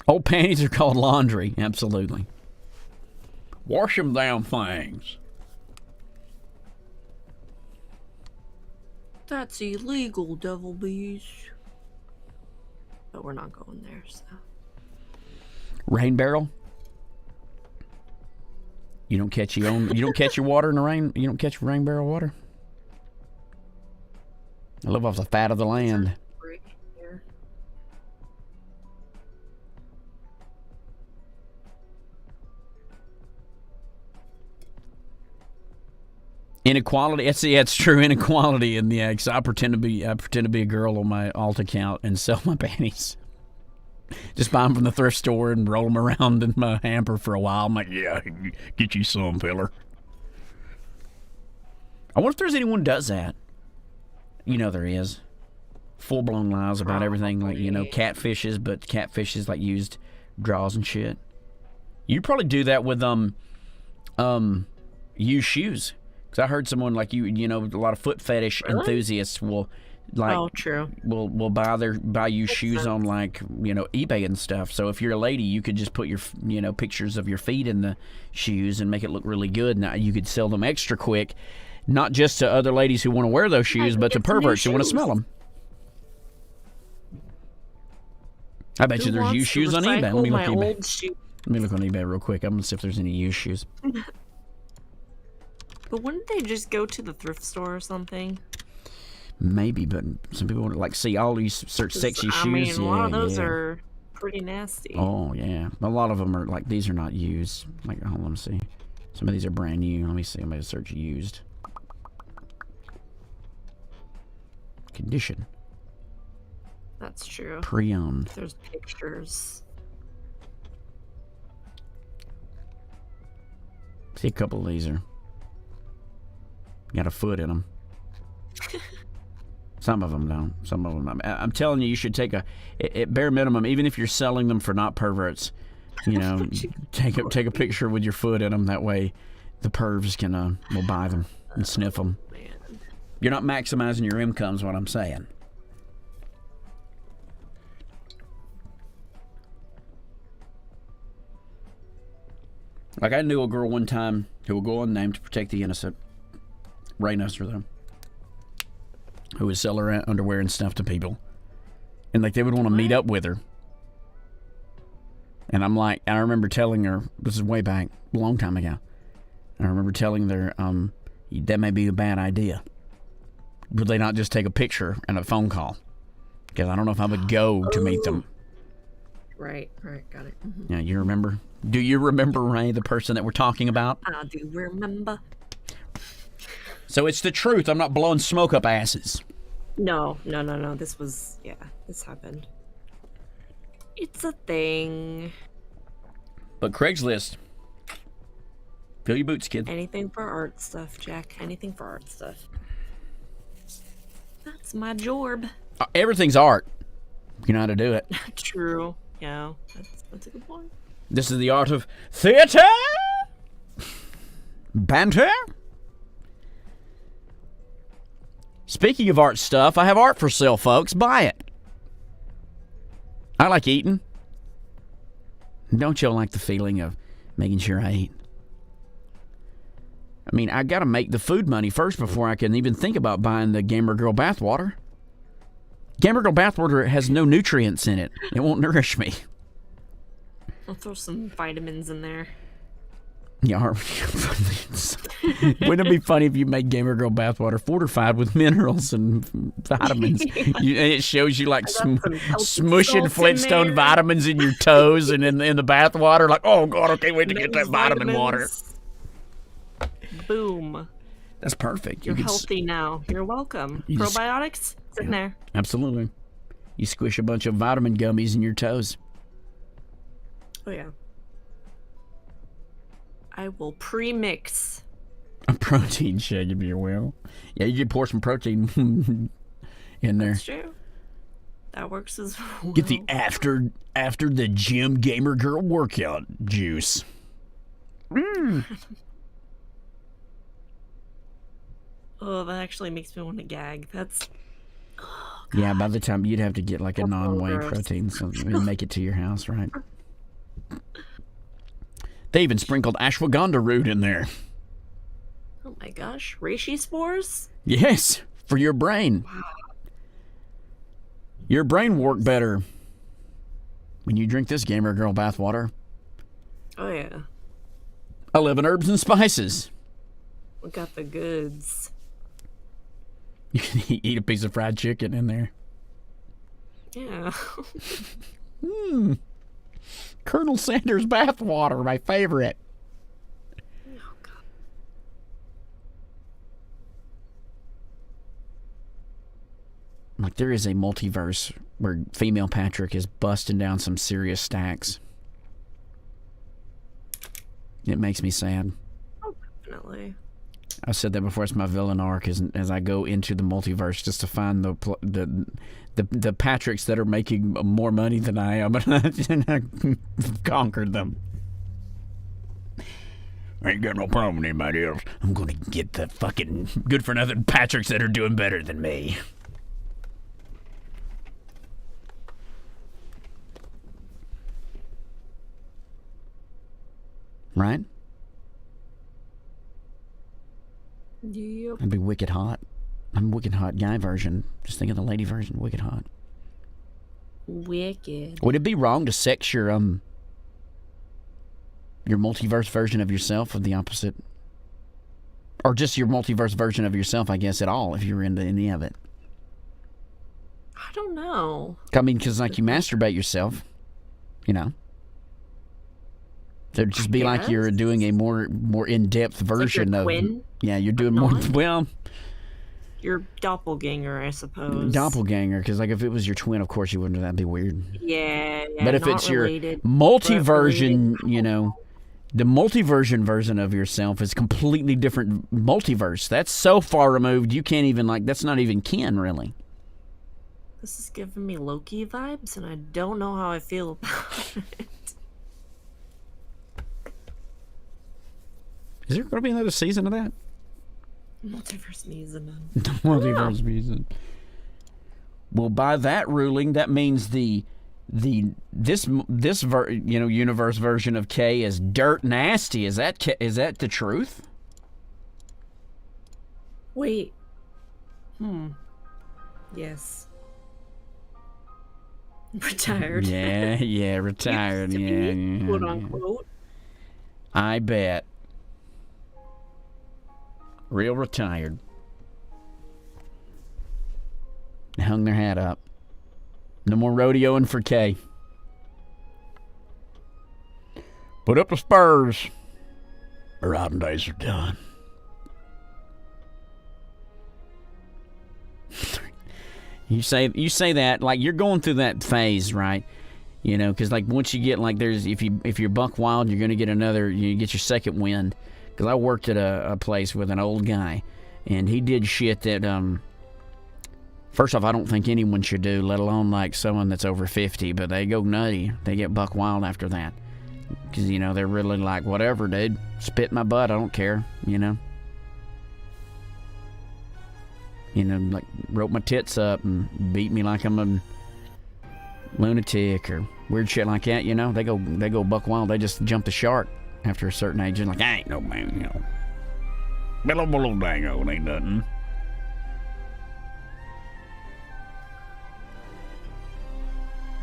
Old panties are called laundry. Absolutely. Wash them damn things. That's illegal, Devil Bees. But we're not going there, so. Rain barrel. You don't catch your own. You don't catch your water in the rain. You don't catch rain barrel water. I live off the fat of the land. Break here. Inequality. It's true inequality in the eggs. I pretend to be a girl on my alt account and sell my panties. Just buy them from the thrift store and roll them around in my hamper for a while. I'm like, Yeah, get you some, fella. I wonder if there's anyone who does that. You know there is. Full-blown lies about everything, like, catfishes, but catfishes like used draws and shit. You probably do that with used shoes. Because I heard someone like a lot of foot fetish enthusiasts will True. will buy used shoes on eBay and stuff. So if you're a lady, you could just put your pictures of your feet in the shoes and make it look really good. Now you could sell them extra quick, not just to other ladies who want to wear those shoes, but to perverts who want to smell them. I bet you there's used shoes on eBay. Let me look Let me look on eBay real quick. I'm gonna see if there's any used shoes. But wouldn't they just go to the thrift store or something? Maybe, but some people want to see all these search sexy shoes. A lot of those are pretty nasty. Oh yeah, a lot of them are like these are not used. Like, hold on, let me see. Some of these are brand new. Let me see. I'm gonna search used. Condition. That's true. Pre-owned. There's pictures. See, a couple of these are got a foot in them. Some of them don't. Some of them don't. I'm telling you, you should take at bare minimum, even if you're selling them for not perverts, take a picture with your foot in them. That way, the pervs can will buy them and sniff them. Man. You're not maximizing your income, is what I'm saying. Like, I knew a girl one time who will go unnamed to protect the innocent. Ray Nusser, though. Who would sell her underwear and stuff to people. And, they would want to meet up with her. And I'm like, I remember telling her, this is way back, a long time ago. I remember telling her, that may be a bad idea. Would they not just take a picture and a phone call? Because I don't know if I would go to meet them. Right, got it. Mm-hmm. Yeah, you remember? Do you remember, Ray, the person that we're talking about? I do remember. So it's the truth. I'm not blowing smoke up asses. No. This happened. It's a thing. But Craigslist. Fill your boots, kid. Anything for art stuff, Jack. Anything for art stuff. That's my job. Everything's art. You know how to do it. True. Yeah, that's a good point. This is the art of theater. Banter. Speaking of art stuff, I have art for sale, folks. Buy it. I like eating. Don't y'all like the feeling of making sure I eat? I mean, I got to make the food money first before I can even think about buying the Gamer Girl bathwater. Gamer Girl bathwater has no nutrients in it. It won't nourish me. I'll throw some vitamins in there. Yeah, wouldn't it be funny if you made Gamer Girl bathwater fortified with minerals and vitamins? And it shows you like smushing Flintstone vitamins in your toes and in the bathwater. Like, oh God, I can't wait to get that vitamin water. Boom. That's perfect. You're You could healthy now. You're welcome. You just- Probiotics? Sitting there. Absolutely. You squish a bunch of vitamin gummies in your toes. Oh, yeah. I will pre-mix. A protein shake, if you will. Yeah, you could pour some protein in there. That's true. That works as well. Get the after the gym gamer girl workout juice. Oh, that actually makes me want to gag. That's... Yeah, by the time you'd have to get like a That's non-whey gross. protein so and make it to your house, right? They even sprinkled ashwagandha root in there. Oh my gosh. Reishi spores? Yes, for your brain. Your brain work better when you drink this gamer girl bathwater. Oh, yeah. 11 herbs and spices. We got the goods. You can eat a piece of fried chicken in there. Yeah. Colonel Sanders bathwater, my favorite. Oh, God. Like there is a multiverse where female Patrick is busting down some serious stacks. It makes me sad. Oh, definitely. I've said that before. It's my villain arc as I go into the multiverse just to find the Patricks that are making more money than I am, and I conquered them. I ain't got no problem with anybody else. I'm gonna get the fucking good for nothing Patricks that are doing better than me. Right? Yep. I'd be wicked hot. I'm wicked hot guy version. Just think of the lady version, wicked hot. Wicked. Would it be wrong to sex your multiverse version of yourself with the opposite? Or just your multiverse version of yourself, I guess, at all, if you're into any of it. I don't know. I mean, because like you masturbate yourself, you know. There'd just be like you're guess. doing a more in-depth version your of... twin? Yeah, you're doing more... not? Well, Your doppelganger, I suppose. doppelganger, because like if it was your twin, of course you wouldn't. That'd be weird. Yeah, yeah. But if not it's your related, multiversion, related. you know, the multiversion version of yourself is completely different multiverse. That's so far removed, you can't even, like, that's not even kin, really. This is giving me Loki vibes, and I don't know how I feel about it. Is there going to be another season of that? Multiverse needs a none. Multiverse season. Well, by that ruling, that means this universe version of K is dirt nasty. Is that the truth? Wait. Yes. Retired. Yeah, retired. Used to Yeah, be, yeah, quote yeah. unquote. I bet. Real retired. They hung their hat up. No more rodeoing for K. Put up the spurs. The riding days are done. You say that like you're going through that phase, right? You know, because like once you get like if you're buck wild, you're gonna get you get your second wind. Because I worked at a place with an old guy, and he did shit that first off I don't think anyone should do, let alone like someone that's over 50. But they go nutty, they get buck wild after that, because you know they're really like whatever, dude, spit in my butt, I don't care, you know. You know, like rope my tits up and beat me like I'm a lunatic or weird shit like that. You know, they go buck wild. They just jump the shark after a certain age. And like, I ain't no man, you know. Billo dango, it ain't nothing.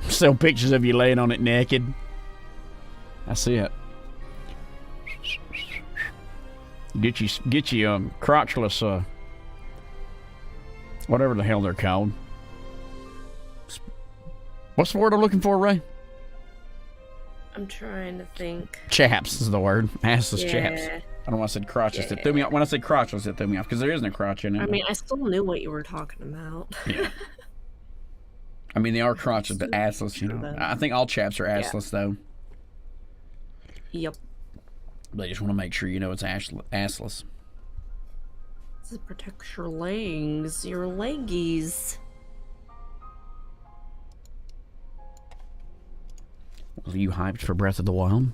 Sell pictures of you laying on it naked. I see it. Get you crotchless, whatever the hell they're called. What's the word I'm looking for, Ray? I'm trying to think. Chaps is the word. Assless chaps. I don't know why I said crotchless. It threw me off. When I said crotchless, it threw me off because there isn't a crotch in it. I mean, I still knew what you were talking about. Yeah. I mean, they are crotchless, but assless, you know. I think all chaps are assless, though. Yep. They just want to make sure you know it's assless. This protects your legs, your leggies. Are you hyped for Breath of the Wild?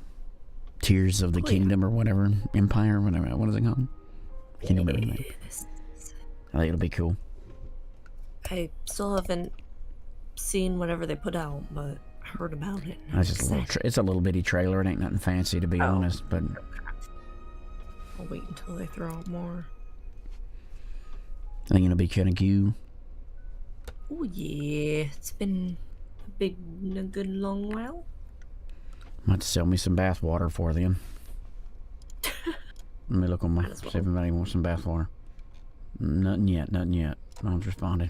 Tears of the Kingdom or whatever. Empire, whatever. What is it called? Kingdom of Everything. I think it'll be cool. I still haven't seen whatever they put out, but I heard about it. That's just a little it's a little bitty trailer. It ain't nothing fancy, to be honest, but I'll wait until they throw out more. I think it'll be kind of cool. Oh yeah, it's been a good long while. Might sell me some bath water for them. Let me look on my see if anybody wants some bath water. Nothing yet. No one's responded.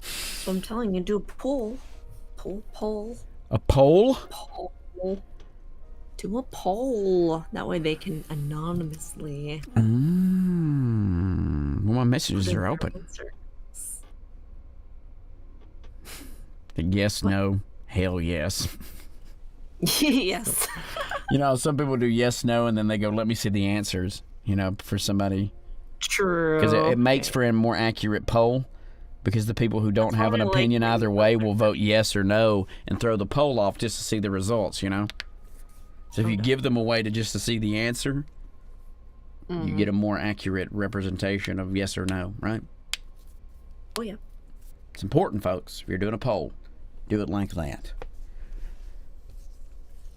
So I'm telling you, do a poll. Poll. A poll? Poll. Do a poll. That way they can anonymously. Well, my messages are open. Yes, no, hell yes. Yes. You know, some people do yes, no, and then they go, let me see the answers, you know, for somebody. True. Because it makes for a more accurate poll. Because the people who don't have an opinion either way will vote yes or no and throw the poll off just to see the results, you know? So if you give them a way to just to see the answer, you get a more accurate representation of yes or no, right? Oh, yeah. It's important, folks. If you're doing a poll, do it like that.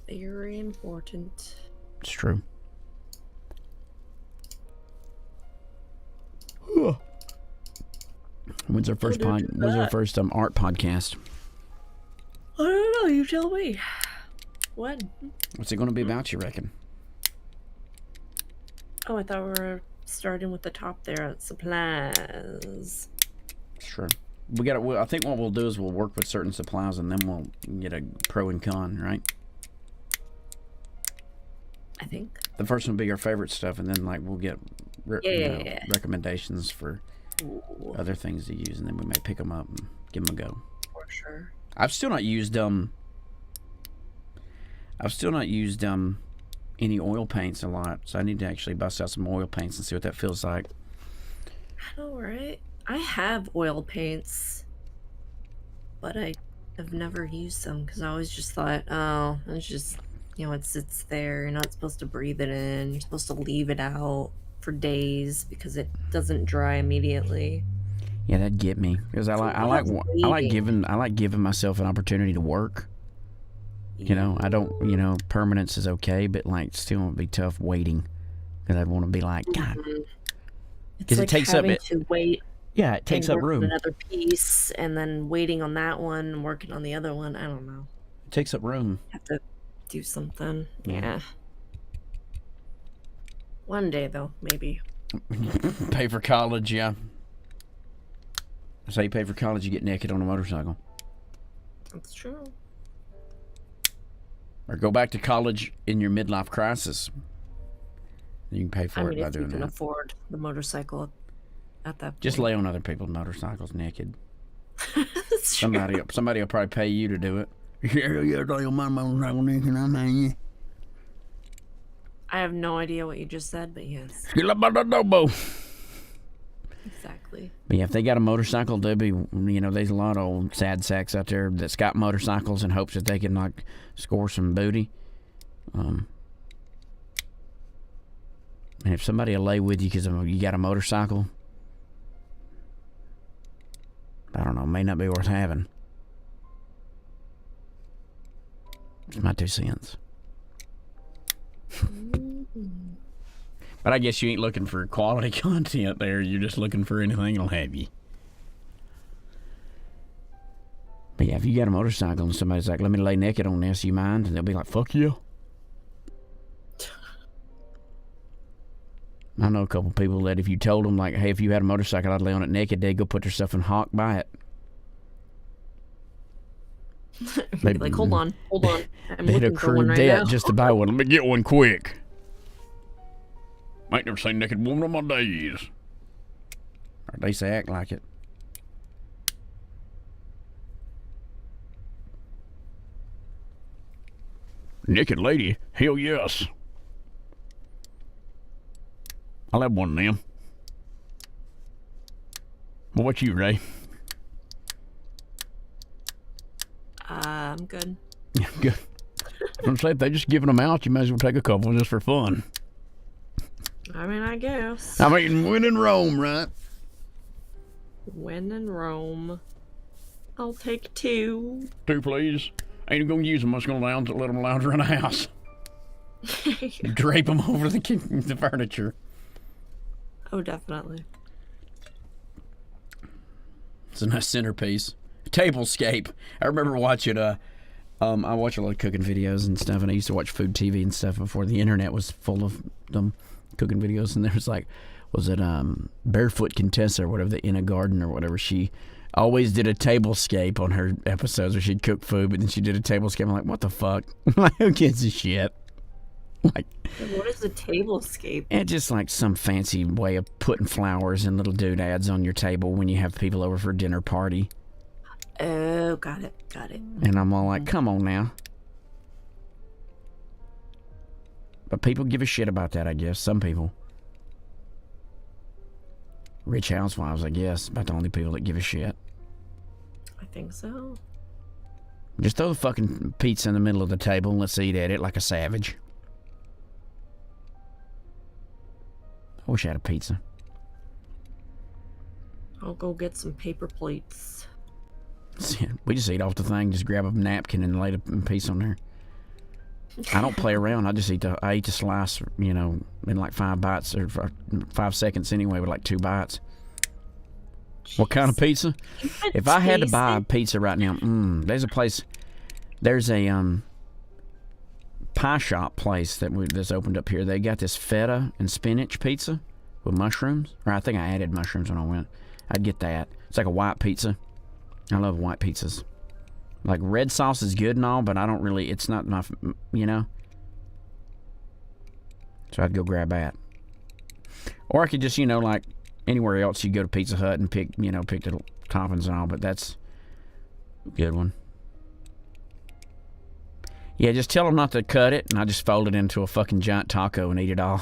Very important. It's true. When's our first art podcast? I don't know. You tell me. When? What's it going to be about, you reckon? Oh, I thought we were starting with the top there. Supplies. Sure. I think what we'll do is we'll work with certain supplies and then we'll get a pro and con, right? I think. The first one will be our favorite stuff, and then like we'll get Yeah. recommendations for other things to use, and then we may pick them up and give them a go. For sure. I've still not used any oil paints a lot, so I need to actually bust out some oil paints and see what that feels like. I know, right? I have oil paints, but I have never used them because I always just thought, oh, it's just, you know, it sits there. You're not supposed to breathe it in. You're supposed to leave it out for days because it doesn't dry immediately. Yeah, that'd get me because I like giving myself an opportunity to work. You know, I don't. You know, permanence is okay, but like, still would be tough waiting because I'd want to be like, God, It's like it takes having up to wait. Yeah, it takes and up work on room. another piece, and then waiting on that one, and working on the other one. I don't know. It takes up room. Have to do something. Yeah. One day though, maybe. Pay for college, yeah. That's how you pay for college. You get naked on a motorcycle, That's true. or go back to college in your midlife crisis. You can pay for I it mean, by if you doing can that. afford the motorcycle at that point. Just lay on other people's motorcycles naked. That's true. Somebody will probably pay you to do it. Yeah, lay on my motorcycle naked. I'm paying you. I have no idea what you just said, but yes, exactly. But yeah, if they got a motorcycle, there'll be, you know, there's a lot of old sad sacks out there that's got motorcycles in hopes that they can like score some booty. And if somebody will lay with you because you got a motorcycle, I don't know, may not be worth having. It's my 2 cents. But I guess you ain't looking for quality content there. You're just looking for anything that'll have you. But yeah, if you got a motorcycle and somebody's like, let me lay naked on this, you mind? And they'll be like, fuck you. I know a couple people that if you told them, like, hey, if you had a motorcycle, I'd lay on it naked, they'd go put themselves in hock by it. They'd be like, hold on. I'm They'd looking for one accrue right debt now. just to buy one. Let me get one quick. I ain't never seen a naked woman in my days. Or at least they act like it. Naked lady? Hell yes. I'll have one of them. What about you, Ray? I'm good. Yeah, good. I'm gonna say, if they're just giving them out, you might as well take a couple just for fun. I mean, I guess. I mean, when in Rome, right? When in Rome, I'll take 2. 2, please. Ain't even gonna use them. I'm just gonna let them lounge around the house. Drape them over the furniture. Oh, definitely. It's a nice centerpiece. Tablescape. I remember watching I watch a lot of cooking videos and stuff, and I used to watch food TV and stuff before the internet was full of them cooking videos. And there was like, was it Barefoot Contessa or whatever, the In a Garden or whatever? She always did a tablescape on her episodes where she'd cook food, but then she did a tablescape. I'm like, what the fuck? Like, who gives a shit? Like, What is a tablescape? it's just like some fancy way of putting flowers and little doodads on your table when you have people over for a dinner party. Oh, got it. Got it. And I'm all like, come on now. But people give a shit about that, I guess. Some people. Rich housewives, I guess, about the only people that give a shit. I think so. Just throw the fucking pizza in the middle of the table and let's eat at it like a savage. I wish I had a pizza. I'll go get some paper plates. We just eat off the thing, just grab a napkin and lay the piece on there. I don't play around. I just eat the slice, you know, in like 5 bites or 5 seconds anyway, with like 2 bites. What kind of pizza? If I had to buy a pizza right now, there's a place, there's a pie shop place that's opened up here. They got this feta and spinach pizza with mushrooms. Or I think I added mushrooms when I went. I'd get that. It's like a white pizza. I love white pizzas. Like, red sauce is good and all, but I don't really, it's not my, you know. So I'd go grab that. Or I could just, you know, like anywhere else, you go to Pizza Hut and pick the toppings and all, but that's a good one. Yeah, just tell them not to cut it, and I just fold it into a fucking giant taco and eat it all.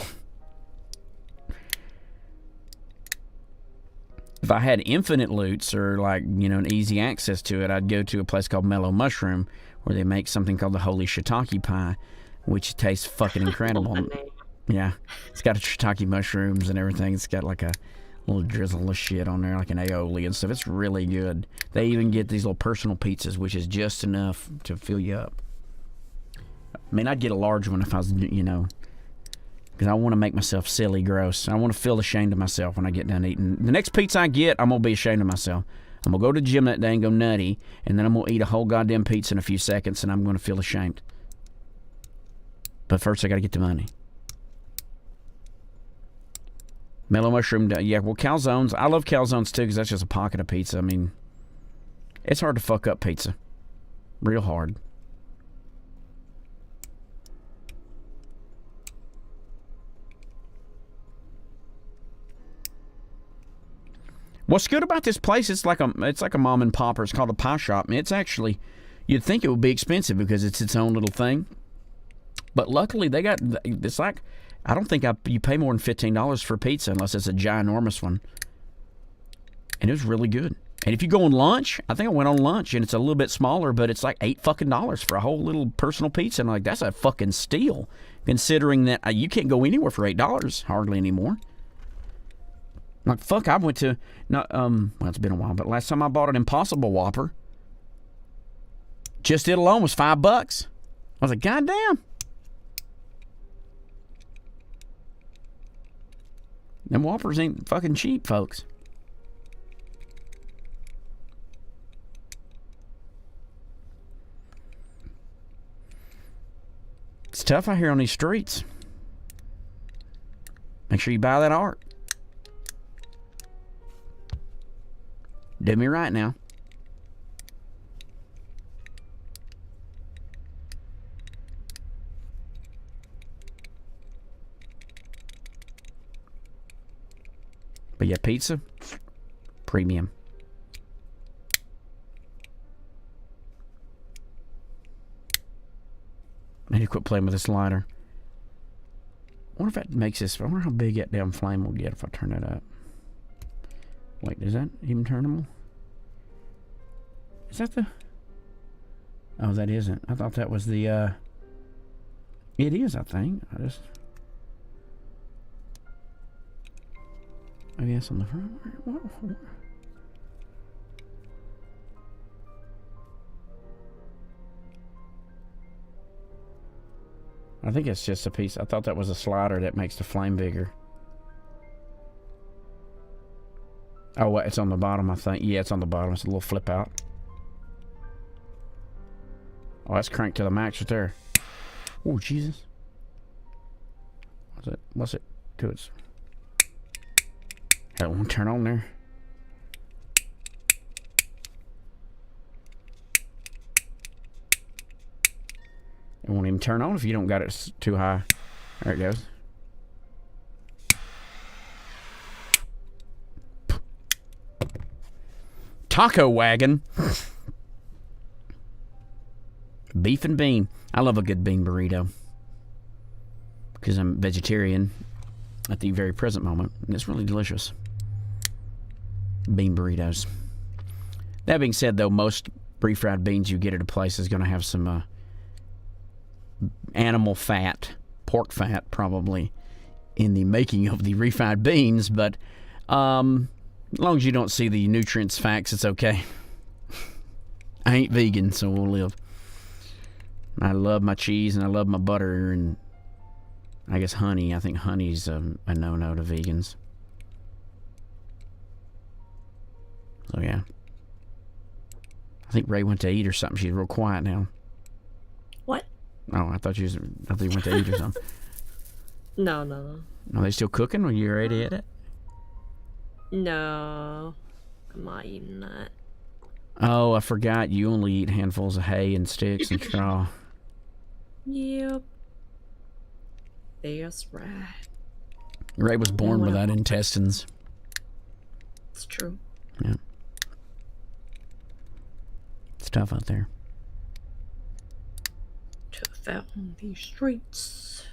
If I had infinite loots or like, you know, an easy access to it, I'd go to a place called Mellow Mushroom where they make something called the Holy Shiitake Pie, which tastes fucking incredible. Yeah, it's got shiitake mushrooms and everything. It's got like a little drizzle of shit on there, like an aioli and stuff. It's really good. They even get these little personal pizzas, which is just enough to fill you up. I mean, I'd get a large one if I was, you know, because I want to make myself silly gross. I want to feel ashamed of myself when I get done eating. The next pizza I get, I'm going to be ashamed of myself. I'm going to go to the gym that day and go nutty, and then I'm going to eat a whole goddamn pizza in a few seconds, and I'm going to feel ashamed. But first, I got to get the money. Mellow Mushroom, yeah, well, calzones. I love calzones, too, because that's just a pocket of pizza. I mean, it's hard to fuck up pizza. Real hard. What's good about this place? It's like a mom and popper. It's called a pie shop. And it's actually, you'd think it would be expensive because it's its own little thing, but luckily they got. It's like, I don't think you pay more than $15 for pizza unless it's a ginormous one, and it was really good. And if you go on lunch, I think I went on lunch and it's a little bit smaller, but it's like $8 for a whole little personal pizza. And I'm like, that's a fucking steal, considering that you can't go anywhere for $8 hardly anymore. Like, fuck, I went to, well, it's been a while, but last time I bought an Impossible Whopper, just it alone was $5. I was like, goddamn. Them Whoppers ain't fucking cheap, folks. It's tough out here on these streets. Make sure you buy that art. Do me right now. But yeah, pizza, premium. I need to quit playing with this lighter. I wonder if that makes this... I wonder how big that damn flame will get if I turn it up. Wait, is that even turnable? Is that the... Oh, that isn't. I thought that was the... It is, I think. I guess on the front. What? I think it's just a piece. I thought that was a slider that makes the flame bigger. Oh, what? It's on the bottom, I think. Yeah, it's on the bottom. It's a little flip out. Oh, that's cranked to the max right there. Oh, Jesus. What's it? To its... That won't turn on there. It won't even turn on if you don't got it too high. There it goes. Taco wagon. Beef and bean. I love a good bean burrito. Because I'm vegetarian at the very present moment. And it's really delicious. Bean burritos. That being said, though, most refried beans you get at a place is going to have some animal fat, pork fat probably, in the making of the refried beans. But as long as you don't see the nutrients facts, it's okay. I ain't vegan, so we'll live. I love my cheese and I love my butter and I guess honey. I think honey's a no-no to vegans. So yeah. I think Ray went to eat or something. She's real quiet now. What? Oh, I thought you went to eat or something. No. Are they still cooking when you're ready at it? No. I'm not eating that. Oh, I forgot. You only eat handfuls of hay and sticks and straw. Yep. That's right. Ray was born without intestines. It's true. Yeah. It's tough out there. Tough out on these streets.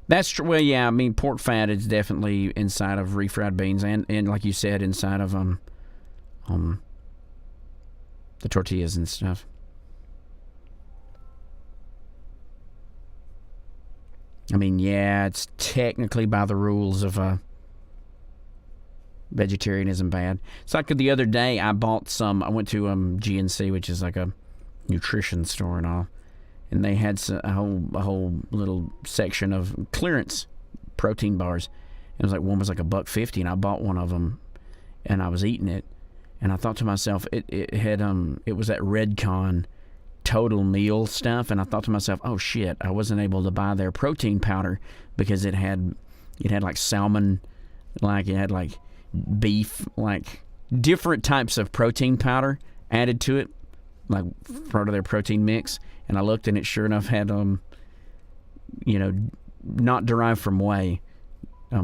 That's true. Well, yeah, I mean, pork fat is definitely inside of refried beans and like you said, inside of the tortillas and stuff. I mean, yeah, it's technically by the rules of vegetarianism bad. It's like the other day I bought some. I went to GNC, which is like a nutrition store and all, and they had a whole little section of clearance protein bars. It was like one was like $1.50, and I bought one of them, and I was eating it, and I thought to myself, it had it was that Redcon Total Meal stuff, and I thought to myself, oh shit, I wasn't able to buy their protein powder because it had like salmon, like it had like beef, like different types of protein powder added to it, like part of their protein mix. And I looked, and it sure enough had not derived from whey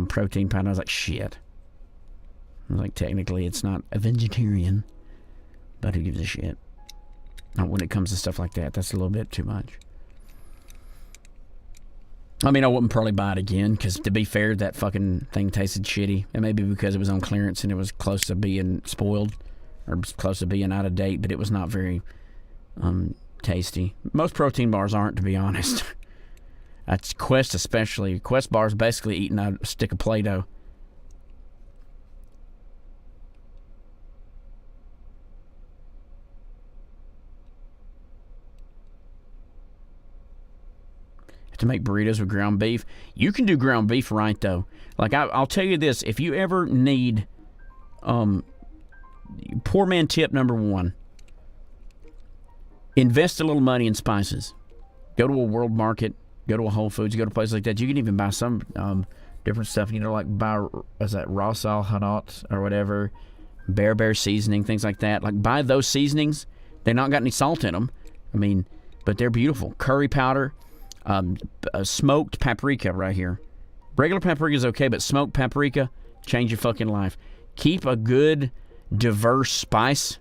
protein powder. I was like, shit. I was like, technically it's not a vegetarian, but who gives a shit? Not when it comes to stuff like that. That's a little bit too much. I mean, I wouldn't probably buy it again because, to be fair, that fucking thing tasted shitty. It may be because it was on clearance and it was close to being spoiled or close to being out of date, but it was not very tasty. Most protein bars aren't, to be honest. That's Quest especially. Quest bars basically eating a stick of Play-Doh. To make burritos with ground beef. You can do ground beef right, though. Like, I'll tell you this. If you ever need... poor man tip number 1. Invest a little money in spices. Go to a World Market. Go to a Whole Foods. Go to places like that. You can even buy some different stuff. Like buy... Is that Raw Sal Hanat or whatever? Bear seasoning, things like that. Like, buy those seasonings. They're not got any salt in them. I mean, but they're beautiful. Curry powder... smoked paprika right here. Regular paprika is okay, but smoked paprika, change your fucking life. Keep a good, diverse spice.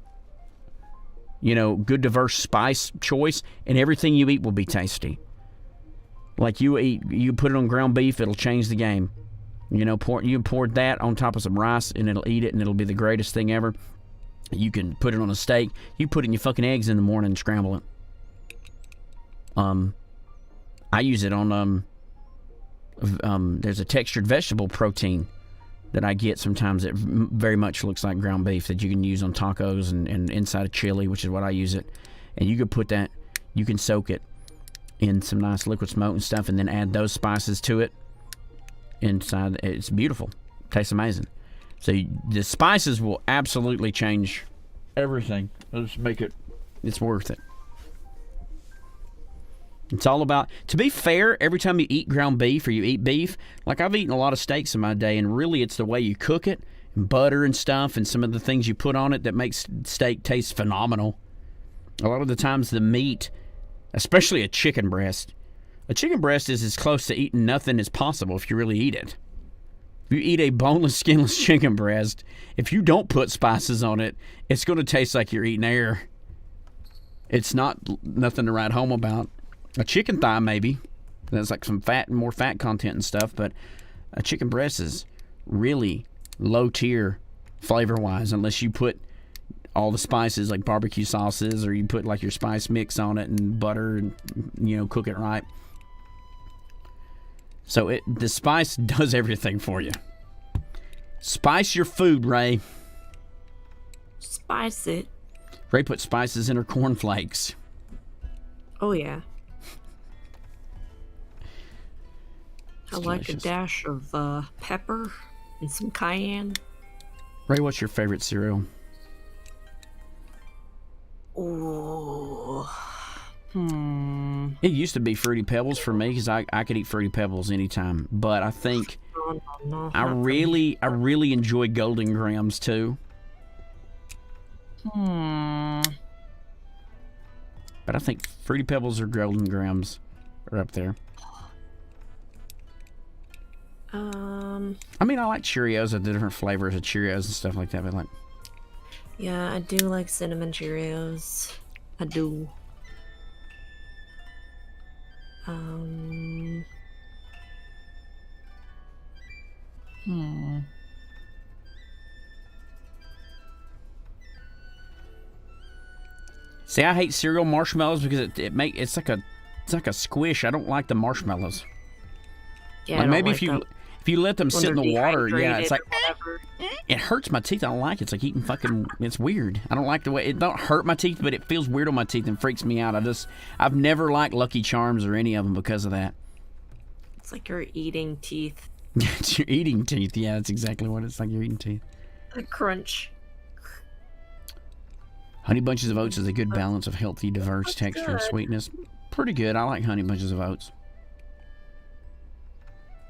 Good diverse spice choice, and everything you eat will be tasty. Like you put it on ground beef, it'll change the game. You pour that on top of some rice, and it'll eat it, and it'll be the greatest thing ever. You can put it on a steak. You put it in your fucking eggs in the morning and scramble it. I use it on there's a textured vegetable protein that I get sometimes that very much looks like ground beef that you can use on tacos and inside of chili, which is what I use it. And you could put that, you can soak it in some nice liquid smoke and stuff, and then add those spices to it inside. It's beautiful. Tastes amazing. So the spices will absolutely change everything. Let's make it's worth it. It's all about, to be fair, every time you eat ground beef or you eat beef, like I've eaten a lot of steaks in my day, and really it's the way you cook it, and butter and stuff, and some of the things you put on it that makes steak taste phenomenal. A lot of the times the meat, especially a chicken breast is as close to eating nothing as possible if you really eat it. If you eat a boneless, skinless chicken breast, if you don't put spices on it, it's going to taste like you're eating air. It's nothing to write home about. A chicken thigh, maybe. There's like some more fat content and stuff, but a chicken breast is really low tier flavor-wise unless you put all the spices like barbecue sauces, or you put like your spice mix on it and butter and, cook it right. So the spice does everything for you. Spice your food, Ray. Spice it. Ray put spices in her cornflakes. Oh, yeah. It's I like delicious. a dash of pepper and some cayenne. Ray, what's your favorite cereal? Oh. It used to be Fruity Pebbles for me because I could eat Fruity Pebbles anytime. But I think No, I not for me. really enjoy Golden Grahams too. But I think Fruity Pebbles or Golden Grahams are up there. I mean, I like Cheerios, the different flavors of Cheerios and stuff like that, but like, Yeah, I do like cinnamon Cheerios. I do. see, I hate cereal marshmallows because it's like a squish. I don't like the marshmallows. Yeah, I Like don't maybe like them if you let them when sit in they're the water, yeah, it's dehydrated like or whatever. it hurts my teeth. I don't like it. It's like eating fucking. It's weird. I don't like the way it don't hurt my teeth, but it feels weird on my teeth and freaks me out. I've never liked Lucky Charms or any of them because of that. It's like you're eating teeth. It's your eating teeth. Yeah, that's exactly what it's like. You're eating teeth. A crunch. Honey Bunches of Oats is a good balance of healthy, diverse That's texture and good. sweetness. Pretty good. I like Honey Bunches of Oats.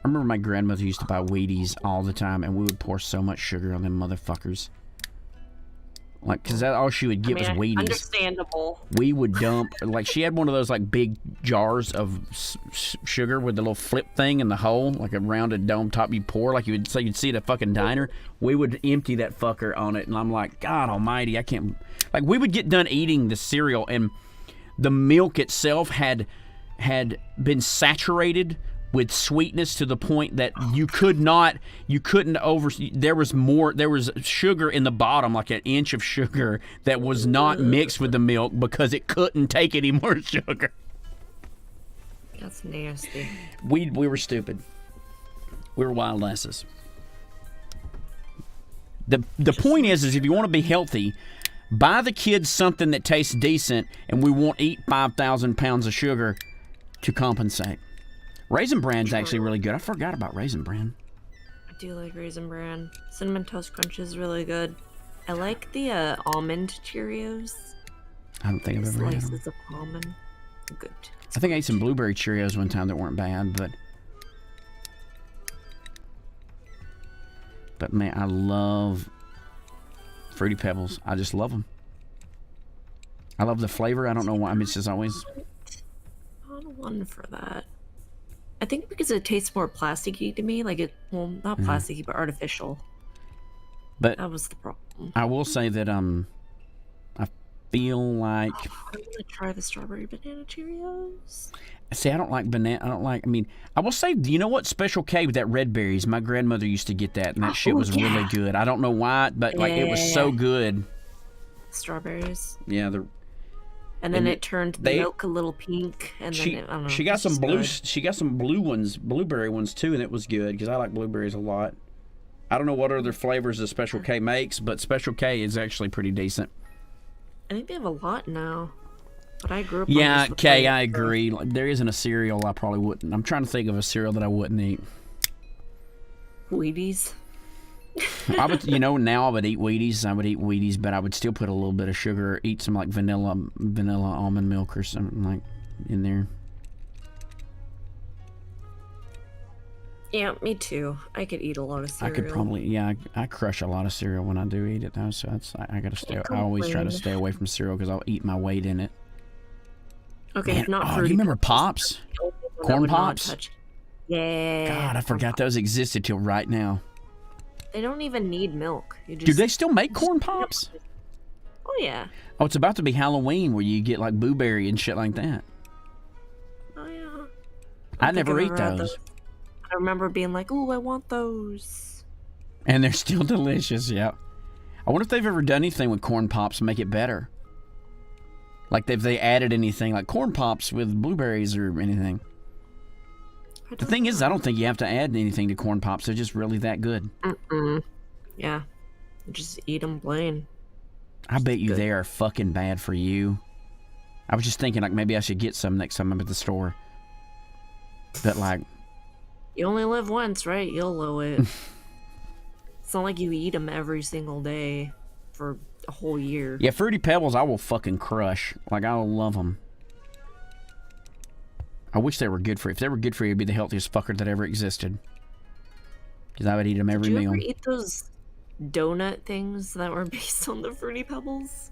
I remember my grandmother used to buy Wheaties all the time, and we would pour so much sugar on them motherfuckers. Like, because all she would get was Wheaties. Understandable. We would dump, like, she had one of those, like, big jars of sugar with the little flip thing in the hole, like a rounded dome top you pour, like you'd see at a fucking diner. We would empty that fucker on it, and I'm like, God almighty, I can't, like, we would get done eating the cereal, and the milk itself had been saturated with sweetness to the point that there was sugar in the bottom, like an inch of sugar that was not mixed with the milk because it couldn't take any more sugar. That's nasty. We were stupid. We were wild asses. The point is if you want to be healthy, buy the kids something that tastes decent, and we won't eat 5,000 pounds of sugar to compensate. Raisin Bran's actually really good. I forgot about Raisin Bran. I do like Raisin Bran. Cinnamon Toast Crunch is really good. I like the almond Cheerios. I don't think I've ever had them. Slices of almond. Good. I think I ate some blueberry Cheerios one time that weren't bad, but man, I love Fruity Pebbles. I just love them. I love the flavor. I don't know why. I mean, it's just always. Not one for that. I think because it tastes more plasticky to me, like well, not plasticky, but artificial. But That was the problem. I will say that I feel like I'm gonna try the strawberry banana Cheerios. see, I don't like banana. I don't like. I mean, I will say, you know what? Special K with that red berries. My grandmother used to get that, and that shit Oh, was really yeah. good. I don't know why, but like it was so Yeah. good. Strawberries. Yeah, And then And it turned the they- milk a little pink, and then I don't know. she got it's some just blue. good. She got some blue ones, blueberry ones too, and it was good because I like blueberries a lot. I don't know what other flavors the Special K makes, but Special K is actually pretty decent. I think they have a lot now. But I grew up. on Yeah, just the Kay, plain I stuff. agree. Like, there isn't a cereal I probably wouldn't. I'm trying to think of a cereal that I wouldn't eat. Wheaties. I would, now I would eat Wheaties. I would eat Wheaties, but I would still put a little bit of sugar. Eat some like vanilla almond milk or something like in there. Yeah, me too. I could eat a lot of cereal. I could probably, yeah. I crush a lot of cereal when I do eat it though. So I gotta stay. I always try to complain. stay away from cereal because I'll eat my weight in it. Okay, Man, if not oh, fruity. you remember Pops? the only one I Corn would not Pops? touch. Yeah. God, I forgot those existed till right now. They don't even need milk. You just. Do they still make corn pops? Oh yeah. Oh, it's about to be Halloween where you get like blueberry and shit like that. Oh yeah. I don't think never I've eat ever had those. I remember being like, "Ooh, I want those." And they're still delicious, yeah. I wonder if they've ever done anything with corn pops to make it better. Like if they added anything like corn pops with blueberries or anything. The thing is, I don't think you have to add anything to corn pops. They're just really that good. Yeah. Just eat them plain. I bet you Good. they are fucking bad for you. I was just thinking like maybe I should get some next time I'm at the store. But like, You only live once, right? YOLO it. It's not like you eat them every single day for a whole year. yeah, Fruity Pebbles I will fucking crush. Like I love them. I wish they were good for you. If they were good for you, it'd be the healthiest fucker that ever existed. Because I would eat them every Did you meal. ever eat those donut things that were based on the Fruity Pebbles?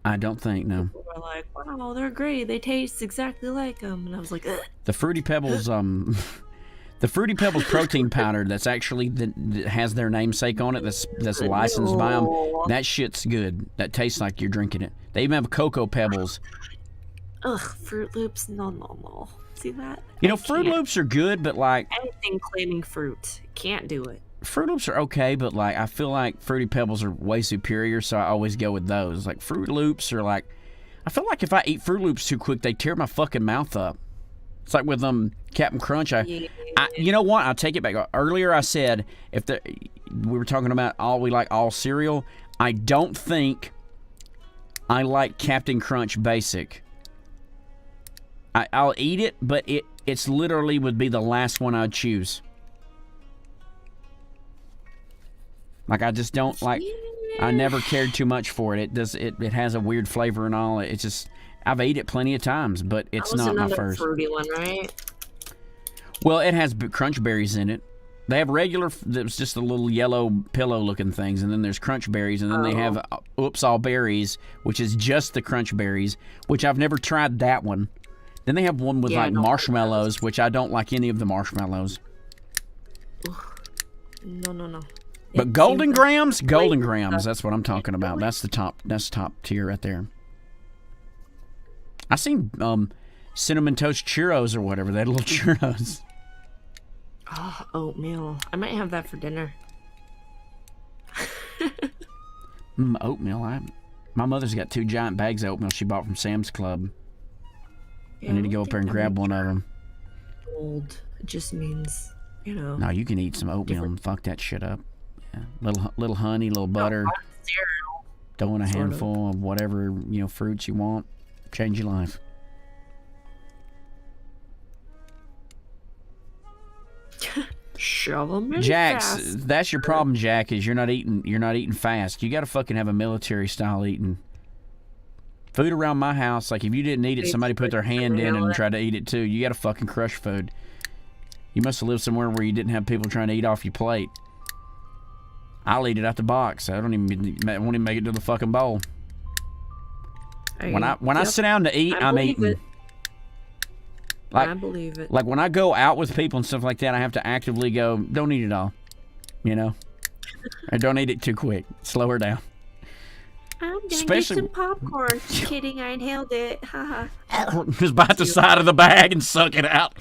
I don't think, no. People were like, "Wow, they're great. They taste exactly like them," and I was like, "Ugh." The Fruity Pebbles, the Fruity Pebbles protein powder that's actually that has their namesake on it. That's licensed by them. No. That shit's good. That tastes like you're drinking it. They even have Cocoa Pebbles. Ugh, Fruit Loops, no. See that? You know, I Fruit can't. Loops are good, but like Anything claiming fruit, can't do it. Fruit Loops are okay, but like I feel like Fruity Pebbles are way superior, so I always go with those. Like Fruit Loops are like, I feel like if I eat Fruit Loops too quick, they tear my fucking mouth up. It's like with Captain Crunch. You know what? I'll take it back. Earlier I said we were talking about we like all cereal. I don't think I like Captain Crunch Basic. I'll eat it, but it's literally would be the last one I'd choose. Like I just don't like. I never cared too much for it. It has a weird flavor and all. It's just I've ate it plenty of times, but it's That was not my another first. fruity one, right? Well, it has crunch berries in it. They have regular. It's just the little yellow pillow looking things, and then there's crunch berries, and then they have Oops All Berries, which is just the crunch berries, which I've never tried that one. Then they have one with Yeah, I like don't like marshmallows, which I don't like any of the marshmallows. No. But It Golden seems Grams, Golden flavor Grams, stuff. that's what I'm talking about. That's the top tier right there. I seen Cinnamon Toast Churros or whatever. They had little churros. Oh, oatmeal. I might have that for dinner. Oatmeal. My mother's got 2 giant bags of oatmeal she bought from Sam's Club. Yeah, I need to don't go up there and think that grab means one of them. old. It just means, No, you can eat some oatmeal and fuck that shit up. Yeah. Little honey, little butter. cereal. Throw in a Sort of. handful of whatever, fruits you want. Change your life. Shove them in Jax, fast. that's your problem, Jack, is you're not eating fast. You gotta fucking have a military style eating. Food around my house, like if you didn't eat it, somebody put their hand in and tried to eat it too. You gotta fucking crush food. You must have lived somewhere where you didn't have people trying to eat off your plate. I'll eat it out the box. I won't even make it to the fucking bowl. When I sit down to eat, I'm believe eating. it. Like, I believe it. like when I go out with people and stuff like that, I have to actively go, don't eat it all. You know? I don't eat it too quick. Slow her down. I'm gonna Especially- get some popcorn. Just kidding, I inhaled it. Haha. Just bite the side of the bag and suck it out.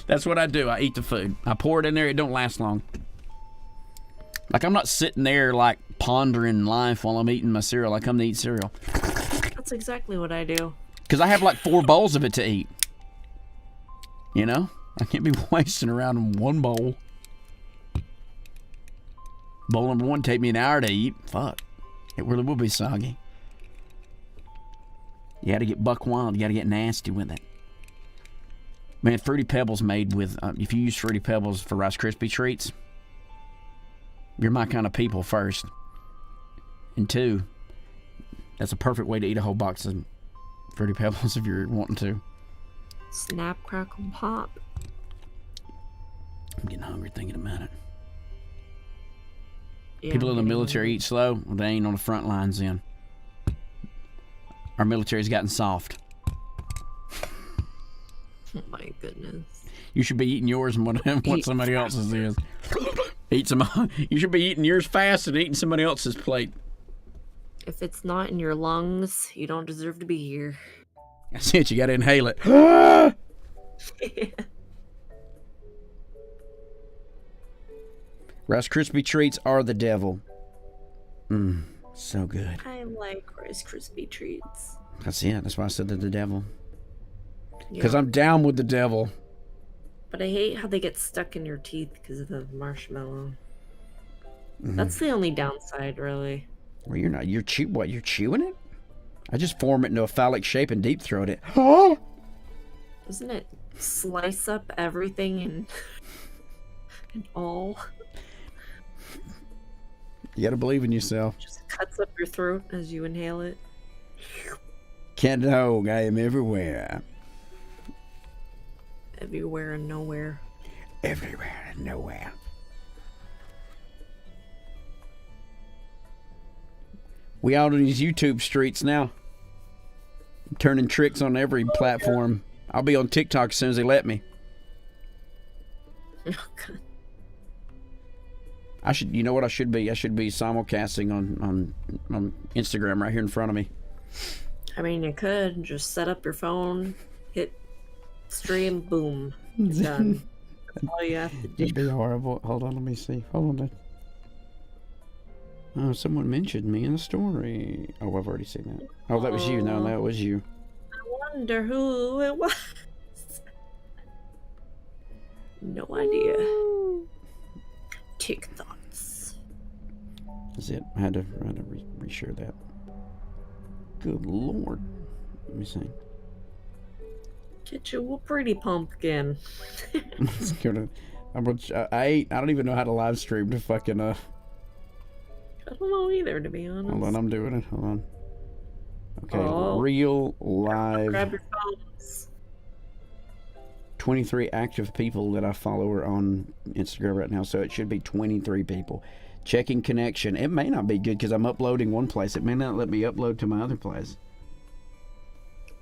That's what I do. I eat the food. I pour it in there. It don't last long. Like, I'm not sitting there, like, pondering life while I'm eating my cereal. I come to eat cereal. That's exactly what I do. Because I have, like, 4 bowls of it to eat. You know? I can't be wasting around in one bowl. Bowl number 1 take me an hour to eat. Fuck. It really will be soggy. You gotta get buck wild. You gotta get nasty with it. Man, Fruity Pebbles made with... if you use Fruity Pebbles for Rice Krispie treats, you're my kind of people, first. And 2, that's a perfect way to eat a whole box of Fruity Pebbles if you're wanting to. Snap, crackle, pop. I'm getting hungry thinking about it. Yeah, People I'm in the getting military hungry. eat slow. Well, they ain't on the front lines then. Our military's gotten soft. Oh my goodness. You should be eating yours and what somebody else's is. Eat some. You should be eating yours fast and eating somebody else's plate. If it's not in your lungs, you don't deserve to be here. That's it. You got to inhale it. Rice Krispie treats are the devil. Mmm, so good. I like Rice Krispie treats. That's it. That's why I said they're the devil. Because Yeah. I'm down with the devil. But I hate how they get stuck in your teeth because of the marshmallow. Mm-hmm. That's the only downside, really. Well, you're not. You're what? You're chewing it? I just form it into a phallic shape and deep throat it. Doesn't it slice up everything and all? You gotta believe in yourself. Just cuts up your throat as you inhale it. Cat dog, I am everywhere. Everywhere and nowhere. Everywhere and nowhere. We out on these YouTube streets now. Turning tricks on every platform. I'll be on TikTok as soon as they let me. Oh, God. I should, you know what I should be? I should be simulcasting on Instagram right here in front of me. I mean, you could just set up your phone, hit stream, boom. It's done. That's all you have to do. It'd be horrible. Hold on, let me see. Hold on. Oh, someone mentioned me in the story. Oh, I've already seen that. Oh, that was you. No, that was you. I wonder who it was. No idea. Tick thoughts. That's it. I had to reshare that. Good Lord. Let me see. Get you a pretty pumpkin. Let's go to. I don't even know how to live stream to fucking I don't know either, to be honest. Hold on, I'm doing it. Hold on. Okay, Oh. real live. Grab your phones. 23 active people that I follow are on Instagram right now, so it should be 23 people. Checking connection. It may not be good because I'm uploading one place. It may not let me upload to my other place.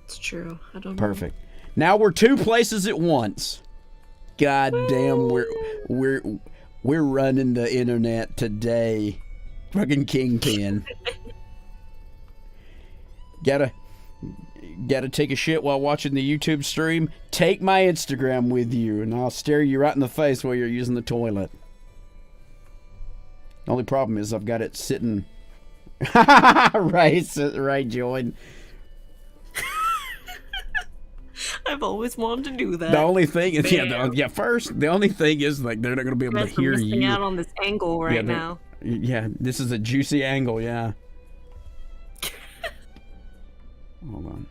It's true. I don't know. Perfect. Now we're 2 places at once. God damn, we're running the internet today. Fucking kingpin. Gotta take a shit while watching the YouTube stream. Take my Instagram with you, and I'll stare you right in the face while you're using the toilet. The only problem is I've got it sitting. right, Join. I've always wanted to do that. The only thing is, Bam. first, the only thing is, like, they're not going to be You able to guys are hear missing you. out on this angle right they're- now. Yeah, this is a juicy angle, yeah. Hold on.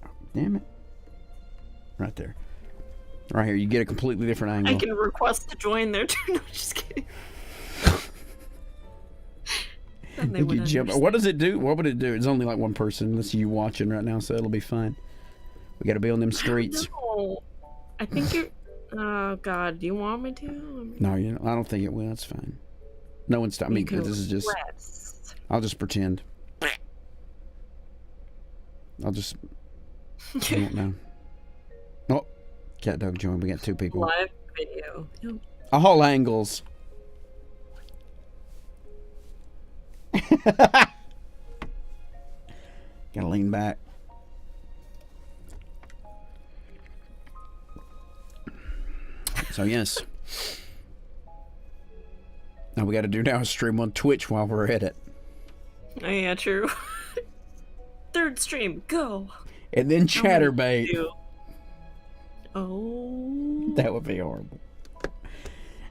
Oh, damn it. Right there. Right here, you get a completely different I angle. can request to join there too. No, just kidding. Then they You would jump- understand. What does it do? What would it do? It's only like one person. Unless you watching right now, so it'll be fine. We got to be on them streets. No. I think you're. Oh God, do you want me to? No, I don't think it will. It's fine. No one's stopping me You can because this is just. request. I'll just pretend. I'll just I don't know. Oh, cat dog join. We got 2 people. Live video. Yep. All angles. Gotta lean back. So yes. Now we gotta do now is stream on Twitch while we're at it. Oh yeah, true. Third stream, go. And then Chatterbait. Oh. That would be horrible.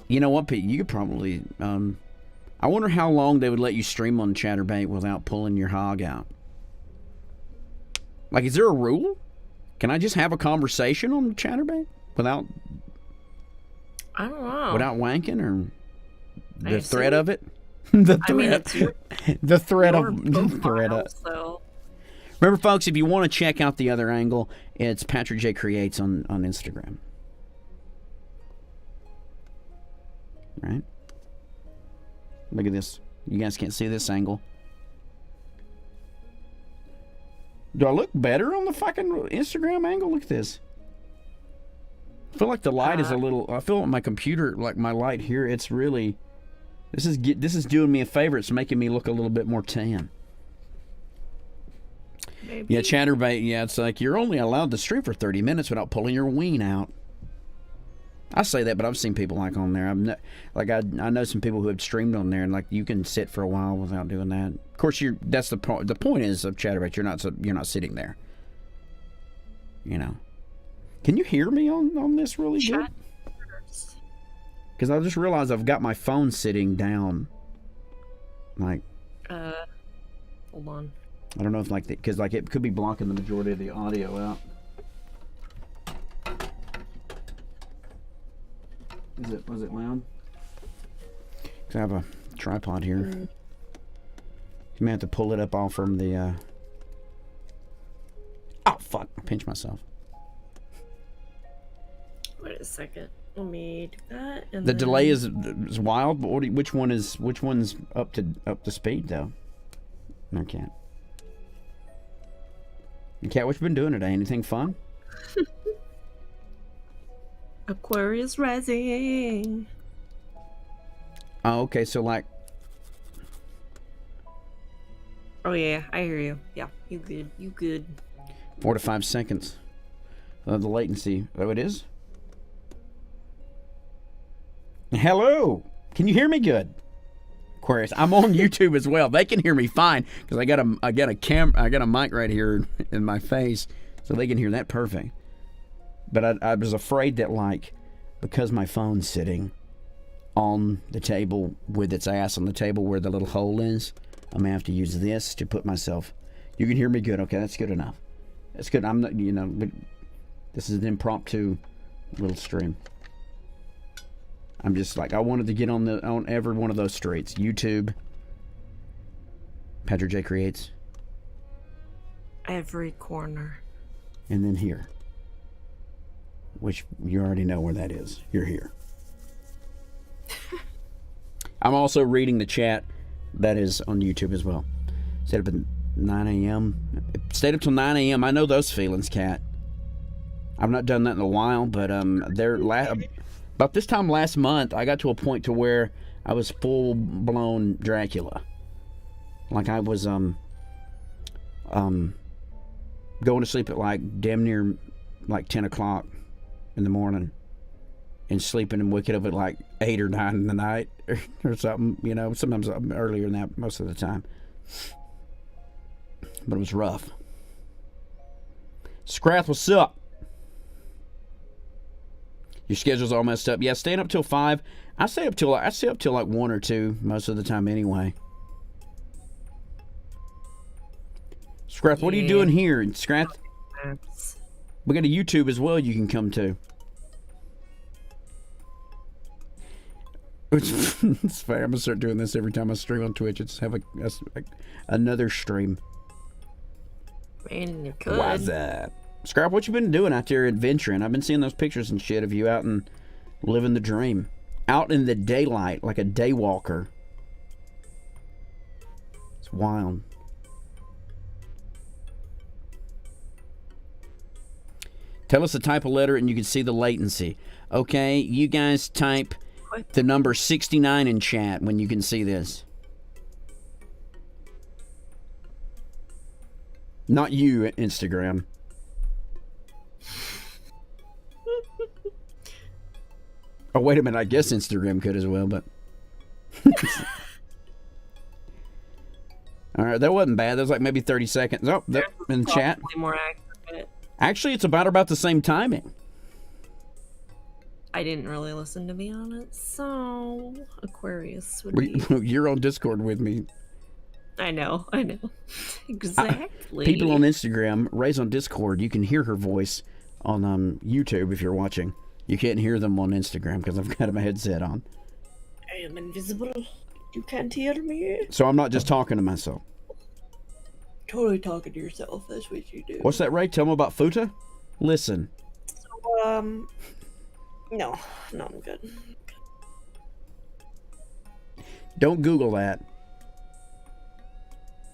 You know what, Pete? You could probably. I wonder how long they would let you stream on Chatterbait without pulling your hog out. Like, is there a rule? Can I just have a conversation on Chatterbait without I don't know. without wanking or the I threat assume- of it? The I mean, threat. it's your, The threat your of the threat profile, of. so Remember, folks, if you want to check out the other angle, it's Patrick J Creates on Instagram. Right? Look at this. You guys can't see this angle. Do I look better on the fucking Instagram angle? Look at this. I feel like the light is a little. I feel like my computer, like my light here, it's really. This is doing me a favor. It's making me look a little bit more tan. maybe. Yeah, Chatterbait. Yeah, it's like you're only allowed to stream for 30 minutes without pulling your ween out. I say that, but I've seen people like on there. I know some people who have streamed on there, and like you can sit for a while without doing that. Of course, that's the point. The point is of Chatterbait, you're not sitting there. You know. Can you hear me on this really good? Because I just realized I've got my phone sitting down. Like. Hold on. I don't know if like because like it could be blocking the majority of the audio out. Was it loud? 'Cause I have a tripod here. You may have to pull it up off from the. Oh fuck! I pinched myself. Wait a second. Let me do that. And The then... delay is wild, but which one's up to speed though? No, Cat. Cat, what you been doing today? Anything fun? Aquarius rising. Oh, okay. So like, Oh yeah, I hear you. Yeah, you good. You good. 4 to 5 seconds. The latency. Oh, it is. Hello. Can you hear me good? Aquarius. I'm on YouTube as well. They can hear me fine because I got a mic right here in my face, so they can hear that perfect. But I was afraid that like because my phone's sitting on the table with its ass on the table where the little hole is, I'm gonna have to use this to put myself. You can hear me good. Okay, that's good enough. That's good. I'm not, but this is an impromptu little stream. I'm just like I wanted to get on every one of those streets. YouTube. Patrick J Creates. Every corner. And then here. Which you already know where that is. You're here. I'm also reading the chat that is on YouTube as well. Stayed up at 9 a.m. Stayed up till 9 a.m. I know those feelings, Cat. I've not done that in a while, but about this time last month, I got to a point to where I was full-blown Dracula. Like I was going to sleep at like damn near like 10 o'clock in the morning and sleeping and waking up at like 8 or 9 in the night or something, sometimes earlier than that most of the time. But it was rough. Scrath, what's up? Your schedule's all messed up. Yeah, staying up till 5. I stay up till like 1 or 2 most of the time anyway. Scrath, what are you doing here? Scrath, we got a YouTube as well you can come to. It's fair. I'm gonna start doing this every time I stream on Twitch. It's have another stream. Man, you could. Why's that? Scrap, what you been doing out there adventuring? I've been seeing those pictures and shit of you out and living the dream. Out in the daylight, like a daywalker. It's wild. Tell us the type of letter and you can see the latency. Okay, you guys type the number 69 in chat when you can see this. Not you, Instagram. Oh, wait a minute. I guess Instagram could as well, but... All right, that wasn't bad. That was like maybe 30 seconds. Oh, that, in the chat. More accurate. Actually, it's about the same timing. I didn't really listen, to be honest. So Aquarius would be. You're on Discord with me. I know. Exactly. People on Instagram, Ray's on Discord. You can hear her voice on YouTube if you're watching. You can't hear them on Instagram because I've got my headset on. I am invisible. You can't hear me. So I'm not just talking to myself. Totally talking to yourself. That's what you do. What's that, Ray? Tell me about Futa? Listen. So, no, I'm good. Don't Google that.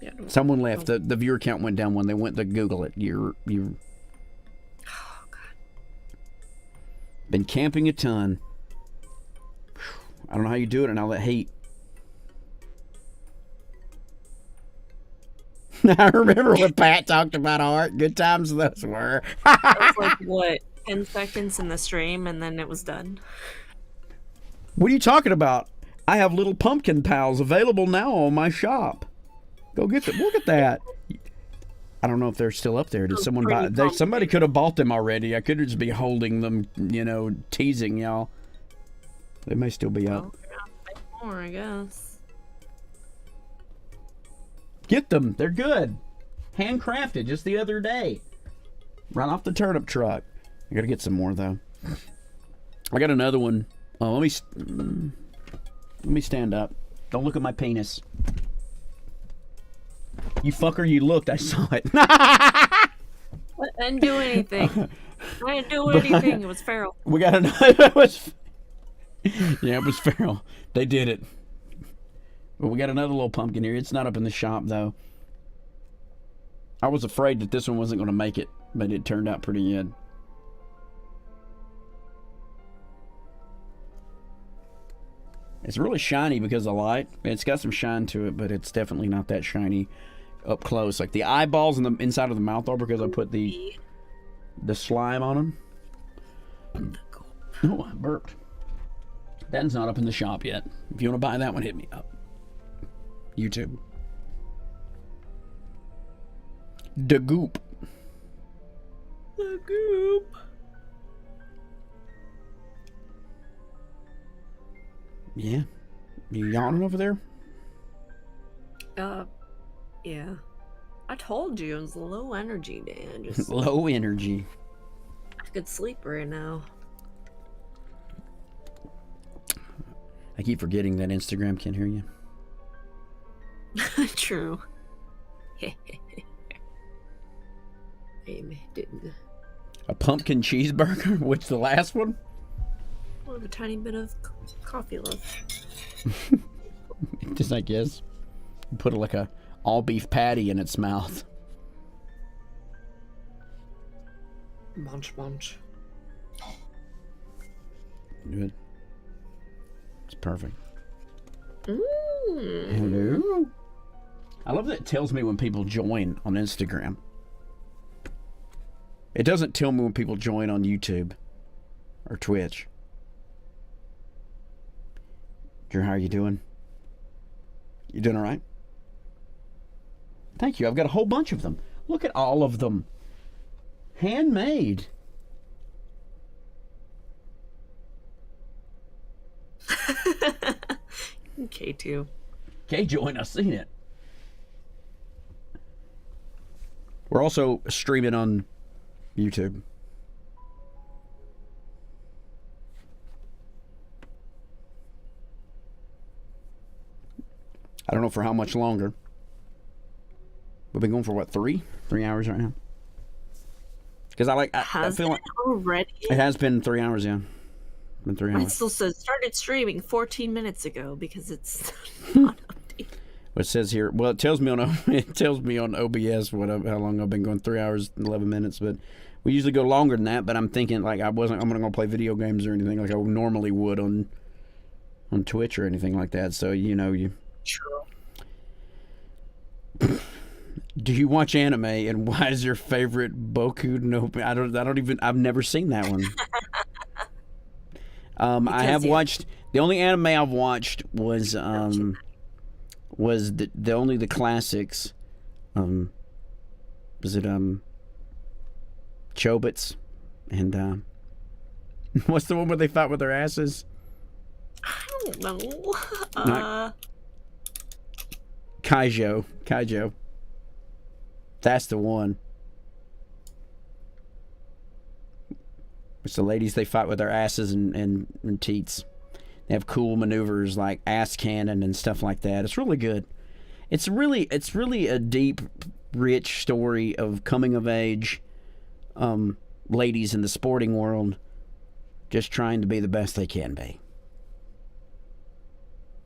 Yeah, Someone left. The viewer count went down when they went to Google it. You're Oh, God. been camping a ton. I don't know how you do it and all that hate. I remember when Pat talked about art. Good times those were. That was like, what, 10 seconds in the stream and then it was done? What are you talking about? I have little pumpkin pals available now on my shop. Go get them. Look at that. I don't know if they're still up there. Did someone buy? Somebody could have bought them already. I could just be holding them, teasing y'all. They may still be up. More, I guess. Get them. They're good. Handcrafted just the other day. Right off the turnip truck. I gotta get some more though. I got another one. Oh, let me stand up. Don't look at my penis. You fucker, you looked. I saw it. I didn't do anything. I didn't do anything. It was feral. We got another. Yeah, it was feral. They did it. Well, we got another little pumpkin here. It's not up in the shop, though. I was afraid that this one wasn't going to make it, but it turned out pretty good. It's really shiny because of light. It's got some shine to it, but it's definitely not that shiny up close. Like the eyeballs and the inside of the mouth are because I put the slime on them. Oh, I burped. That's not up in the shop yet. If you want to buy that one, hit me up. YouTube. The Goop. The Goop. Yeah. You yawning over there? Yeah. I told you it was low energy, Dan. Just Low energy. I could sleep right now. I keep forgetting that Instagram can't hear you. True. Didn't. A pumpkin cheeseburger? Which the last one? I have a tiny bit of coffee left. Just I guess. Put like a all beef patty in its mouth. Munch, munch. Good. It's perfect. Mm. Hello. I love that it tells me when people join on Instagram. It doesn't tell me when people join on YouTube or Twitch. Drew, how are you doing? You doing all right? Thank you. I've got a whole bunch of them. Look at all of them. Handmade. K2. K-Join, I've seen it. We're also streaming on YouTube. I don't know for how much longer. We've been going for what, 3 hours right now? Because I feel like already? it has been 3 hours, yeah. Been 3 hours. It still says started streaming 14 minutes ago because it's not updated. What it says here, well, it tells me on OBS how long I've been going, 3 hours and 11 minutes, but We usually go longer than that, but I'm thinking like I'm not gonna play video games or anything like I normally would on Twitch or anything like that. So you. Sure. Do you watch anime, and why is your favorite Boku no? I've never seen that one. I have watched the only anime I've watched was the classics. Was it Chobits and what's the one where they fight with their asses? I don't know. Kaijo. That's the one. It's the ladies, they fight with their asses and teats. They have cool maneuvers like ass cannon and stuff like that. It's really good. It's really a deep, rich story of coming of age ladies in the sporting world just trying to be the best they can be.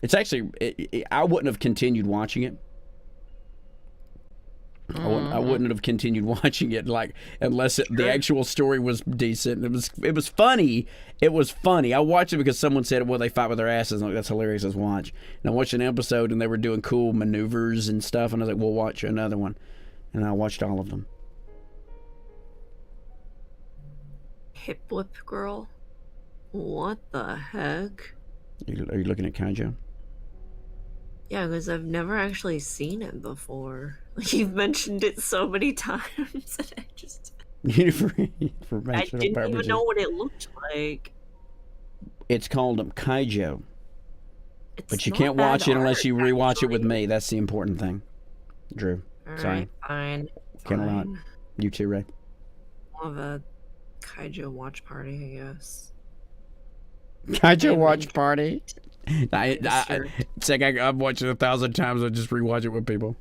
It's actually, I wouldn't have continued watching it. I wouldn't have continued watching it unless the actual story was decent. It was funny. It was funny. I watched it because someone said, "Well, they fight with their asses." I'm like, that's hilarious. Let's watch. And I watched an episode and they were doing cool maneuvers and stuff. And I was like, "We'll watch another one." And I watched all of them. Hip Whip Girl? What the heck? Are you looking at Kaijo? Yeah, because I've never actually seen it before. You've mentioned it so many times that I just... for I mental didn't purposes. even know what it looked like. It's called Kaijo. It's But you not can't watch bad it unless art, you rewatch it with actually. me. That's the important thing. Sorry. Alright, fine. Can't allow it. Fine. You too, Ray. We'll have a Kaijo watch party, I guess. Kaijo I'm watch party. Sure. It's like I've watched it 1,000 times. I just rewatch it with people.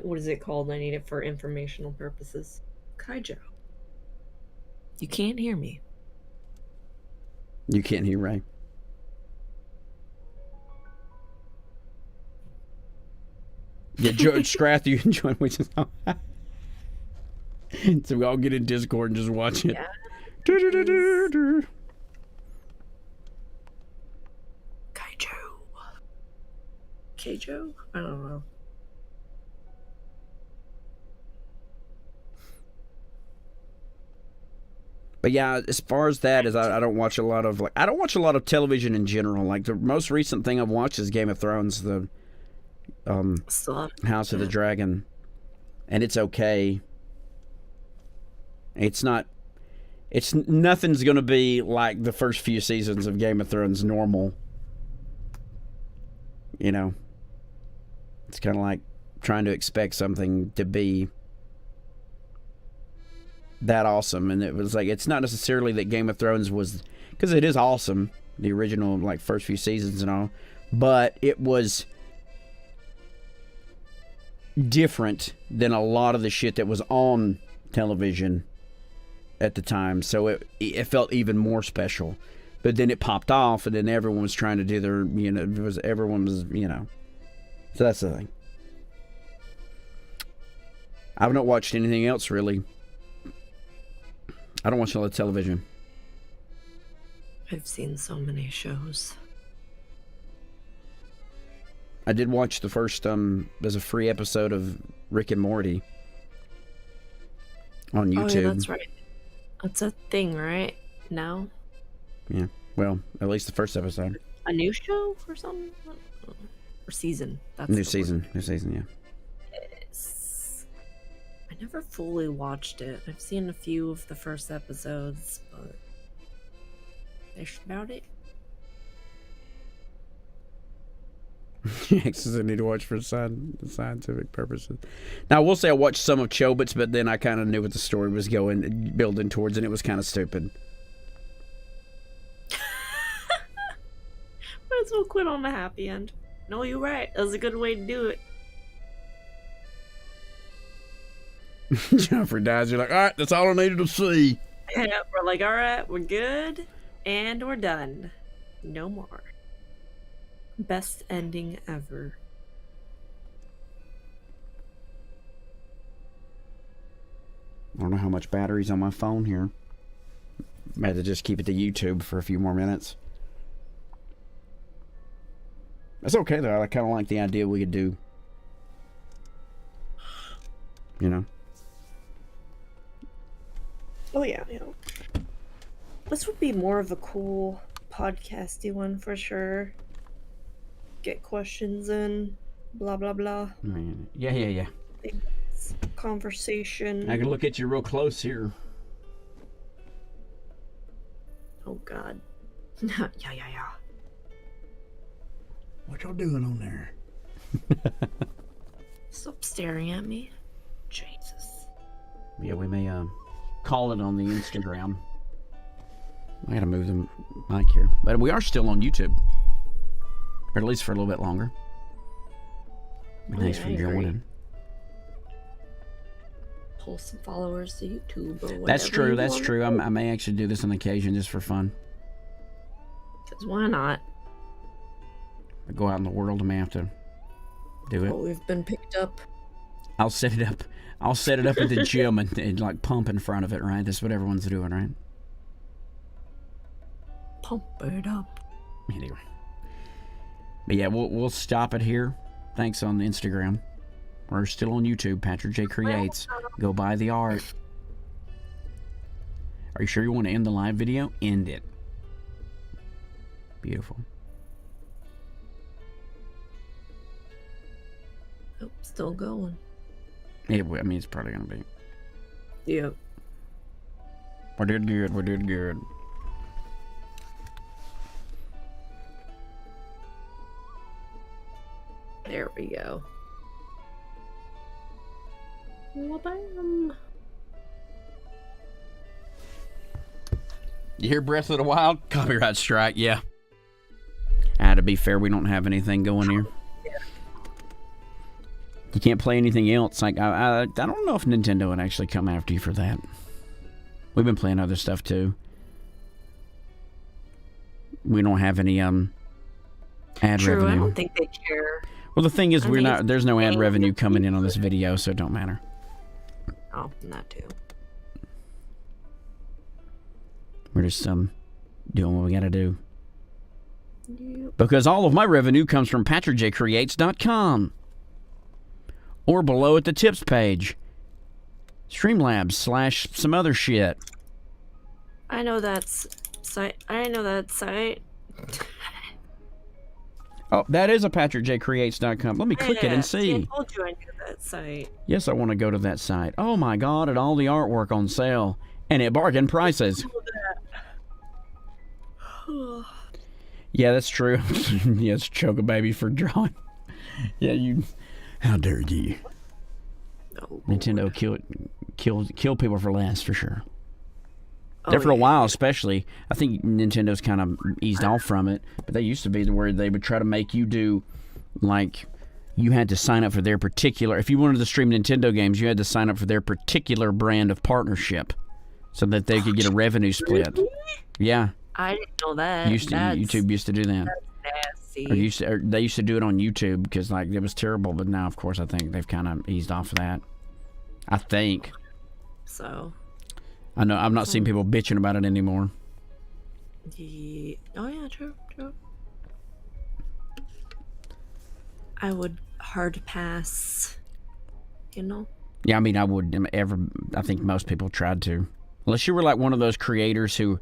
What is it called? I need it for informational purposes. Kaijo. You can't hear me. You can't hear Ray. Yeah, George Scrath, you can join. So we all get in Discord and just watch it. Yeah. Kaijo. Kaijo? I don't know. But yeah, as far as that is, I don't watch a lot of I don't watch a lot of television in general. Like the most recent thing I've watched is Game of Thrones, the Still House of the Dragon, and it's okay. It's nothing's gonna be like the first few seasons of Game of Thrones normal. You know, it's kind of like trying to expect something to be that awesome, and it was like it's not necessarily that Game of Thrones was, because it is awesome, the original first few seasons and all, but it was different than a lot of the shit that was on television at the time, so it felt even more special. But then it popped off, and then everyone was trying to do their, everyone was, so that's the thing. I've not watched anything else really. I don't watch a lot of television. I've seen so many shows. I did watch the first, there's a free episode of Rick and Morty on YouTube. Oh, yeah, that's right. That's a thing, right? Now? Yeah, well, at least the first episode. A new show or something? Or season? That's New the season, yeah. Yes. I never fully watched it. I've seen a few of the first episodes, but that's about it. Because I need to watch for scientific purposes. Now, I will say I watched some of Chobits, but then I kind of knew what the story was building towards, and it was kind of stupid. Might as well quit on the happy end. No, you're right. That was a good way to do it. Jeffrey dies, you're like, all right, that's all I needed to see. Yeah, we're like, all right, we're good, and we're done. No more. Best ending ever. I don't know how much battery's on my phone here. Might have to just keep it to YouTube for a few more minutes. That's okay though. I kind of like the idea we could do. You know. Oh yeah. This would be more of a cool podcasty one for sure. Get questions in, blah blah blah. Yeah. It's conversation. I can look at you real close here. Oh God. Yeah. What y'all doing on there? Stop staring at me. Jesus. Yeah, we may call it on the Instagram. I gotta move the mic here. But we are still on YouTube. Or at least for a little bit longer. Thanks for joining. Pull some followers to YouTube or whatever. That's true, you wanna do. I may actually do this on occasion just for fun. 'Cause why not? I go out in the world, I may have to do it. Well, we've been picked up. I'll set it up. I'll set it up at the gym and like pump in front of it, right? That's what everyone's doing, right? Pump it up. Anyway. But yeah, we'll stop it here. Thanks on Instagram. We're still on YouTube, Patrick J Creates. Go buy the art. Are you sure you want to end the live video? End it. Beautiful. Oh, still going. Yeah, I mean, it's probably going to be. Yep. We did good. There we go. Wha-bam. You hear Breath of the Wild? Copyright strike, yeah. To be fair, we don't have anything going here. You can't play anything else. Like I don't know if Nintendo would actually come after you for that. We've been playing other stuff too. We don't have any ad True, revenue. I don't think they care. Well, the thing is, I mean, there's no ad it's- revenue coming in on this video, so it don't matter. Oh, not too. We're just doing what we gotta do. Yep. Because all of my revenue comes from PatrickJCreates.com. Or below at the tips page. Streamlabs / some other shit. I know that's site. Oh, that is a PatrickJCreates.com. Let me click it and see. I told you I knew that site. Yes, I want to go to that site. Oh my God, and all the artwork on sale. And at bargain prices. Yeah, that's true. Yes, Choco Baby for drawing. Yeah, you. How dare you? No. Nintendo kill people for less, for sure. Oh, There for a yeah. while, especially. I think Nintendo's kind of eased off from it, but they used to be where they would try to make you do, like, you had to sign up for their particular. If you wanted to stream Nintendo games, you had to sign up for their particular brand of partnership, so that they could get a revenue split. Yeah, I didn't know that. YouTube used to do that. Nasty. Or they used to do it on YouTube because like it was terrible. But now, of course, I think they've kind of eased off of that. I think. So. I know I've not seen people bitching about it anymore. Yeah. Oh yeah, true. I would hard pass. You know. Yeah, I mean, I think most people tried to, unless you were like one of those creators who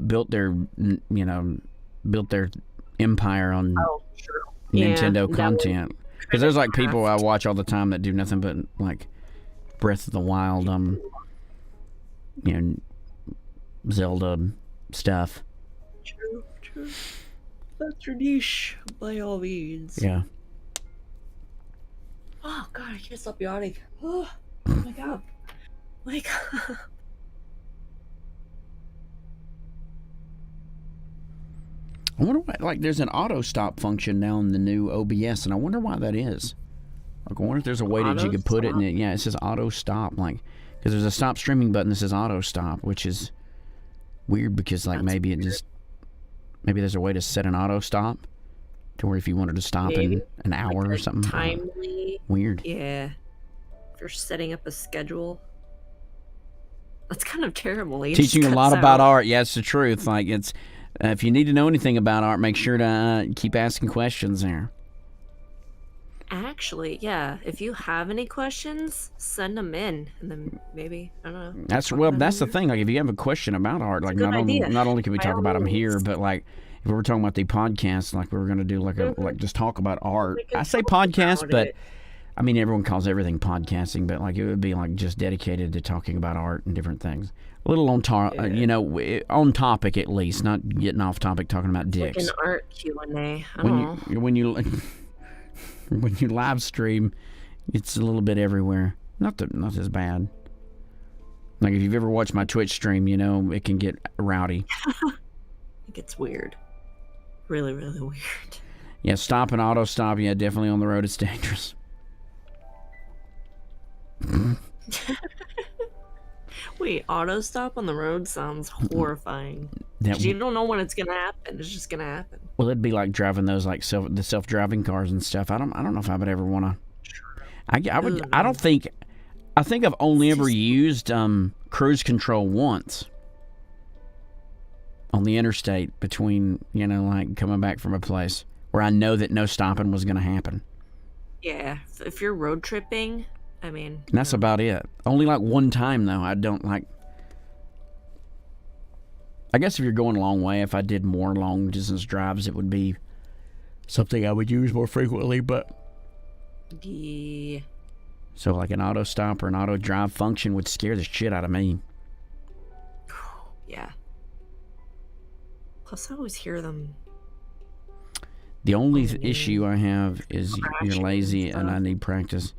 built their empire on True. Nintendo Yeah, content. Because there's like people I watch all the time that do nothing but like Breath of the Wild, Zelda stuff. True. That's your niche, by all means. Yeah. Oh god, I can't stop yawning. Oh my god. Wake up. I wonder why, like, there's an auto stop function now in the new OBS, and I wonder why that is. Like, I wonder if there's a way that you could put it in it. Yeah, it says auto stop, like, because there's a stop streaming button that says auto stop, which is weird because, like, maybe there's a way to set an auto stop to where if you wanted to stop in an hour or something. Timely. Weird. Yeah. If you're setting up a schedule. That's kind of terrible. He Teaching you just a lot cuts about out. art. Yeah, it's the truth. Like, it's if you need to know anything about art, make sure to keep asking questions there. Actually, yeah. If you have any questions, send them in, and then maybe I don't know. That's talk well, about that's the them. thing. Like, if you have a question about art, like a good not only idea. can we By talk all about them here, means. but like if we were talking about the podcast, like we were gonna do like a like just talk about art. We can I say talk podcast, about but it. I mean everyone calls everything podcasting, but like it would be like just dedicated to talking about art and different things. A little on on topic at least, not getting off topic talking about Like dicks. an art Q&A. I don't know. When you when you live stream, it's a little bit everywhere. Not as bad. Like if you've ever watched my Twitch stream, you know it can get rowdy. It gets weird. Really, really weird. Yeah, stop and auto stop. Yeah, definitely on the road. It's dangerous. Wait, auto stop on the road sounds horrifying. That 'Cause you don't know when it's gonna happen. It's just gonna happen. well, it'd be like driving those like self-driving cars and stuff. I don't know if I would ever want to. I would. Ooh, I don't think. I think I've only It's ever just- used cruise control once on the interstate between like coming back from a place where I know that no stopping was going to happen. Yeah, if you're road tripping, I mean. And that's about it. Only like one time though. I don't like. I guess if you're going a long way, if I did more long distance drives, it would be something I would use more frequently. But Yeah. so like an auto stop or an auto drive function would scare the shit out of me. Yeah. Plus, I always hear them. The only issue I have is you're Crashing lazy and and I stuff. need practice.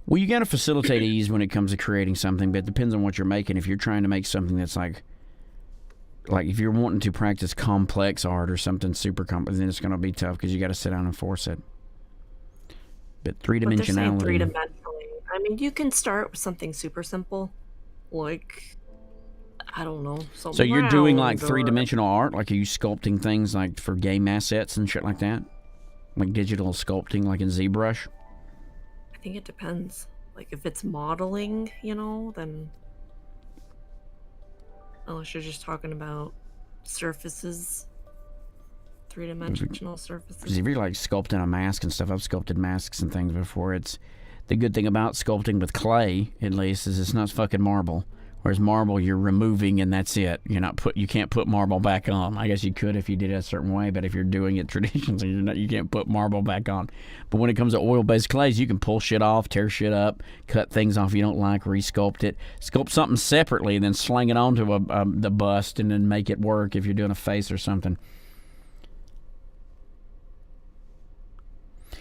Well, you got to facilitate ease when it comes to creating something, but it depends on what you're making. If you're trying to make something that's like if you're wanting to practice complex art or something super complex, then it's going to be tough because you got to sit down and force it. But But they're saying three-dimensionality. three-dimensionally. I mean, you can start with something super simple, like I don't know. So you're doing like round or- three-dimensional art? Like are you sculpting things like for game assets and shit like that? Like digital sculpting like in ZBrush? I think it depends. Like if it's modeling, then unless you're just talking about surfaces, three-dimensional Because surfaces. if you're like sculpting a mask and stuff, I've sculpted masks and things before. It's the good thing about sculpting with clay, at least, is it's not fucking marble. Whereas marble, you're removing and that's it. You can't put marble back on. I guess you could if you did it a certain way, but if you're doing it traditionally, you can't put marble back on. But when it comes to oil-based clays, you can pull shit off, tear shit up, cut things off you don't like, resculpt it, sculpt something separately, and then sling it onto the bust and then make it work if you're doing a face or something.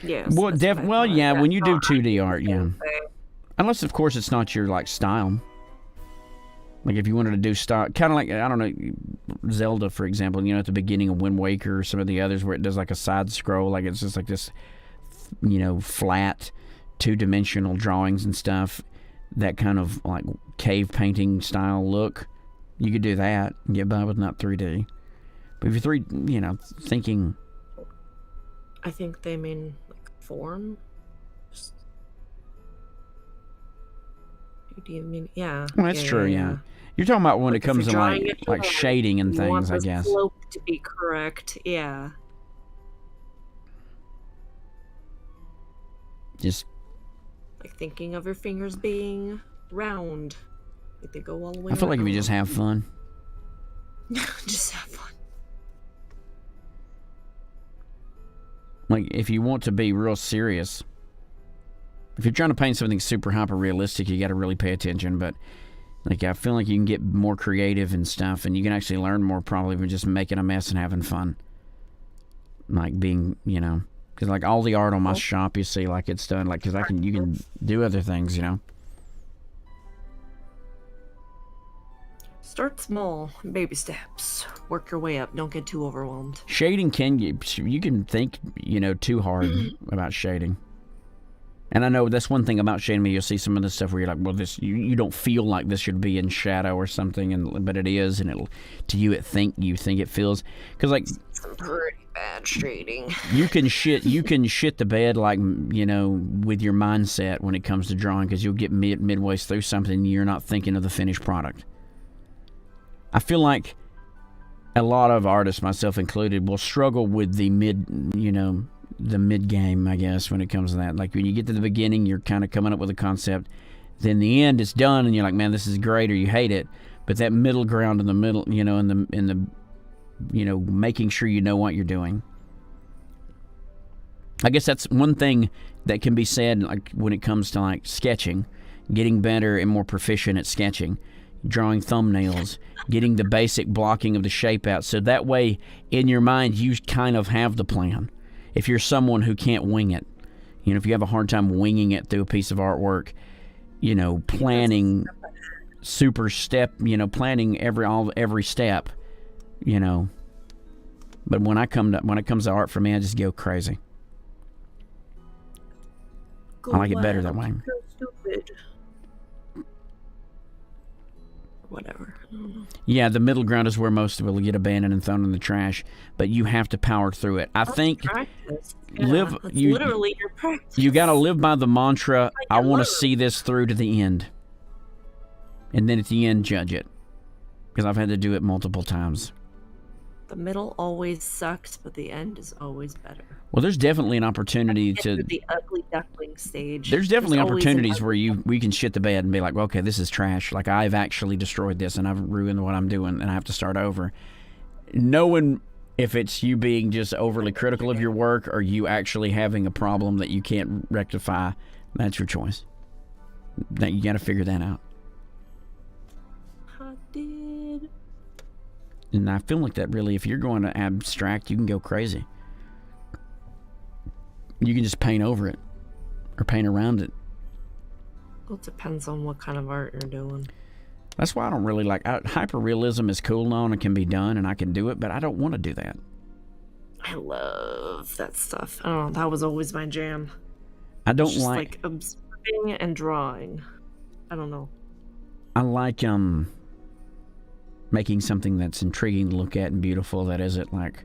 Yeah. Well, yeah, when you do 2D art, yeah. thing. Unless, of course, it's not your, like, style. Like, if you wanted to do style, kind of like, I don't know, Zelda, for example, at the beginning of Wind Waker or some of the others where it does, like, a side scroll, like, it's just like this, flat, two-dimensional drawings and stuff, that kind of, like, cave painting style look. You could do that and get by with not 3D. But if you're thinking... I think they mean like form. Do you mean yeah? Well, that's true, yeah. You're talking about when Like it if comes you're to drawing it like flat, shading and You want things, I the guess. slope to be correct. Yeah. Just Like thinking of your fingers being round. Like they go all the way. I feel like if you just around. have fun. Just have fun. Like if you want to be real serious, if you're trying to paint something super hyper realistic, you got to really pay attention. But like I feel like you can get more creative and stuff, and you can actually learn more probably from just making a mess and having fun. Like being, because like all the art on my shop, you see, like it's done, like because you can do other things, Start small, baby steps. Work your way up. Don't get too overwhelmed. Shading you can think, too hard about shading. And I know that's one thing about shading. You'll see some of the stuff where you're like, well, this you don't feel like this should be in shadow or something, but it is, and you think it feels because like Some pretty bad frustrating. You can shit the bed like, you know, with your mindset when it comes to drawing, because you'll get midway through something and you're not thinking of the finished product. I feel like a lot of artists, myself included, will struggle with the mid game, I guess, when it comes to that. Like when you get to the beginning, you're kind of coming up with a concept. Then the end, it's done, and you're like, man, this is great, or you hate it. But that middle ground in the middle, you know, in the you know, making sure you know what you're doing. I guess that's one thing that can be said, like when it comes to like sketching, getting better and more proficient at sketching, drawing thumbnails, getting the basic blocking of the shape out, so that way in your mind you kind of have the plan. If you're someone who can't wing it, you know, if you have a hard time winging it through a piece of artwork, you know, planning super step, you know, planning every step, you know. But when it comes to art for me, I just go crazy. I like it better that way. Stupid. Whatever. I don't know. Yeah, the middle ground is where most of it will get abandoned and thrown in the trash, but you have to power through it. I think Practice. That's Literally your practice. you got to live by the mantra, Like I want to love. see this through to the end. And then at the end, judge it. Because I've had to do it multiple times. The middle always sucks, but the end is always better. Well, there's definitely an opportunity Get to... through the ugly duckling stage. There's definitely always an opportunities ugly- where we can shit the bed and be like, well, okay, this is trash. Like, I've actually destroyed this and I've ruined what I'm doing and I have to start over. Knowing if it's you being just overly critical of your work or you actually having a problem that you can't rectify, that's your choice. That you got to figure that out. I did. And I feel like that really, if you're going to abstract, you can go crazy. You can just paint over it or paint around it. Well, it depends on what kind of art you're doing. That's why I don't really like... hyperrealism is cool now and it can be done and I can do it, but I don't want to do that. I love that stuff. I don't know. That was always my jam. I don't Just like... observing and drawing. I don't know. I like making something that's intriguing to look at and beautiful that isn't like...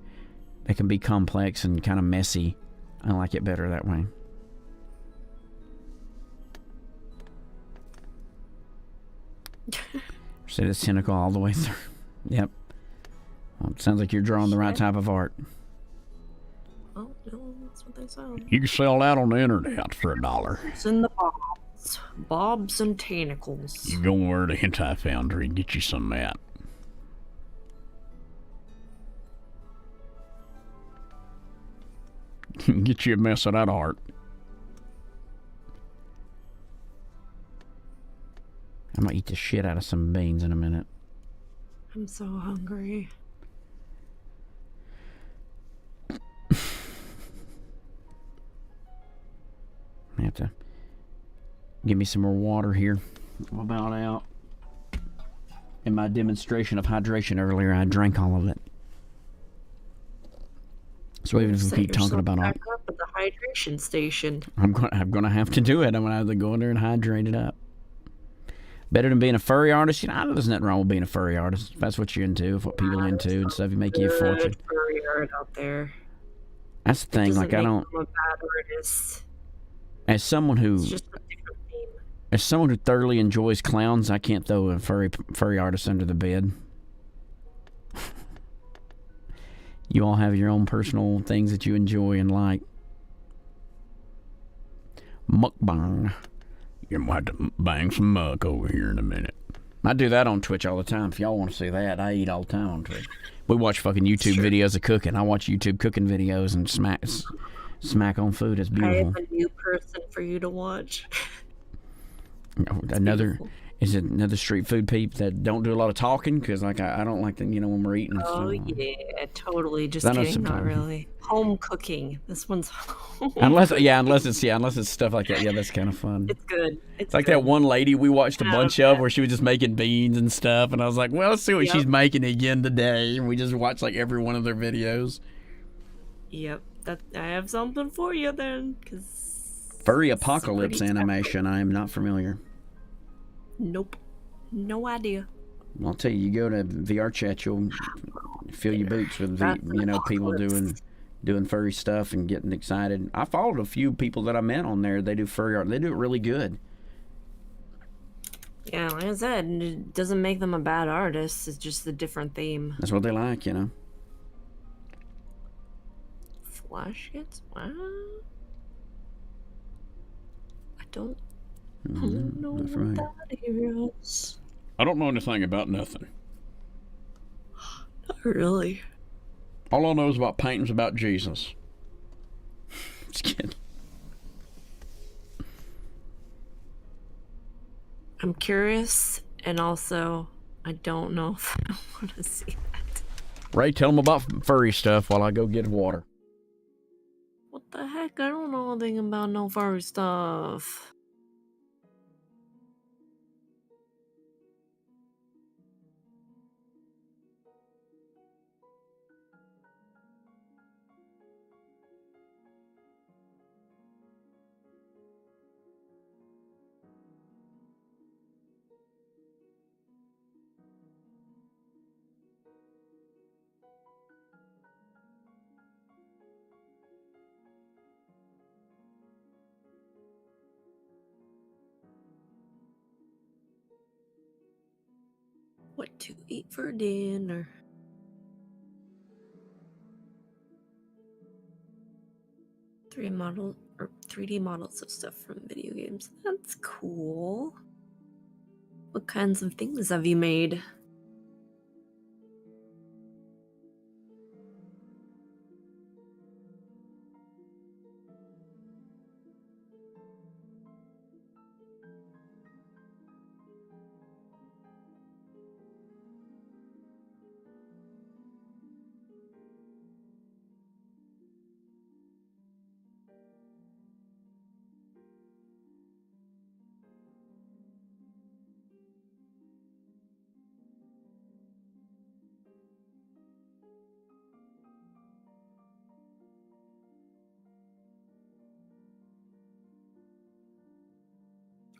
that can be complex and kind of messy. I like it better that way. See the cynical all the way through. Yep. Well, it sounds like you're drawing the right type of art. Oh, no, that's what they sound. You can sell that on the internet for $1. It's in the bobs. Bobs and tentacles. You go over to Hentai Foundry and get you some of that. Get you a mess of that art. I'm gonna eat the shit out of some beans in a minute. I'm so hungry. I have to give me some more water here. I'm about out. In my demonstration of hydration earlier, I drank all of it. So even if we Set keep talking yourself about back it, up at the hydration station. I'm gonna have to do it. I'm gonna have to go in there and hydrate it up. Better than being a furry artist. You know, there's nothing wrong with being a furry artist. If that's what you're into, if what people are into and stuff, you make you a fortune. Good furry art out there. That's the thing. Doesn't Like I make don't, them a bad artist. as someone who It's just a different theme. As someone who thoroughly enjoys clowns, I can't throw a furry artist under the bed. You all have your own personal things that you enjoy and like. Mukbang. You're gonna have to bang some muck over here in a minute. I do that on Twitch all the time. If y'all want to see that, I eat all the time on Twitch. We watch fucking YouTube videos of cooking. I watch YouTube cooking videos and smack on food. It's I beautiful. have a new person for you to watch. Another street food peep that don't do a lot of talking because like I don't like them, you know, when we're eating. Oh so. yeah, totally. Just I know kidding, not sometimes. really. Home cooking. This one's home. Unless it's stuff like that. Yeah, that's kind of fun. It's good. It's like that one lady we watched a bunch of where she was just making beans and stuff, and I was like, well, let's see what she's making again today. And we just watched like every one of their videos. Yep. That I have something for you then, because Furry apocalypse pretty animation. I am not familiar. nope, no idea. I'll tell you, you go to VR chat, you'll fill your boots with That's people doing doing furry stuff and getting excited. I followed a few people that I met on there. They do furry art. They do it really good. Yeah, like I said, it doesn't make them a bad artist. It's just a different theme. That's what they like, you know. Flash hits? What? I don't know not what familiar. that is. I don't know anything about nothing. Not really. All I know is about paintings about Jesus. Just kidding. I'm curious, and also, I don't know if I want to see that. Ray, tell them about furry stuff while I go get water. What the heck? I don't know anything about no furry stuff. What to eat for dinner? $3D models of stuff from video games. That's cool. What kinds of things have you made?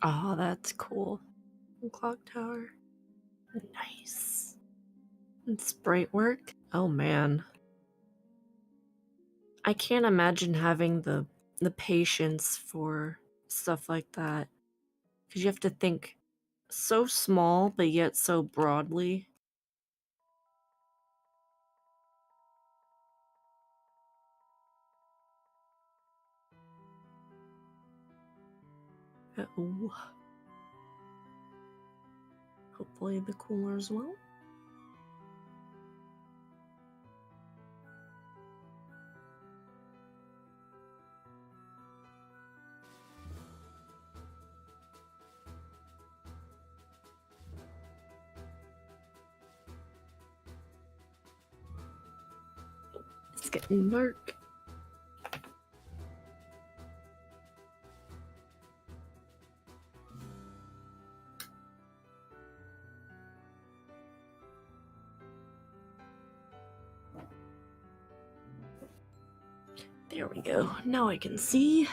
Oh, that's cool. Clock tower. Nice. And sprite work? Oh man. I can't imagine having the patience for stuff like that. Because you have to think so small, but yet so broadly. Oh. Hopefully the cooler as well. It's getting dark. There we go. Now I can see.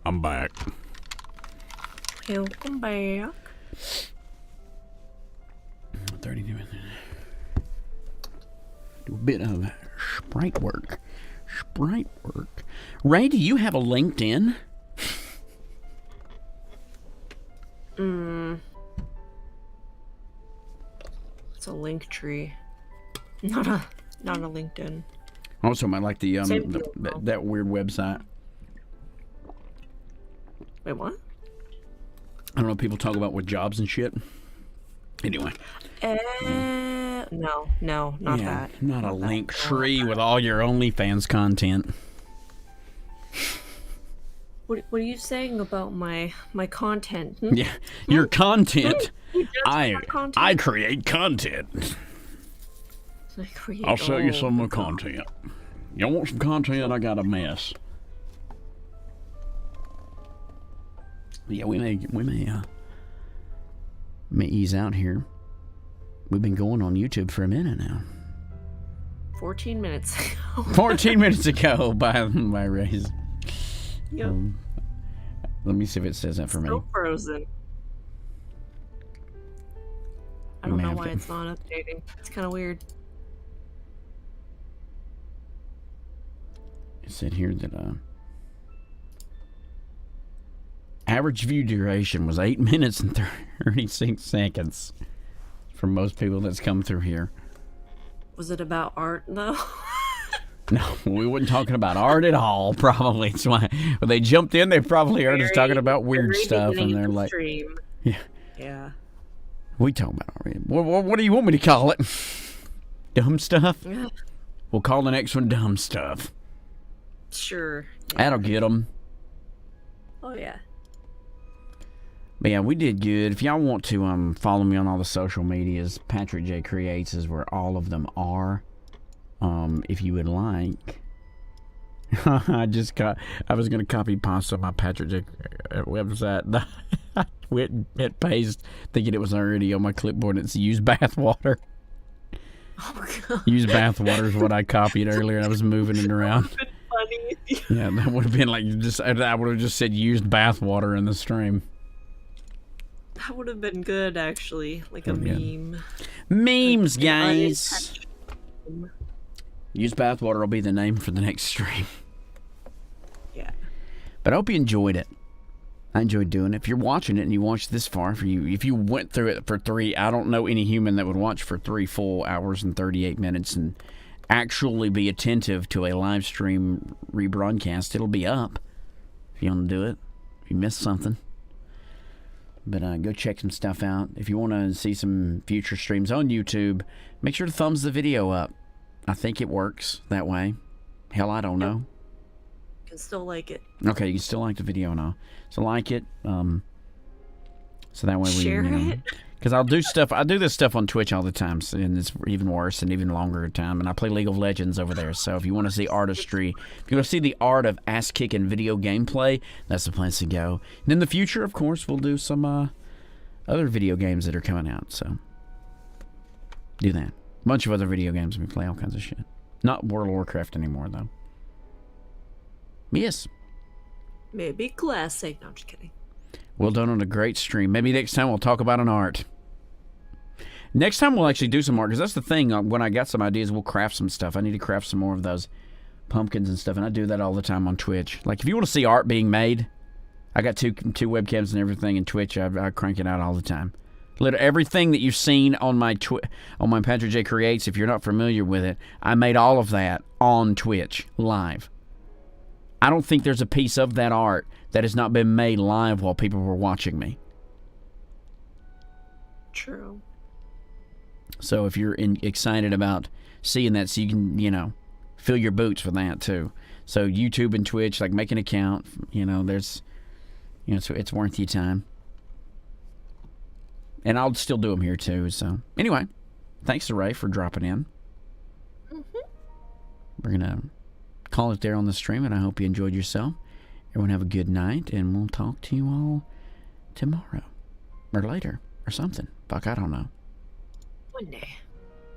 I'm back. Welcome back. 32 minutes. Do a bit of sprite work. Sprite work. Ray, do you have a LinkedIn? It's a link tree. Not a LinkedIn. Also, I like the Same deal, though. that weird website. Wait, what? I don't know. People talk about with jobs and shit. Anyway, No, not yeah, that. not a that. link tree with all your OnlyFans content. What are you saying about my content? Hmm? Yeah, your content. You just I want content? I create content. I create I'll sell you all some the of the content. You want some content? I got a mess. Yeah, we may ease out here. We've been going on YouTube for a minute now. 14 minutes ago. 14 minutes ago by Ray's. Yep. Let me see if it says that for me. Still frozen. I You don't may know have why to- it's not updating. It's kind of weird. It said here that average view duration was 8 minutes and 36 seconds for most people that's come through here. Was it about art though? No, we weren't talking about art at all. Probably it's why when they jumped in, they probably heard us talking about weird Very stuff, and beginning they're of the like, stream. "Yeah, Yeah. we talking about art. What do you want me to call it? Dumb stuff? Yeah. We'll call the next one dumb stuff. Sure. Yeah. That'll get them." Oh yeah. But yeah, we did good. If y'all want to follow me on all the social medias, Patrick J Creates is where all of them are. If you would like, I was gonna copy pasta on my Patrick J website. I went and hit paste, thinking it was already on my clipboard. It's use bathwater. Oh god. Use bathwater is what I copied earlier, and I was moving it around. Funny. Yeah, that would have been like I would have just said used bathwater in the stream. That would have been good actually, like a Yeah. meme. Memes, An guys. unattached meme. Use bathwater will be the name for the next stream. Yeah. But I hope you enjoyed it. I enjoyed doing it. If you're watching it and you watched this far, if you went through it for 3, I don't know any human that would watch for 3 full hours and 38 minutes and actually be attentive to a live stream rebroadcast. It'll be up if you want to do it. If you missed something. But go check some stuff out. If you want to see some future streams on YouTube, make sure to thumbs the video up. I think it works that way. Hell, I don't know. Can still like it. Okay, you can still like the video and all. So like it. So that way we Share it. Because I'll do stuff. I do this stuff on Twitch all the time, and it's even worse and even longer time. And I play League of Legends over there. So if you want to see artistry, if you want to see the art of ass kicking video gameplay, that's the place to go. And in the future, of course, we'll do some other video games that are coming out. So do that. A bunch of other video games. We play all kinds of shit. Not World of Warcraft anymore, though. Yes. Maybe classic. No, I'm just kidding. Well done on a great stream. Maybe next time we'll talk about an art. Next time we'll actually do some art, because that's the thing. When I got some ideas, we'll craft some stuff. I need to craft some more of those pumpkins and stuff, and I do that all the time on Twitch. Like, if you want to see art being made, I got two webcams and everything in Twitch. I crank it out all the time. Literally everything that you've seen on my Patrick J Creates, if you're not familiar with it, I made all of that on Twitch live. I don't think there's a piece of that art that has not been made live while people were watching me. True. So if you're excited about seeing that, so you can, fill your boots for that too. So YouTube and Twitch, like, make an account. There's, so it's worth your time. And I'll still do them here too. So anyway, thanks to Ray for dropping in. We're gonna call it there on the stream, and I hope you enjoyed yourself. Everyone have a good night, and we'll talk to you all tomorrow or later or something. Fuck, I don't know. One day.